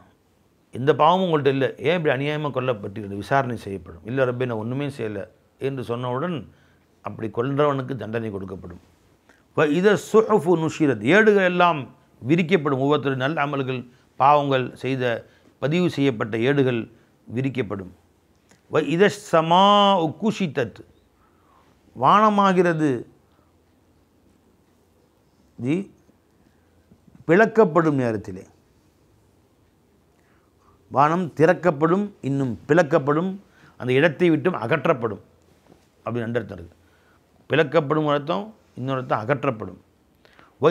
S1: எந்த பாவமும் உங்கள்கிட்ட இல்லை, ஏன் இப்படி அநியாயமாக கொல்லப்பட்டீர்கள் விசாரணை செய்யப்படும். இல்லை ரப்பே நான் ஒன்றுமே செய்யலை என்று சொன்னவுடன் அப்படி கொல்றவனுக்கு தண்டனை கொடுக்கப்படும். இதை சுஹஃபு நுஷிரத் ஏடுகள் எல்லாம் விரிக்கப்படும். ஒவ்வொருத்தரும் நல்ல அமல்கள் பாவங்கள் செய்த பதிவு செய்யப்பட்ட ஏடுகள் விரிக்கப்படும். இதை சமா குஷித்தத் வானமாகிறது ஜி பிளக்கப்படும் நேரத்திலே வானம் திறக்கப்படும், இன்னும் பிளக்கப்படும், அந்த இடத்தை விட்டும் அகற்றப்படும் அப்படின்னு ரெண்டு அர்த்தம் இருக்குது. பிளக்கப்படும் அர்த்தம், இன்னொரு அர்த்தம் அகற்றப்படும்.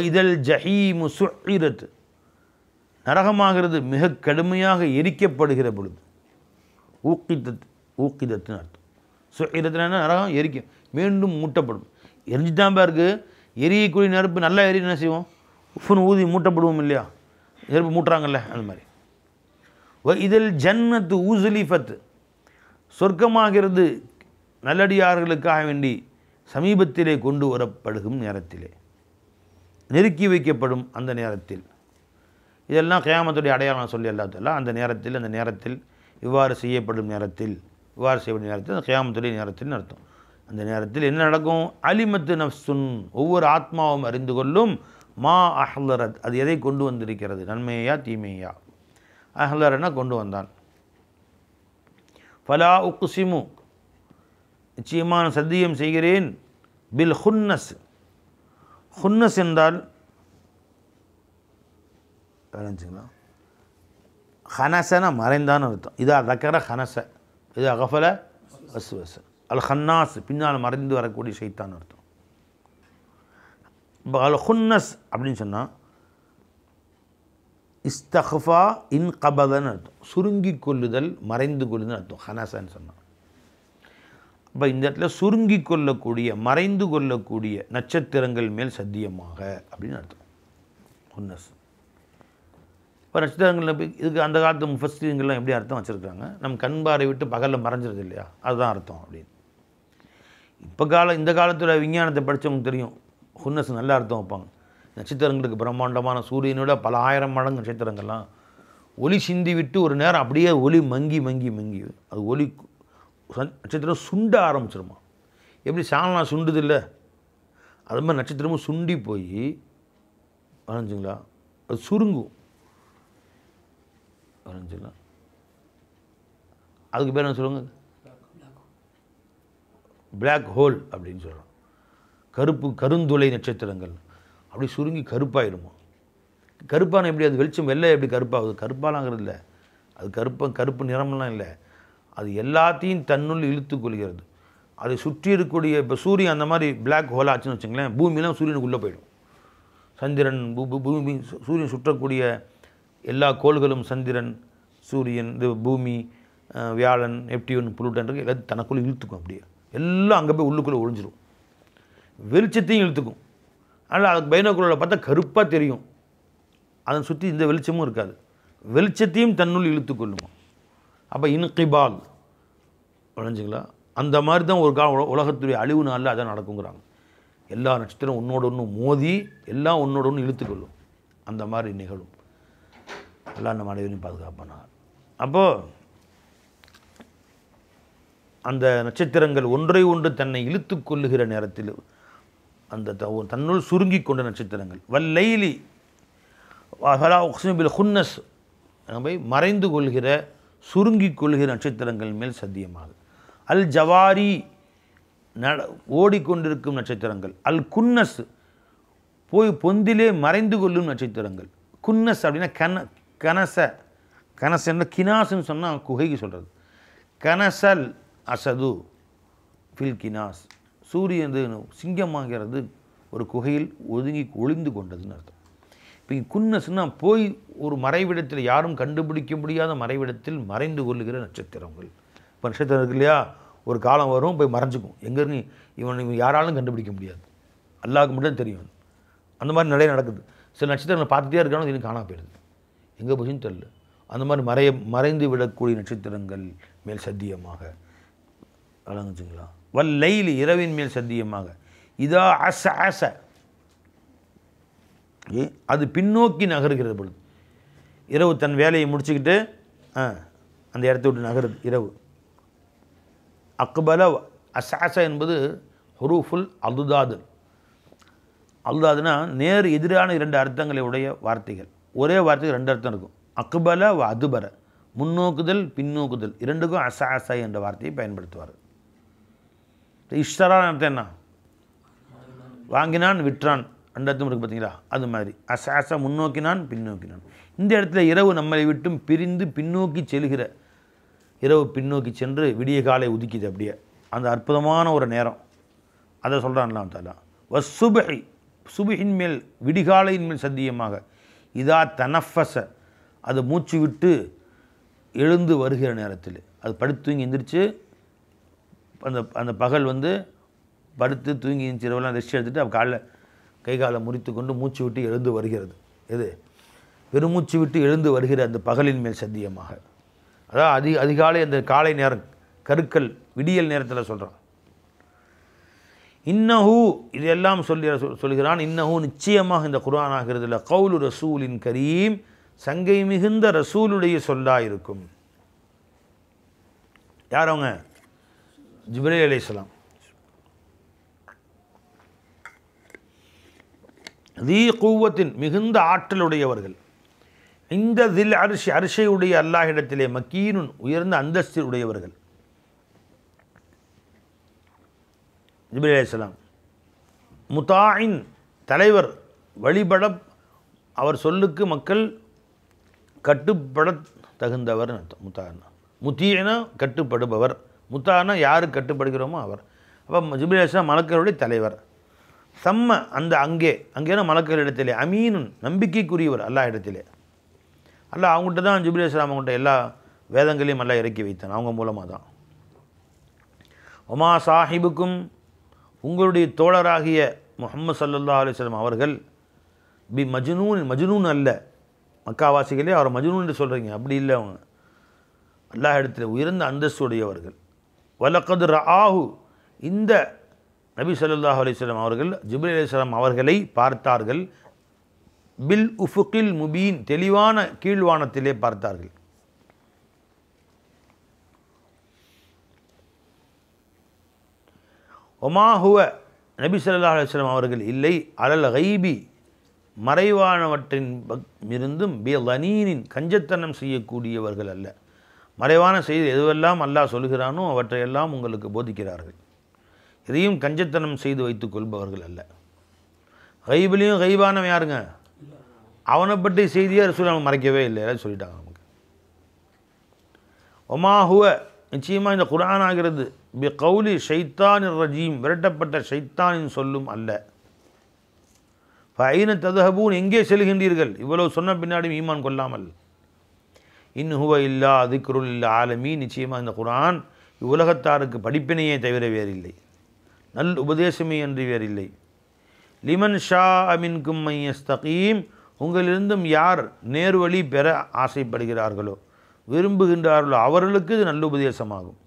S1: இதழ் ஜஹீமு சுஇரத் நரகமாகிறது மிக கடுமையாக எரிக்கப்படுகிற பொழுது. ஊக்கிதத்துன்னு அர்த்தம். சுஇரத்துனா நரகம் எரிக்க மீண்டும் மூட்டப்படும். எரிஞ்சுட்டாம்பா இருக்குது, எரியக்கூடிய நெருப்பு நல்லா எரி என்ன செய்வோம், உப்புன்னு ஊதி மூட்டப்படுவோம் இல்லையா, நெருப்பு மூட்டுறாங்கல்ல அந்த மாதிரி. இதில் ஜன்னத்து ஊசுலிஃபத் சொர்க்கமாகிறது நல்லடியார்களுக்காக வேண்டி சமீபத்திலே கொண்டு வரப்படுகும் நேரத்திலே நெருக்கி வைக்கப்படும். அந்த நேரத்தில் இதெல்லாம் கியாமத்துடைய அடையாளம் சொல்லி அல்லாஹ் அந்த நேரத்தில் இவ்வாறு செய்யப்படும் நேரத்தில் அந்த கியாமத்துடைய நேரத்தில் அர்த்தம். அந்த நேரத்தில் என்ன நடக்கும்? அலிமத்து நஃப்சுன் ஒவ்வொரு ஆத்மாவும் அறிந்து கொள்ளும் மா அஹ்லரத் அது எதை கொண்டு வந்திருக்கிறது, நன்மையா தீமையா. அஹ்லரனா கொண்டு வந்தான். ஃபலா உக்ஸிமு நிச்சயமான சத்தியம் செய்கிறேன் பில் ஹுன்னஸ். ஹுன்னஸ் என்றால் ஹனசன மறைந்தான் அர்த்தம். இதா தக்கர ஹனச, இது அகஃபல வஸ்வஸ். அல் ஹன்னாஸ் பின்னால் மறைந்து வரக்கூடிய ஷைத்தான் அர்த்தம். இப்போ அல் ஹுன்னஸ் அப்படின்னு சொன்னால் இஸ்தஃபா இன் கபதன்னு அர்த்தம், சுருங்கி கொள்ளுதல் மறைந்து கொள்ளுதல் அர்த்தம் ஹனசன்னு சொன்னான். அப்போ இந்த இடத்துல சுருங்கி கொள்ளக்கூடிய மறைந்து கொள்ளக்கூடிய நட்சத்திரங்கள் மேல் சத்தியமாக அப்படின்னு அர்த்தம் ஹுன்னஸ். இப்போ நட்சத்திரங்கள் இதுக்கு அந்த காலத்து முஃபஸ்ஸீன்கள்லாம் எப்படி அர்த்தம் வச்சுருக்காங்க, நம்ம கண்பாரை விட்டு பகலில் மறைஞ்சிருது இல்லையா, அதுதான் அர்த்தம் அப்படின்னு. இந்த காலத்தில் விஞ்ஞானத்தை படித்தவங்க தெரியும், ஹுன்னஸ் நல்ல அர்த்தம் வைப்பாங்க. நட்சத்திரங்களுக்கு பிரம்மாண்டமான சூரியனோட பல ஆயிரம் மடங்கு நட்சத்திரங்கள்லாம் ஒளி சிந்தி விட்டு ஒரு நேரம் அப்படியே ஒளி மங்கி மங்கி மங்கி அது ஒளி நட்சத்திரம் சுண்ட ஆரம்பிச்சிருமா. எப்படி சாலனா சுண்டுது இல்லை, அது மாதிரி நட்சத்திரமும் சுண்டி போய் வரைஞ்சிங்களா அது சுருங்கும் வரைஞ்சிங்களா. அதுக்கு பேர் என்ன சொல்லுவாங்க, பிளாக் ஹோல் அப்படின்னு சொல்கிறோம். கருந்துளை நட்சத்திரங்கள் அப்படி சுருங்கி கருப்பாயிடுமா. கருப்பான எப்படி அது வெளிச்சம் வெள்ளை எப்படி கருப்பாகுது, கருப்பாலாங்கிறது இல்லை, அது கருப்பு நிறம்லாம் இல்லை, அது எல்லாத்தையும் தன்னுள் இழுத்து கொள்கிறது. அதை சுற்றி இருக்கக்கூடிய இப்போ சூரியன் அந்த மாதிரி பிளாக் ஹோல் ஆச்சுன்னு வச்சுங்களேன், பூமியெலாம் சூரியனுக்குள்ளே போயிடும். சந்திரன் பூமி சூரியன் சுற்றக்கூடிய எல்லா கோள்களும் சந்திரன் சூரியன் இது பூமி வியாழன் நெப்டியூன் புளூட்டன் எல்லாத்தையும் தனக்குள்ளே இழுத்துக்கும். அப்படியே எல்லாம் அங்கே போய் உள்ளுக்குள்ளே ஒழிஞ்சிடும், வெளிச்சத்தையும் இழுத்துக்கும். அதனால் அதுக்கு பைனாக்குலரில் பார்த்தா கருப்பாக தெரியும், அதை சுற்றி இந்த வெளிச்சமும் இருக்காது, வெளிச்சத்தையும் தன்னுள் இழுத்து கொள்ளுமா. அப்போ இன்கிபால் வளைஞ்சிங்களா, அந்த மாதிரி தான் ஒரு உலகத்துடைய அழிவு நாளில் அதான் நடக்குங்கிறாங்க. எல்லா நட்சத்திரம் ஒன்றோட ஒன்று மோதி எல்லாம் ஒன்றோட ஒன்று இழுத்துக்கொள்ளும், அந்த மாதிரி நிகழும். எல்லாம் நம்ம அனைவரையும் பாதுகாப்பானார். அப்போது அந்த நட்சத்திரங்கள் ஒன்றை ஒன்று தன்னை இழுத்து கொள்ளுகிற நேரத்தில் அந்த தன்னுள் சுருங்கி கொண்ட நட்சத்திரங்கள் வல்லைலி பில் ஹுன்னஸ் மறைந்து கொள்கிற சுருங்கி கொள்கிற நட்சத்திரங்கள் மேல் சத்தியமாக. அல் ஜவாரி ஓடிக்கொண்டிருக்கும் நட்சத்திரங்கள். அல் குன்னஸ் போய் பொந்திலே மறைந்து கொள்ளும் நட்சத்திரங்கள். குன்னஸ் அப்படின்னா கனச கினாஸ்ன்னு சொன்னால் குகைக்கு சொல்கிறது. கனசல் அசது ஃபில் கினாஸ், சூரியன் சிங்கமாகிறது ஒரு குகையில் ஒளிந்து கொண்டதுன்னு அர்த்தம். இப்போ குன்னஸ்னால் போய் ஒரு மறைவிடத்தில் யாரும் கண்டுபிடிக்க முடியாத மறைவிடத்தில் மறைந்து கொள்ளுகிற நட்சத்திரங்கள். இப்போ நட்சத்திரம் இருக்கு இல்லையா, ஒரு காலம் வரும் போய் மறைஞ்சிக்கும். எங்கேருந்து இவன் யாராலும் கண்டுபிடிக்க முடியாது, அல்லாஹ்வுக்கு மட்டும் தெரியும். அந்த மாதிரி நிறைய நடக்குது. சில நட்சத்திரங்களை பார்த்துட்டே இருக்கானோ இது காணாம போயிடுது, எங்கே போச்சுன்னு தெரியல. அந்த மாதிரி மறைந்து விடக்கூடிய நட்சத்திரங்கள் மேல் சத்தியமாக வழங்குச்சுங்களா. வல்லைலி இரவின் மேல் சத்தியமாக. இதா அச அச அது பின்னோக்கி நகருகிறது பொழுது, இரவு தன் வேலையை முடிச்சுக்கிட்டு அந்த இடத்த விட்டு நகருது இரவு. அக்பல அசாச என்பது ஹுரூஃபுல் அதுதாது. அதுதாதுன்னா நேர் எதிரான 2 அர்த்தங்களை உடைய வார்த்தைகள். ஒரே வார்த்தைக்கு 2 அர்த்தம் இருக்கும். அக்பல வ அதுபர, முன்னோக்குதல் பின்னோக்குதல், 2க்கும் அசாச என்ற வார்த்தையை பயன்படுத்துவார். இஷ்டரான அர்த்தம் என்ன? வாங்கினான் விற்றான், 2 அர்த்தம் இருக்குது பார்த்தீங்களா, அது மாதிரி. அசாச முன்னோக்கினான் பின்னோக்கினான். இந்த இடத்துல இரவு நம்மளை விட்டும் பிரிந்து பின்னோக்கி செல்கிற, இரவு பின்னோக்கி சென்று விடிய காலை உதிக்குது அப்படியே, அந்த அற்புதமான ஒரு நேரம். அதை சொல்கிறான்லாம் தாலா. வசுபஹி, சுபஹின் மேல் விடிகாலையின் மேல் சத்தியமாக. இதா தனஃபஸ, அது மூச்சு விட்டு எழுந்து வருகிற நேரத்தில், அது படுத்து தூங்கி எந்திரிச்சு அந்த பகல் படுத்து தூங்கி இரவெல்லாம் ரெஸ்ட் எடுத்துகிட்டு அப்போ காலைல கை காலை முறித்து கொண்டு மூச்சு விட்டு எழுந்து வருகிறது. எது? பெருமூச்சு விட்டு எழுந்து வருகிற அந்த பகலின் மேல் சத்தியமாக. அதாவது அதிகாலை அந்த காலை நேரம், கருக்கல் விடியல் நேரத்தில் சொல்கிறான். இன்னஹு, இதெல்லாம் சொல்கிறான். இன்னஹு, நிச்சயமாக இந்த குர்ஆன் ஆகிறதுல கவுலு ரசூலின் கரீம், சங்கை மிகுந்த ரசூலுடைய சொல்லாக இருக்கும். யார் அவங்க? ஜிப்ரீல் அலைஹிஸ்ஸலாம். தீ குவத்தின், மிகுந்த ஆற்றலுடையவர்கள். இந்த தில் அரிசி, அரிசையுடைய அல்லாஹிடத்திலே, மக்கீனுன், உயர்ந்த அந்தஸ்தில் உடையவர்கள். ஜிப்ரீல் அலைஹிஸ்ஸலாம். முதாயின், தலைவர், வழிபட அவர் சொல்லுக்கு மக்கள் கட்டுப்பட தகுந்தவர் அர்த்தம். முத்தானா முத்தீனா கட்டுப்படுபவர், முத்தானா யாருக்கு கட்டுப்படுகிறோமோ அவர். அப்போ ஜிப்ரீல் அலைஹிஸ்ஸலாம் மலக்குகளுடைய தலைவர். சம்ம, அந்த அங்கேனா மலக்குகளிடத்திலே, அமீனுன், நம்பிக்கைக்குரியவர் அல்லாஹ் இடத்திலே. அல்லாஹ் அவங்ககிட்ட தான் ஜிப்ரீல் அலைஹிஸ்ஸலாம் அவங்கள்ட்ட எல்லா வேதங்களையும் அல்லாஹ் இறக்கி வைத்தான், அவங்க மூலமாக தான். ஒமா சாஹிபுக்கும், உங்களுடைய தோழராகிய முஹம்மது ஸல்லல்லாஹு அலைஹி வஸல்லம் அவர்கள் பி மஜ்னூன், மஜ்னூன் அல்ல. மக்காவாசிகளே அவர் மஜ்னூன் என்று சொல்கிறீங்க, அப்படி இல்லை. அவங்க அல்லாஹ் இடத்துல உயர்ந்த அந்தஸ்துடையவர்கள். வலக்கது ரஆஹு, இந்த நபி ஸல்லல்லாஹு அலைஹி வஸல்லம் அவர்கள் ஜிப்ரீல் அலைஹிஸ்ஸலாம் அவர்களை பார்த்தார்கள். பில் உஃபுகில் முபீன், தெளிவான கீழ்வானத்திலே பார்த்தார்கள். ஒமாஹுவ, நபி ஸல்லல்லாஹு அலைஹி வஸல்லம் அவர்கள் இல்லை, அலல் கைபி, மறைவானவற்றின் இருந்தும், பி லனீனின், கஞ்சத்தனம் செய்யக்கூடியவர்கள் அல்ல. மறைவான செய்தி எதுவெல்லாம் அல்லாஹ் சொல்கிறானோ அவற்றையெல்லாம் உங்களுக்கு போதிக்கிறார்கள். இதையும் கஞ்சத்தனம் செய்து வைத்துக் கொள்பவர்கள் அல்ல. கைபிலையும் கைபானவன் யாருங்க? அவனை பற்றி செய்தியை ரசூல் அவங்க மறைக்கவே இல்லை, எல்லாம் சொல்லிட்டாங்க நமக்கு. ஒமாஹுவ, நிச்சயமாக இந்த குர்ஆன் ஆகிறது, பி கௌலி ஷைத்தானிர் ரஜீம், விரட்டப்பட்ட ஷைத்தானின் சொல்லும் அல்ல. ஃபைன ததுஹபூன், எங்கே செல்கின்றீர்கள் இவ்வளவு சொன்ன பின்னாடி ஈமான் கொள்ளாமல். இன் ஹுவ இல்லா திக்ருல் லில் ஆலமீன், நிச்சயமாக இந்த குர்ஆன் உலகத்தாருக்கு படிப்பினையே தவிர வேறில்லை, நல் உபதேசமே அன்றி வேறில்லை. லிமன் ஷா மின்கும் மை யஸ்தகீம், உங்களிலிருந்தும் யார் நேர்வழி பெற ஆசைப்படுகிறார்களோ, விரும்புகின்றார்களோ அவர்களுக்கு இது நல்ல உபதேசமாகும்.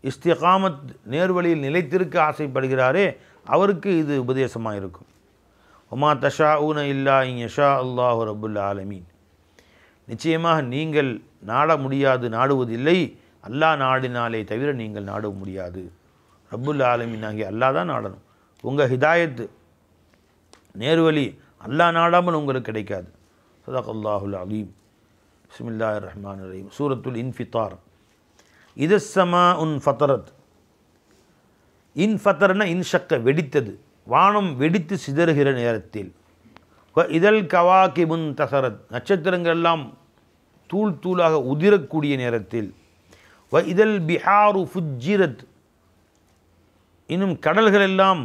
S1: இஸ்திகாமத், நேர்வழியில் நிலைத்திருக்க ஆசைப்படுகிறாரே அவருக்கு இது உபதேசமாக இருக்கும். ஒமா தஷா ஊன இல்லா இன் யஷா அல்லாஹு ரப்புல் ஆலமீன், நிச்சயமாக நீங்கள் நாட முடியாது, நாடுவதில்லை, அல்லாஹ் நாடினாலே தவிர நீங்கள் நாட முடியாது. ரப்புல் ஆலமீன் ஆகிய அல்லாஹ் தான் நாடணும். உங்கள் ஹிதாயத்து, நேர்வழி அல்லாஹ் நாடாமல் உங்களுக்கு கிடைக்காது. ஸதகல்லாஹுல் அலீம். பிஸ்மில்லாஹிர் ரஹ்மானிர் ரஹீம். சூரத்துல் இன்ஃபித்தார். இதஸ்ஸமா உன் ஃபத்தரத், இன்ஃபத்தர்னா இன்ஷக்க, வெடித்தது, வானம் வெடித்து சிதறுகிற நேரத்தில். இதழ் கவாகிபுன் தசரத், நட்சத்திரங்கள் எல்லாம் தூள் தூளாக உதிரக்கூடிய நேரத்தில். இதழ் பிஹாரு ஃபுஜ்ஜிரத், இன்னும் கடல்கள் எல்லாம்,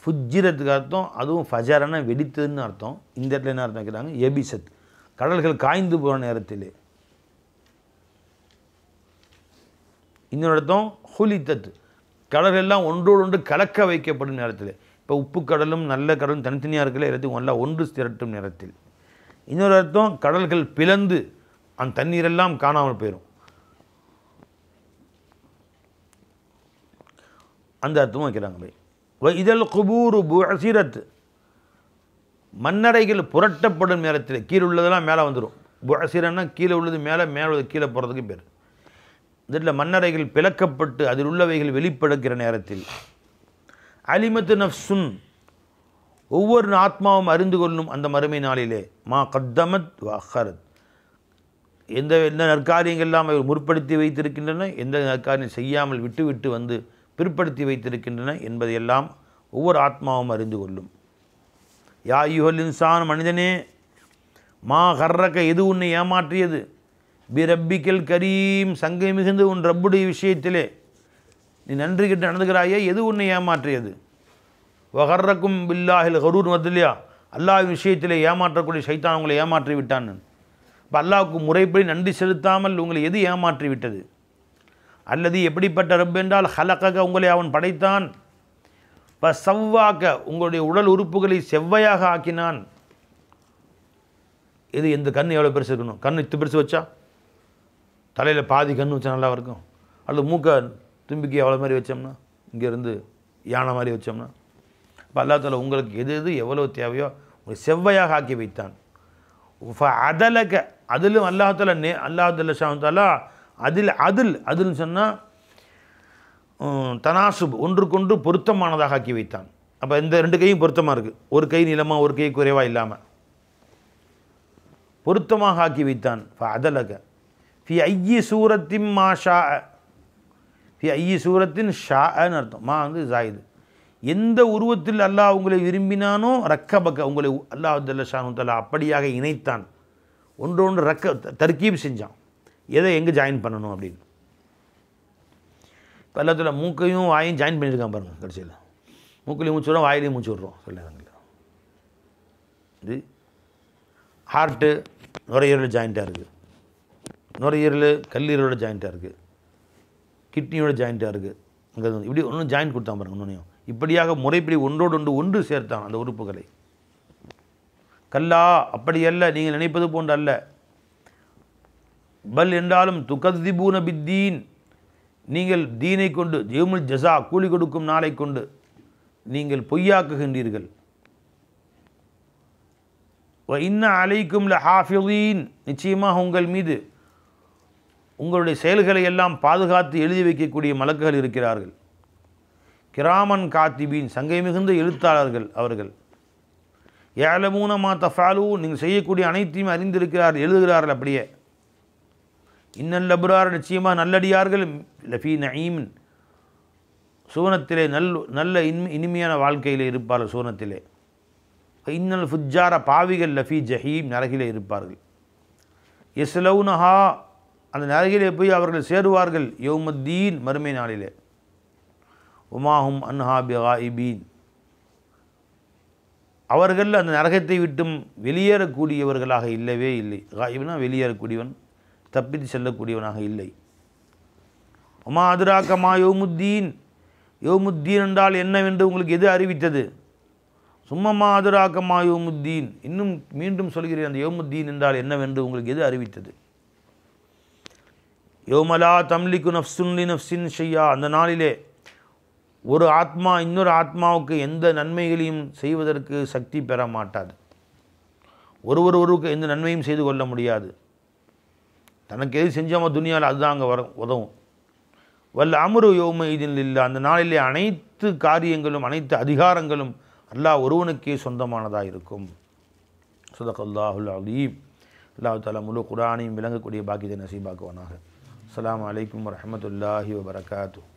S1: ஃபுஜ்ஜிரத்துக்கு அர்த்தம் அதுவும் ஃபஜரன வெடித்ததுன்னு அர்த்தம். இந்த இடத்துல என்ன அர்த்தம் வைக்கிறாங்க? எபிசத், கடல்கள் காய்ந்து போகிற நேரத்தில். இன்னொரு இடத்தும் ஹுலித்தத், கடல்கள்லாம் ஒன்றோடு ஒன்று கலக்க வைக்கப்படும் நேரத்தில். இப்போ உப்பு கடலும் நல்ல கடலும் தனித்தனியாக இருக்கல, எல்லாத்தையும் எல்லாம் ஒன்று திரட்டும் நேரத்தில். இன்னொரு அர்த்தம் கடல்கள் பிளந்து அந்த தண்ணீரெல்லாம் காணாமல் போயிடும், அந்த அர்த்தமும் வைக்கிறாங்க. இதழ் குபூரு புஅசிரத், மண்ணறைகள் புரட்டப்படும் நேரத்தில் கீழே உள்ளதெல்லாம் மேலே வந்துடும். புஅசிரன்னா கீழே உள்ளது மேலே, மேலே உள்ளது கீழே போகிறதுக்கு பேர். இதில் மண்ணறைகள் பிளக்கப்பட்டு அதில் உள்ளவைகள் வெளிப்படுகிற நேரத்தில். அலிமத்து நஃப்சுன், ஒவ்வொரு ஆத்மாவும் அறிந்து கொள்ளும் அந்த மறுமை நாளிலே. மா கத்தமத் வ அஹரத், எந்த எந்த நற்காரியங்கள் எல்லாம் முற்படுத்தி வைத்திருக்கின்றன, எந்த நற்காரியம் செய்யாமல் விட்டு விட்டு வந்து பிற்படுத்தி வைத்திருக்கின்றன என்பதையெல்லாம் ஒவ்வொரு ஆத்மாவும் அறிந்து கொள்ளும். யா அய்யுஹல் இன்சான், மனிதனே, மா கர்ரக, எது உன்னை ஏமாற்றியது, பி ரப்பிக்கல் கரீம், சங்கை மிகுந்து உன் ரப்புடைய விஷயத்திலே நீ நன்றி கிட்ட நடந்துகிறாயே, எது உன்னை ஏமாற்றியது. வகர்ரக்கும் பில்லாஹில் கரூர் மதுல்லையா, அல்லாஹ் விஷயத்திலே ஏமாற்றக்கூடிய சைத்தான் உங்களை ஏமாற்றி விட்டான். இப்போ அல்லாஹ்வுக்கு முறைப்படி நன்றி செலுத்தாமல் உங்களை எது ஏமாற்றி விட்டது. அல்லது எப்படிப்பட்ட ரப் என்றால் ஹலக்கக, உங்களை அவன் படைத்தான். இப்போ சவ்வாக்க, உங்களுடைய உடல் உறுப்புகளை செவ்வையாக ஆக்கினான். இது எந்த கண் எவ்வளோ பெருசு இருக்கணும், கண் இத்து பெருசு வச்சா, தலையில் பாதி கண் வச்சா நல்லா இருக்கும். அல்லது மூக்கை தும்பிக்கை அவ்வளோ மாதிரி வச்சோம்னா, இங்கேருந்து யானை மாதிரி வச்சோம்னா. இப்போ அல்லா தாலா உங்களுக்கு எது எது எவ்வளோ தேவையோ உங்களை செவ்வையாக ஆக்கி வைத்தான். அதலக, அதிலும் அல்லாஹால அல்லாஹாலா அதில்னு சொன்னால் தனாசுப், ஒன்றுக்கொன்று பொருத்தமானதாக ஆக்கி வைத்தான். அப்போ இந்த ரெண்டு கையும் பொருத்தமாக இருக்குது, ஒரு கை நீளமாக ஒரு கை குறைவாக இல்லாமல் பொருத்தமாக ஆக்கி வைத்தான். அதலக ஃபி ஐயி சூரத்தின் மா ஷா, ஃபி ஐயி சூரத்தின் ஷான்னு அர்த்தம். மா வந்து ஜாயிது, எந்த உருவத்தில் அல்லாஹ் உங்களை விரும்பினானோ ரக்கபக்க, உங்களை அல்லாஹ் ஷானு தஆலா அப்படியாக இணைத்தான். ஒன்று தர்கீப் செஞ்சான், எதை எங்கே ஜாயின் பண்ணணும் அப்படின்னு. இப்போ எல்லாத்துல மூக்கையும் வாயும் ஜாயின் பண்ணியிருக்கான் பாருங்கள். கடைசியில் மூக்கிலையும் மூச்சு விடுறோம், வாயிலையும் மூச்சு விட்றோம். சொல்லுங்கள், இது ஹார்ட்டு நுரையீரல் ஜாயிண்ட்டாக இருக்குது, நுரையீரல் கல்லீரலோட ஜாயிண்ட்டாக இருக்குது, கிட்னியோட ஜாயிண்ட்டாக இருக்குது. அங்கே இப்படி ஒன்றும் ஜாயிண்ட் கொடுத்தான் பாருங்க. ஒன்றையும் இப்படியாக முறைப்படி ஒன்றோடு ஒன்று சேர்த்தான் அந்த உறுப்புகளை. கல்லா, அப்படி அல்ல, நீங்கள் நினைப்பது போன்று அல்ல. பல் என்றாலும் துகதிபூன பித்தீன், நீங்கள் தீனை கொண்டு, யௌமுல் ஜஸா, கூலி கொடுக்கும் நாளை கொண்டு நீங்கள் பொய்யாக்குகின்றீர்கள். வ இன்ன அலைக்கும் லஹாஃபிதீன், நிச்சயமாக உங்கள் மீது உங்களுடைய செயல்களை எல்லாம் பாதுகாத்து எழுதி வைக்கக்கூடிய மலக்குகள் இருக்கிறார்கள். கிராமன் காத்திபீன், சங்கை மிகுந்த எழுத்தாளர்கள் அவர்கள். யஅலமூன மா தஃஅலூன், நீங்கள் செய்யக்கூடிய அனைத்தையும் அறிந்திருக்கிறார்கள், எழுதுகிறார்கள் அப்படியே. இன்னல் அப்ரார், நிச்சயமாக நல்லடியார்கள், லஃபீ நஈம், சூனத்திலே நல்ல இனிமையான வாழ்க்கையில் இருப்பார்கள் சூனத்திலே. இன்னல் ஃபுஜ்ஜார, பாவிகள், லஃபீ ஜஹீம், நரகிலே இருப்பார்கள். யஸ்லௌனஹா, அந்த நரகிலே போய் அவர்கள் சேருவார்கள். யௌமுத்தீன், மறுமை நாளிலே. உமாஹும் அன்ஹா பிகாயிபீன், அவர்கள் அந்த நரகத்தை விட்டும் வெளியேறக்கூடியவர்களாக இல்லவே இல்லை. காயிப்னா வெளியேறக்கூடியவன், தப்பித்து செல்லக்கூடியவனாக இல்லை. உமா அதுராக்க மா யௌமுத்தீன், யௌமுத்தீன் என்றால் என்னவென்று உங்களுக்கு எது அறிவித்தது. சும்மமா அதுராக்க மா யௌமுத்தீன், இன்னும் மீண்டும் சொல்கிறேன், அந்த யௌமுத்தீன் என்றால் என்னவென்று உங்களுக்கு எது அறிவித்தது. யௌமலா தம்லிக்கு நஃப்சுன் லி நஃப்சின் ஷையா, அந்த நாளிலே ஒரு ஆத்மா இன்னொரு ஆத்மாவுக்கு எந்த நன்மைகளையும் செய்வதற்கு சக்தி பெற மாட்டாது. ஒருவருக்கு எந்த நன்மையும் செய்து கொள்ள முடியாது. தனக்கு எது செஞ்சாமோ துனியாவில் அதுதான் அங்கே உதவும். வல் அம்ரு யௌம இதின் லில்லாஹ், அந்த நாளிலே அனைத்து காரியங்களும் அனைத்து அதிகாரங்களும் அல்லாஹ் ஒருவனுக்கே சொந்தமானதாக இருக்கும். ஸதகல்லாஹுல் அலீம். அல்லாஹ் தஆலா முழு குர்ஆனையும் விளங்கக்கூடிய பாக்கியத்தை நசீபாக்குவானாக. அஸ்ஸலாமு அலைக்கும் வரஹ்மத்துல்லாஹி வபரகாத்துஹு.